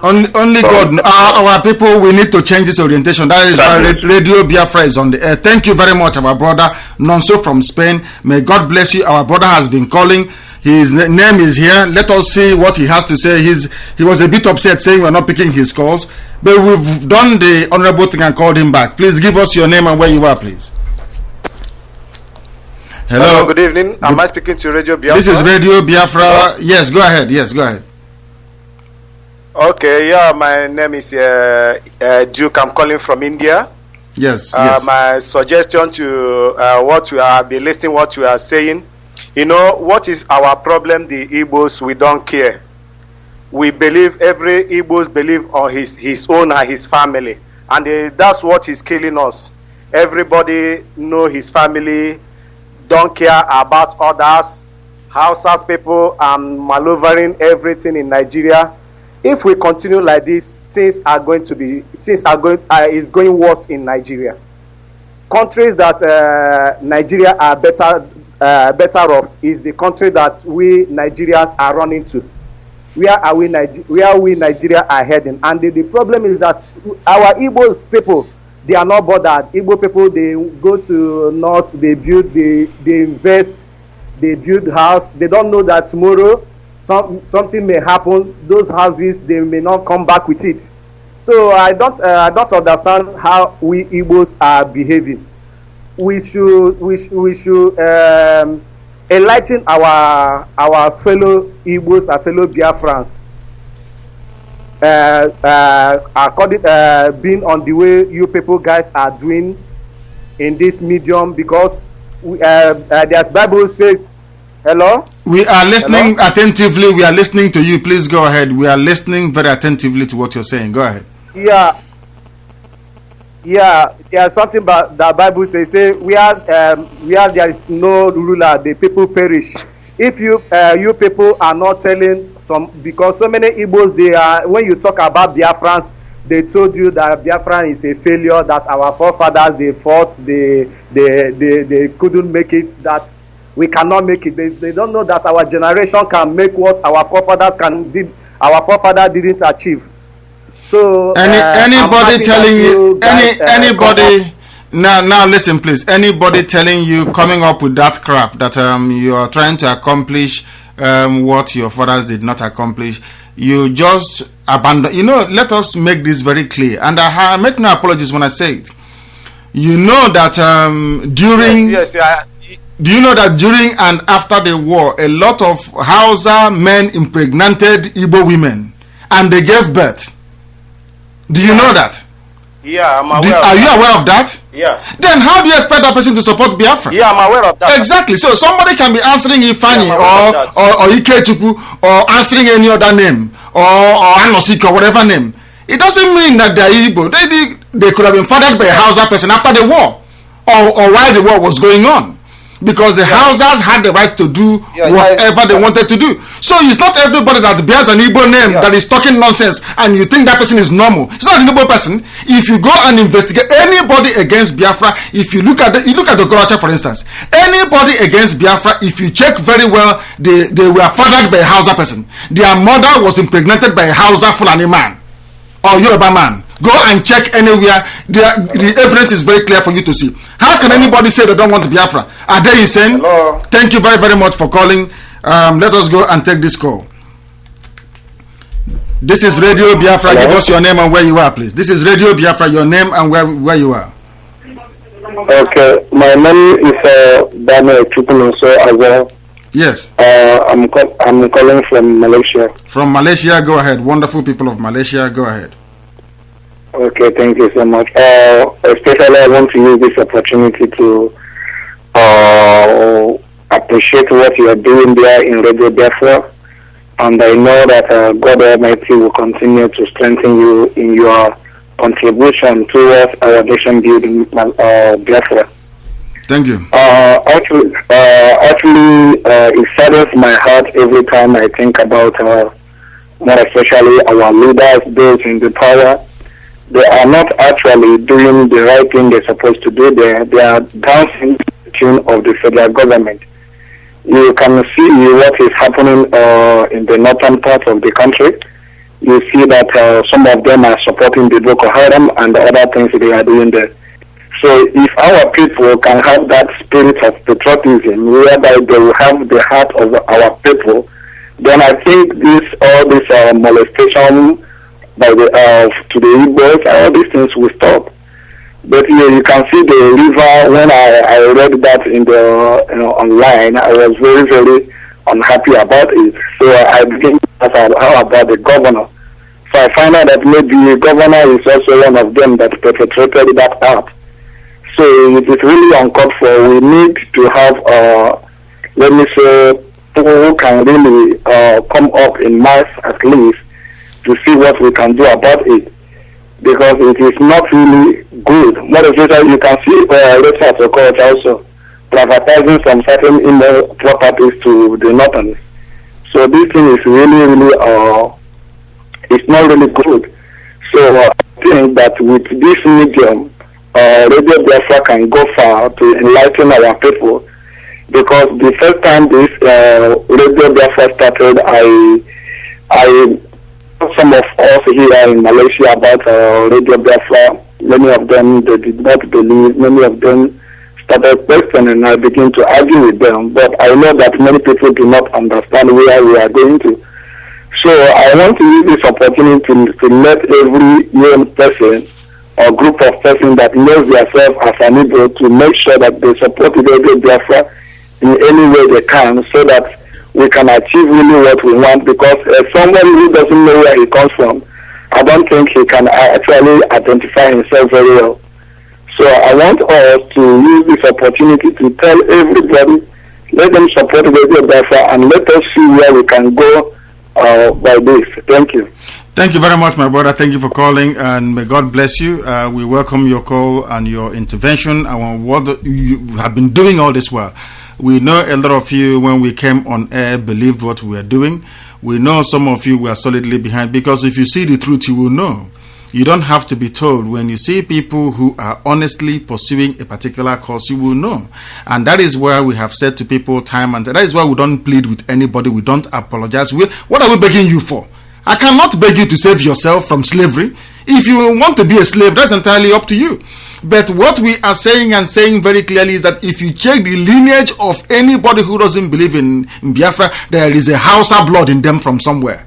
Speaker 3: Only God. Our people, we need to change this orientation. That is why Radio Biafra is on the air. Thank you very much, our brother Nonso from Spain. May God bless you. Our brother has been calling. His name is here. Let us see what he has to say. He was a bit upset saying we're not picking his calls, but we've done the honorable thing and called him back. Please give us your name and where you are, please. Hello.
Speaker 18: Good evening. Am I speaking to Radio Biafra?
Speaker 3: This is Radio Biafra. Yes, go ahead. Yes, go ahead.
Speaker 18: Okay, yeah, my name is Duke. I'm calling from India.
Speaker 3: Yes,
Speaker 18: yes. My suggestion to what we are be listening, what you are saying. You know, what is our problem? The Igbos, we don't care. We believe, every Igbos believe on his own and his family. And that's what is killing us. Everybody know his family, don't care about others. Hausas people are maneuvering everything in Nigeria. If we continue like this, is going worse in Nigeria. Countries that Nigeria are better off is the country that we Nigerians are running to. Where we Nigeria are heading? And the problem is that our Igbo people, they are not bothered. Igbo people, they go to north, they build, they invest, they build house. They don't know that tomorrow something may happen. Those houses, they may not come back with it. So I don't understand how we Igbos are behaving. We should enlighten our fellow Igbos, our fellow Biafrans, according being on the way you people guys are doing in this medium, because there's Bible says, hello?
Speaker 3: We are listening
Speaker 18: Hello?
Speaker 3: attentively. We are listening to you. Please go ahead. We are listening very attentively to what you're saying. Go ahead.
Speaker 18: Yeah, something about the Bible says, where there is no ruler, the people perish. If you people are not telling because so many Igbos, they are, when you talk about Biafrans, they told you that Biafran is a failure, that our forefathers, they fought, they couldn't make it, that we cannot make it. They don't know that our generation can make what our forefathers didn't achieve. So
Speaker 3: anybody telling you anybody now listen please, anybody telling you, coming up with that crap that you are trying to accomplish what your fathers did not accomplish, you just abandon. Let us make this very clear, and I make no apologies when I say it. You know that during do you know that during and after the war, a lot of Hausa men impregnated Igbo women and they gave birth? Do you know that?
Speaker 18: Yeah, I'm aware
Speaker 3: Are you aware of that?
Speaker 18: Yeah.
Speaker 3: Then how do you expect that person to support Biafra?
Speaker 18: Yeah, I'm aware of that.
Speaker 3: Exactly. So somebody can be answering Ifani or Ikechukwu or answering any other name or Anosik or whatever name. It doesn't mean that they're Igbo. They could have been fathered by a Hausa person after the war or while the war was going on. Because the Hausas had the right to do whatever they wanted to do. So it's not everybody that bears an Igbo name that is talking nonsense and you think that person is normal. It's not an Igbo person. If you go and investigate anybody against Biafra, if you look at the Okorocha, for instance, anybody against Biafra, if you check very well, they were fathered by a Hausa person. Their mother was impregnated by a Hausa Fulani man or Yoruba man. Go and check anywhere. The evidence is very clear for you to see. How can anybody say they don't want Biafra? Are they insane?
Speaker 18: Hello.
Speaker 3: Thank you very, very much for calling. Let us go and take this call. This is Radio Biafra.
Speaker 15: Hello?
Speaker 3: Give us your name and where you are, please. This is Radio Biafra. Your name and where you are.
Speaker 15: Okay, my name is Daniel Chukunonso as well.
Speaker 3: Yes.
Speaker 15: I'm calling from Malaysia.
Speaker 3: From Malaysia, go ahead. Wonderful people of Malaysia, go ahead.
Speaker 15: Okay, thank you so much. Especially I want to use this opportunity to appreciate what you are doing there in Radio Biafra, and I know that God Almighty will continue to strengthen you in your contribution towards our nation building, Biafra.
Speaker 3: Thank you.
Speaker 15: Actually, it saddens my heart every time I think about, more especially our leaders, those in the power. They are not actually doing the right thing they're supposed to do there. They are dancing to the tune of the federal government. You can see what is happening in the northern part of the country. You see that some of them are supporting the Boko Haram and the other things they are doing there. So if our people can have that spirit of patriotism, whereby they will have the heart of our people, then I think all this molestation by the to the Igbos, all these things will stop. But you can see the river. When I read that in the online, I was very, very unhappy about it. So I began to ask how about the governor. So I find out that maybe the governor is also one of them that perpetrated that act. So it is really uncalled for. We need to have, let me say, people who can really come up in mass at least to see what we can do about it. Because it is not really good. More especially, you can see research occurs also privatizing some certain properties to the northern. So this thing is really, really, it's not really good. So I think that with this medium, Radio Biafra can go far to enlighten our people. Because the first time this Radio Biafra started, I some of us here in Malaysia about Radio Biafra. Many of them, they did not believe. Many of them started questioning, and I began to argue with them. But I know that many people do not understand where we are going to. So I want to use this opportunity to let every young person or group of persons that knows themselves as an Igbo to make sure that they support Radio Biafra in any way they can, so that we can achieve really what we want. Because somebody who doesn't know where he comes from, I don't think he can actually identify himself very well. So I want us to use this opportunity to tell everybody, let them support Radio Biafra and let us see where we can go by this. Thank you.
Speaker 3: Thank you very much, my brother. Thank you for calling, and may God bless you. We welcome your call and your intervention and what you have been doing all this while. We know a lot of you, when we came on air, believed what we were doing. We know some of you were solidly behind, because if you see the truth, you will know. You don't have to be told. When you see people who are honestly pursuing a particular cause, you will know. And that is why we have said to people time and time, that is why we don't plead with anybody. We don't apologize. What are we begging you for? I cannot beg you to save yourself from slavery. If you want to be a slave, that's entirely up to you. But what we are saying and saying very clearly is that if you check the lineage of anybody who doesn't believe in Biafra, there is a Hausa blood in them from somewhere.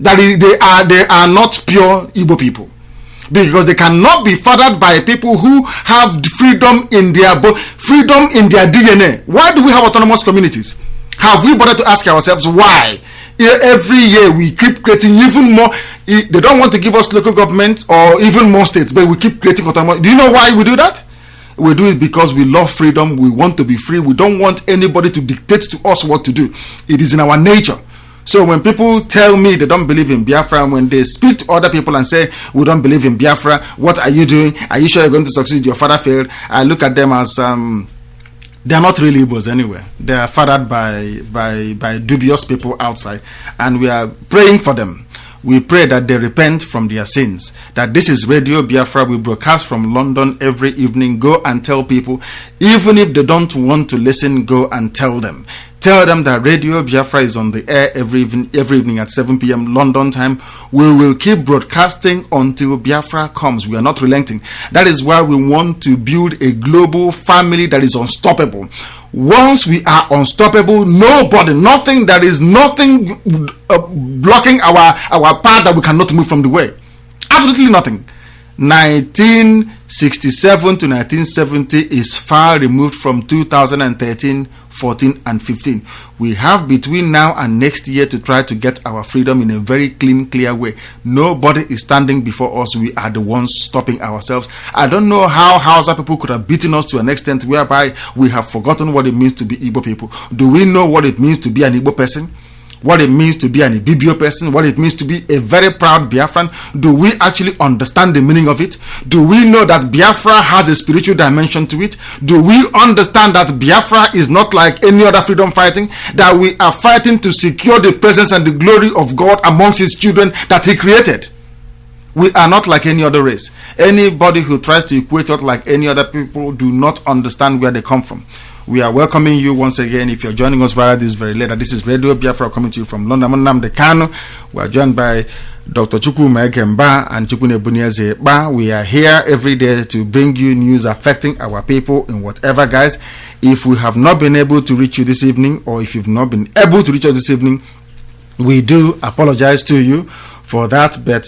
Speaker 3: That is, they are not pure Igbo people, because they cannot be fathered by people who have freedom in their DNA. Why do we have autonomous communities? Have we bothered to ask ourselves why? Every year we keep creating even more. They don't want to give us local government or even more states, but we keep creating autonomous. Do you know why we do that? We do it because we love freedom. We want to be free. We don't want anybody to dictate to us what to do. It is in our nature. So when people tell me they don't believe in Biafra, when they speak to other people and say, we don't believe in Biafra, what are you doing? Are you sure you're going to succeed? Your father failed. I look at them as they are not really Igbos anyway. They are fathered by dubious people outside, and we are praying for them. We pray that they repent from their sins. That this is Radio Biafra. We broadcast from London every evening. Go and tell people, even if they don't want to listen, go and tell them. Tell them that Radio Biafra is on the air every evening at 7 p.m. London time. We will keep broadcasting until Biafra comes. We are not relenting. That is why we want to build a global family that is unstoppable. Once we are unstoppable, nothing blocking our path that we cannot move from the way. Absolutely nothing. 1967 to 1970 is far removed from 2013, 14, and 15. We have between now and next year to try to get our freedom in a very clean, clear way. Nobody is standing before us. We are the ones stopping ourselves. I don't know how Hausa people could have beaten us to an extent whereby we have forgotten what it means to be Igbo people. Do we know what it means to be an Igbo person? What it means to be an Ibibio person, what it means to be a very proud Biafran? Do we actually understand the meaning of it? Do we know that Biafra has a spiritual dimension to it? Do we understand that Biafra is not like any other freedom fighting? That we are fighting to secure the presence and the glory of God amongst his children that he created? We are not like any other race. Anybody who tries to equate us like any other people do not understand where they come from. We are welcoming you once again. If you're joining us via this very late, this is Radio Biafra coming to you from London. Nnamdi Kanu. We are joined by Dr. Chukwuma Ekemba and Chukwune Bunieze Ba. We are here every day to bring you news affecting our people in whatever, guys. If we have not been able to reach you this evening, or if you've not been able to reach us this evening, we do apologize to you for that, but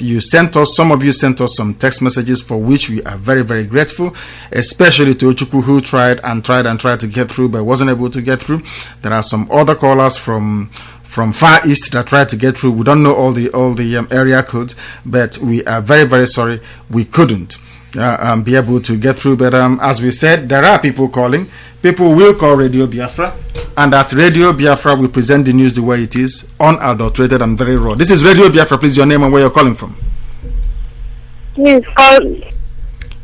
Speaker 3: some of you sent us some text messages for which we are very, very grateful, especially to Ochukwu, who tried to get through but wasn't able to get through. There are some other callers from Far East that tried to get through. We don't know all the area codes, but we are very, very sorry we couldn't be able to get through. But as we said, there are people calling. People will call Radio Biafra, and at Radio Biafra we present the news the way it is, unadulterated and very raw. This is Radio Biafra. Please, your name and where you're calling from.
Speaker 19: Yes,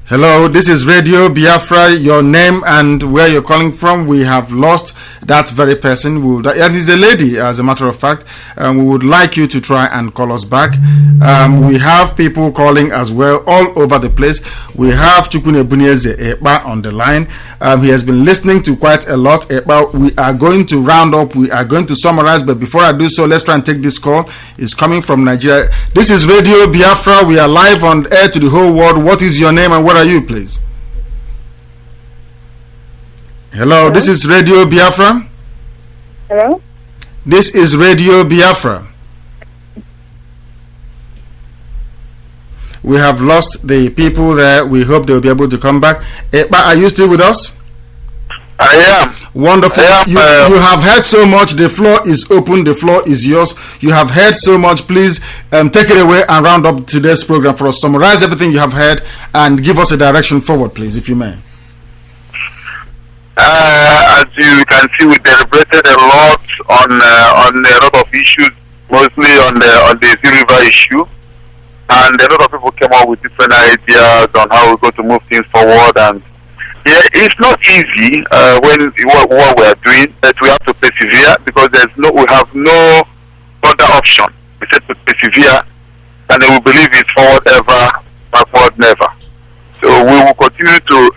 Speaker 3: hello, this is Radio Biafra. Your name and where you're calling from. We have lost that very person. And it's a lady, as a matter of fact. We would like you to try and call us back. We have people calling as well all over the place. We have Chukwune Bunieze Ekpa on the line. He has been listening to quite a lot. Ekpa, we are going to round up. We are going to summarize. But before I do so, let's try and take this call. It's coming from Nigeria. This is Radio Biafra. We are live on air to the whole world. What is your name and what are you, please? Hello, this is Radio Biafra.
Speaker 19: Hello?
Speaker 3: This is Radio Biafra. We have lost the people there. We hope they'll be able to come back. But are you still with us?
Speaker 6: I am.
Speaker 3: Wonderful. You have heard so much. The floor is open. The floor is yours. You have heard so much. Please take it away and round up today's program for us. Summarize everything you have heard and give us a direction forward, please, if you may.
Speaker 6: As you can see, we deliberated a lot on a lot of issues, mostly on the River issue, and a lot of people came up with different ideas on how we're going to move things forward. And yeah, it's not easy when what we are doing, but we have to persevere because we have no other option except to persevere, and then we believe it's forward ever, backward never. So we will continue to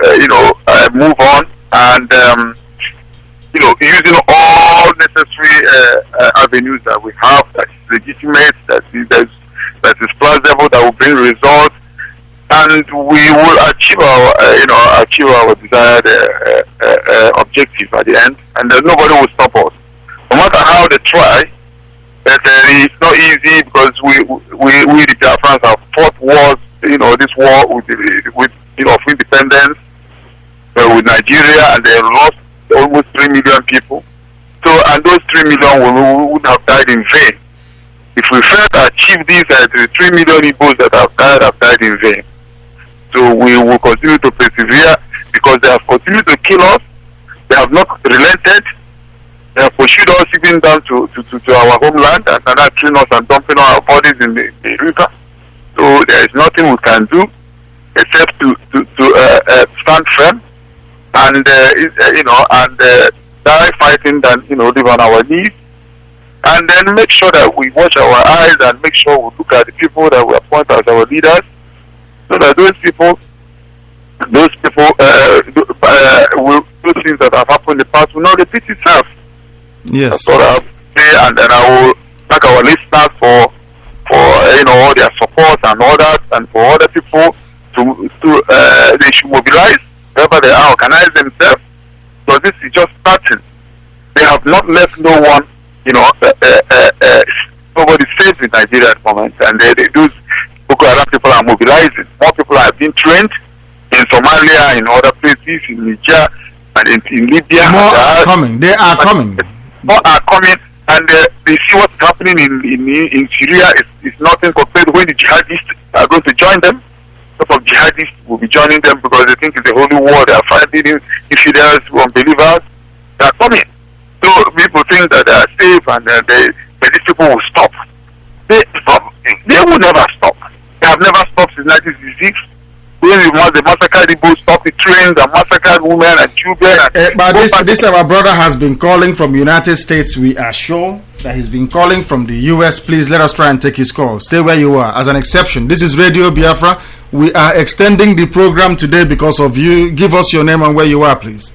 Speaker 6: move on. And using all necessary avenues that we have, that is legitimate, that is plausible, that will bring results, and we will achieve our desired objective at the end. And nobody will stop us, no matter how they try. But it's not easy because we the Biafrans have fought wars. This war with independence. With Nigeria, and they lost almost 3 million people. So, and those 3 million would have died in vain. If we fail to achieve these, the 3 million Igbos that have died in vain. So we will continue to persevere because they have continued to kill us. They have not relented. They have pursued us even down to our homeland and are killing us and dumping our bodies in the river. So there is nothing we can do except to stand firm. And die fighting than live on our knees, and then make sure that we watch our eyes and make sure we look at the people that we appoint as our leaders, so that those people those things that have happened in the past will not repeat itself.
Speaker 3: Yes.
Speaker 6: That's what I have to say, and then I will thank our listeners for all their support and all that, and for other people they should mobilize wherever they are, organize themselves, because this is just starting. They have not left no one, nobody safe in Nigeria at the moment, and those Boko Haram people are mobilizing. More people are being trained in Somalia, in other places, in Niger, and in Libya.
Speaker 3: More are coming. They are coming.
Speaker 6: More are coming, and they see what's happening in Syria. It's nothing compared to when the jihadists are going to join them. Some of jihadists will be joining them because they think it's a holy war. They are fighting infidels, unbelievers. They are coming. So people think that they are safe and that these people will stop. They stop. They will never stop. They have never stopped since 1966. When they massacred Igbo, stopped the trains and massacred women and children.
Speaker 3: But this our brother has been calling from United States. We are sure that he's been calling from the US. Please let us try and take his call. Stay where you are. As an exception, this is Radio Biafra. We are extending the program today because of you. Give us your name and where you are, please.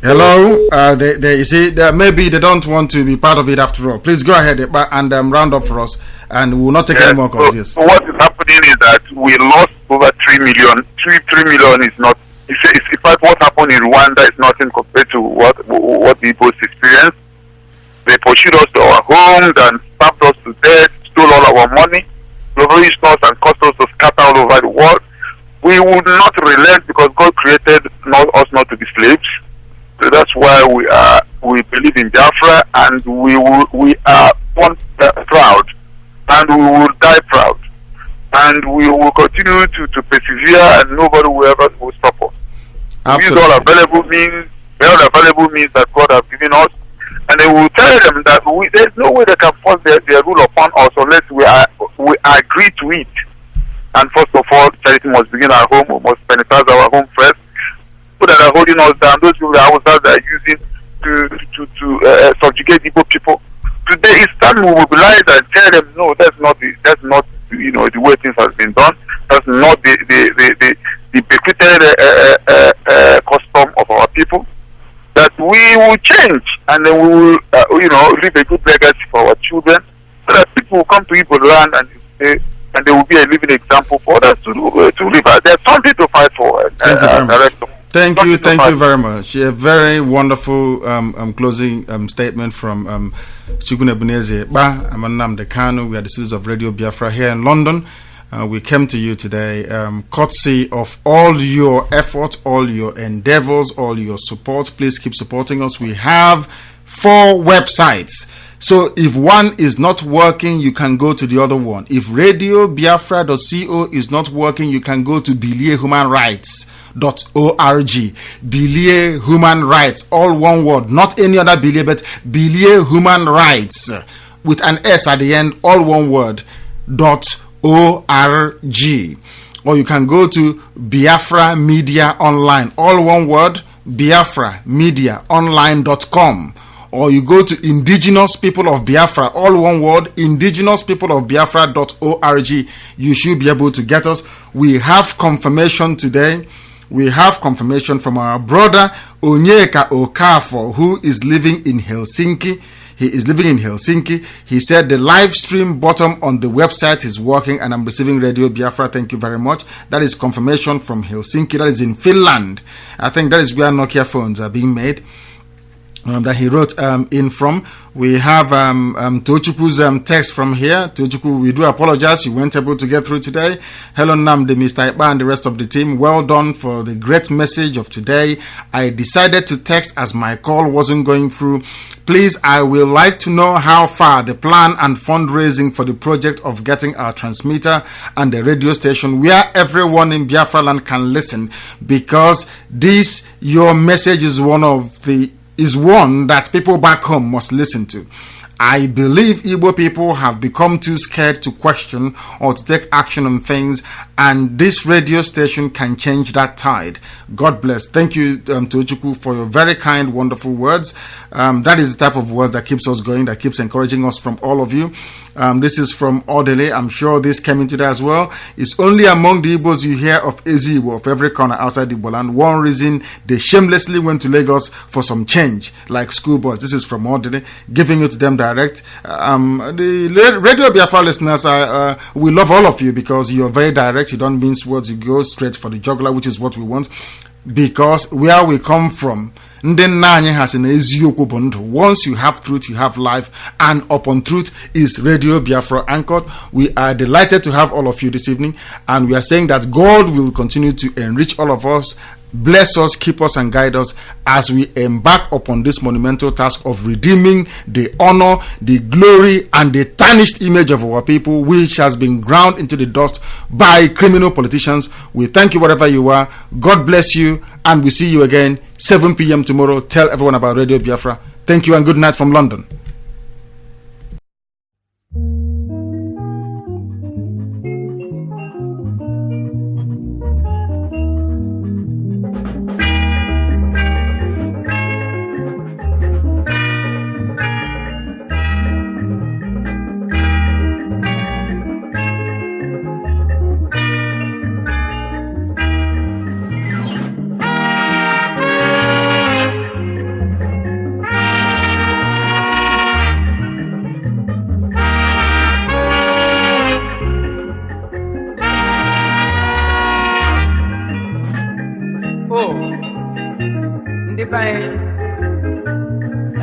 Speaker 3: Hello. You see, maybe they don't want to be part of it after all. Please go ahead and round up for us, and we will not take any more calls. Yes.
Speaker 6: So what is happening is that we lost over 3 million. 3 million is not. In fact, what happened in Rwanda is nothing compared to what the Igbos experienced. They pursued us to our homes and stabbed us to death, stole all our money, leveraged us and caused us to scatter all over the world. We would not relent because God created us not to be slaves. So that's why we believe in Biafra, and we are proud, and we will die proud, and we will continue to persevere, and nobody will ever stop us. Absolutely. Use all available means that God has given us, and they will tell them that there's no way they can force their rule upon us unless we agree to it. And first of all, charity must begin at home. We must sanitize our home first. People that are holding us down, those people that are using to subjugate Igbo people. Today it's time we mobilize and tell them, no, that's not the way things has been done. That's not the bequeathed custom of our people. That we will change, and then we will leave a good legacy for our children, so that people will come to Igbo land and they will be a living example for others to live. There's something to fight for.
Speaker 3: Thank you very much. A very wonderful closing statement from Chukwune Buneze Ba, MAZI NNAMDI KANU. We are the students of Radio Biafra here in London. We came to you today courtesy of all your efforts, all your endeavors, all your support. Please keep supporting us. We have 4 websites. So if one is not working, you can go to the other one. If RadioBiafra.co is not working, you can go to Bilie Human Rights. .org. Bilie Human Rights, all one word, not any other Bilie, but Bilie Human Rights with an S at the end, all one word, .org. Or you can go to Biafra Media Online, all one word, biaframediaonline.com. Or you go to Indigenous People of Biafra, all one word, indigenouspeopleofbiafra.org. You should be able to get us. We have confirmation today. We have confirmation from our brother Onyeka Okafor, who is living in Helsinki. He is living in Helsinki. He said the live stream button on the website is working, and I'm receiving Radio Biafra. Thank you very much. That is confirmation from Helsinki. That is in Finland. I think that is where Nokia phones are being made. That he wrote in from. We have Tochuku's text from here. Tochuku, we do apologize. You weren't able to get through today. Hello, Namdi, Mr. Iba, and the rest of the team. Well done for the great message of today. I decided to text as my call wasn't going through. Please, I will like to know how far the plan and fundraising for the project of getting our transmitter and the radio station where everyone in Biafra land can listen, because this, your message is one that people back home must listen to. I believe Igbo people have become too scared to question or to take action on things, and this radio station can change that tide. God bless. Thank you, Tochukwu, for your very kind, wonderful words. That is the type of words that keeps us going, that keeps encouraging us from all of you. This is from Odele. I'm sure this came into that as well. It's only among the Igbos you hear of Igbo of every corner outside Igbo land. One reason they shamelessly went to Lagos for some change, like schoolboys. This is from Odele, giving it to them direct. The Radio Biafra listeners, we love all of you because you're very direct. You don't mince words. You go straight for the jugular, which is what we want. Because where we come from, Ndị nna anyị ha sị na eziokwu bụ ndụ. Once you have truth, you have life, and upon truth is Radio Biafra anchored. We are delighted to have all of you this evening, and we are saying that God will continue to enrich all of us, bless us, keep us, and guide us as we embark upon this monumental task of redeeming the honor, the glory, and the tarnished image of our people, which has been ground into the dust by criminal politicians. We thank you wherever you are. God bless you, and we see you again 7 p.m. tomorrow. Tell everyone about Radio Biafra. Thank you and good night from London.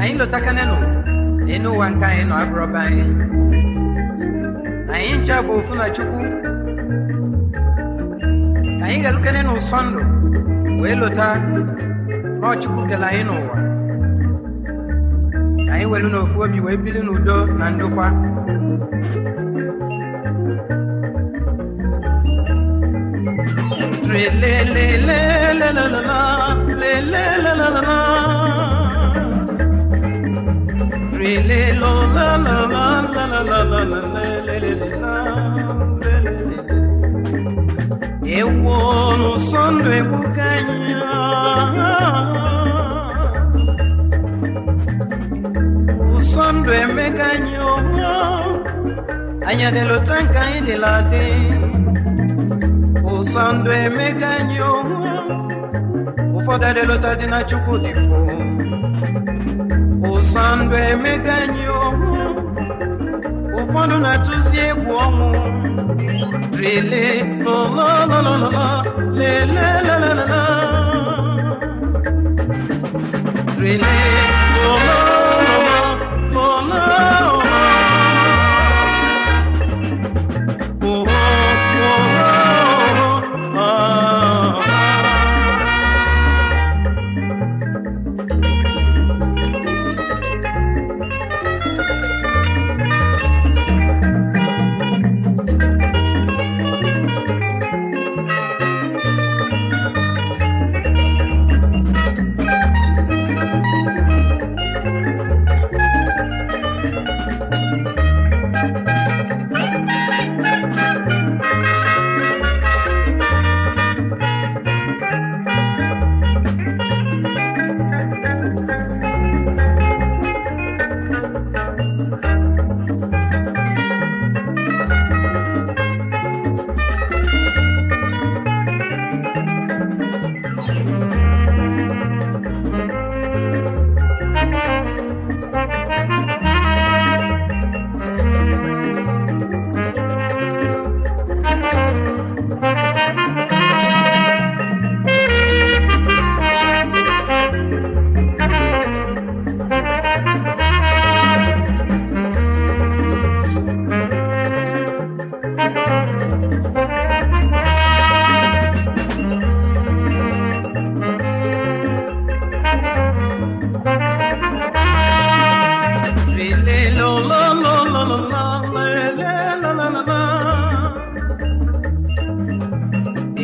Speaker 4: Anyị lọtakanenu n'enu ụwa nke anyị nọ abụrọba anyị ncha bụ ofu na Chukwu. Anyị ga-elukene n'ụsọ ndụ wee lọta n'Chukwu kele anyị n'ụwa. Anyị welu n'ofu obi wee bili n'udo na ndokwa. Ewo n'ụsọ ndụ ebuka anyị, ụsọ ndụ emeka anyị anyị adịlụta nke anyị dịla dị. Ụsọ ndụ emeka anyị ụfọdụ adịlụtazi na Chukwu dị mkpụ. Ụsọ ndụ emeka anyị ụfọdụ na-atụzi egwu ọnwụ. Rele lololololo lelelelele rele lolololo.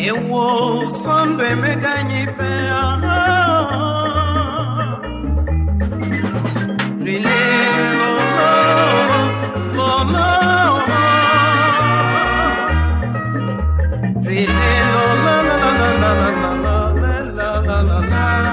Speaker 4: Ewo Sunday meganyi pe ana Rile lo no Rile lo la la la la la la la la la la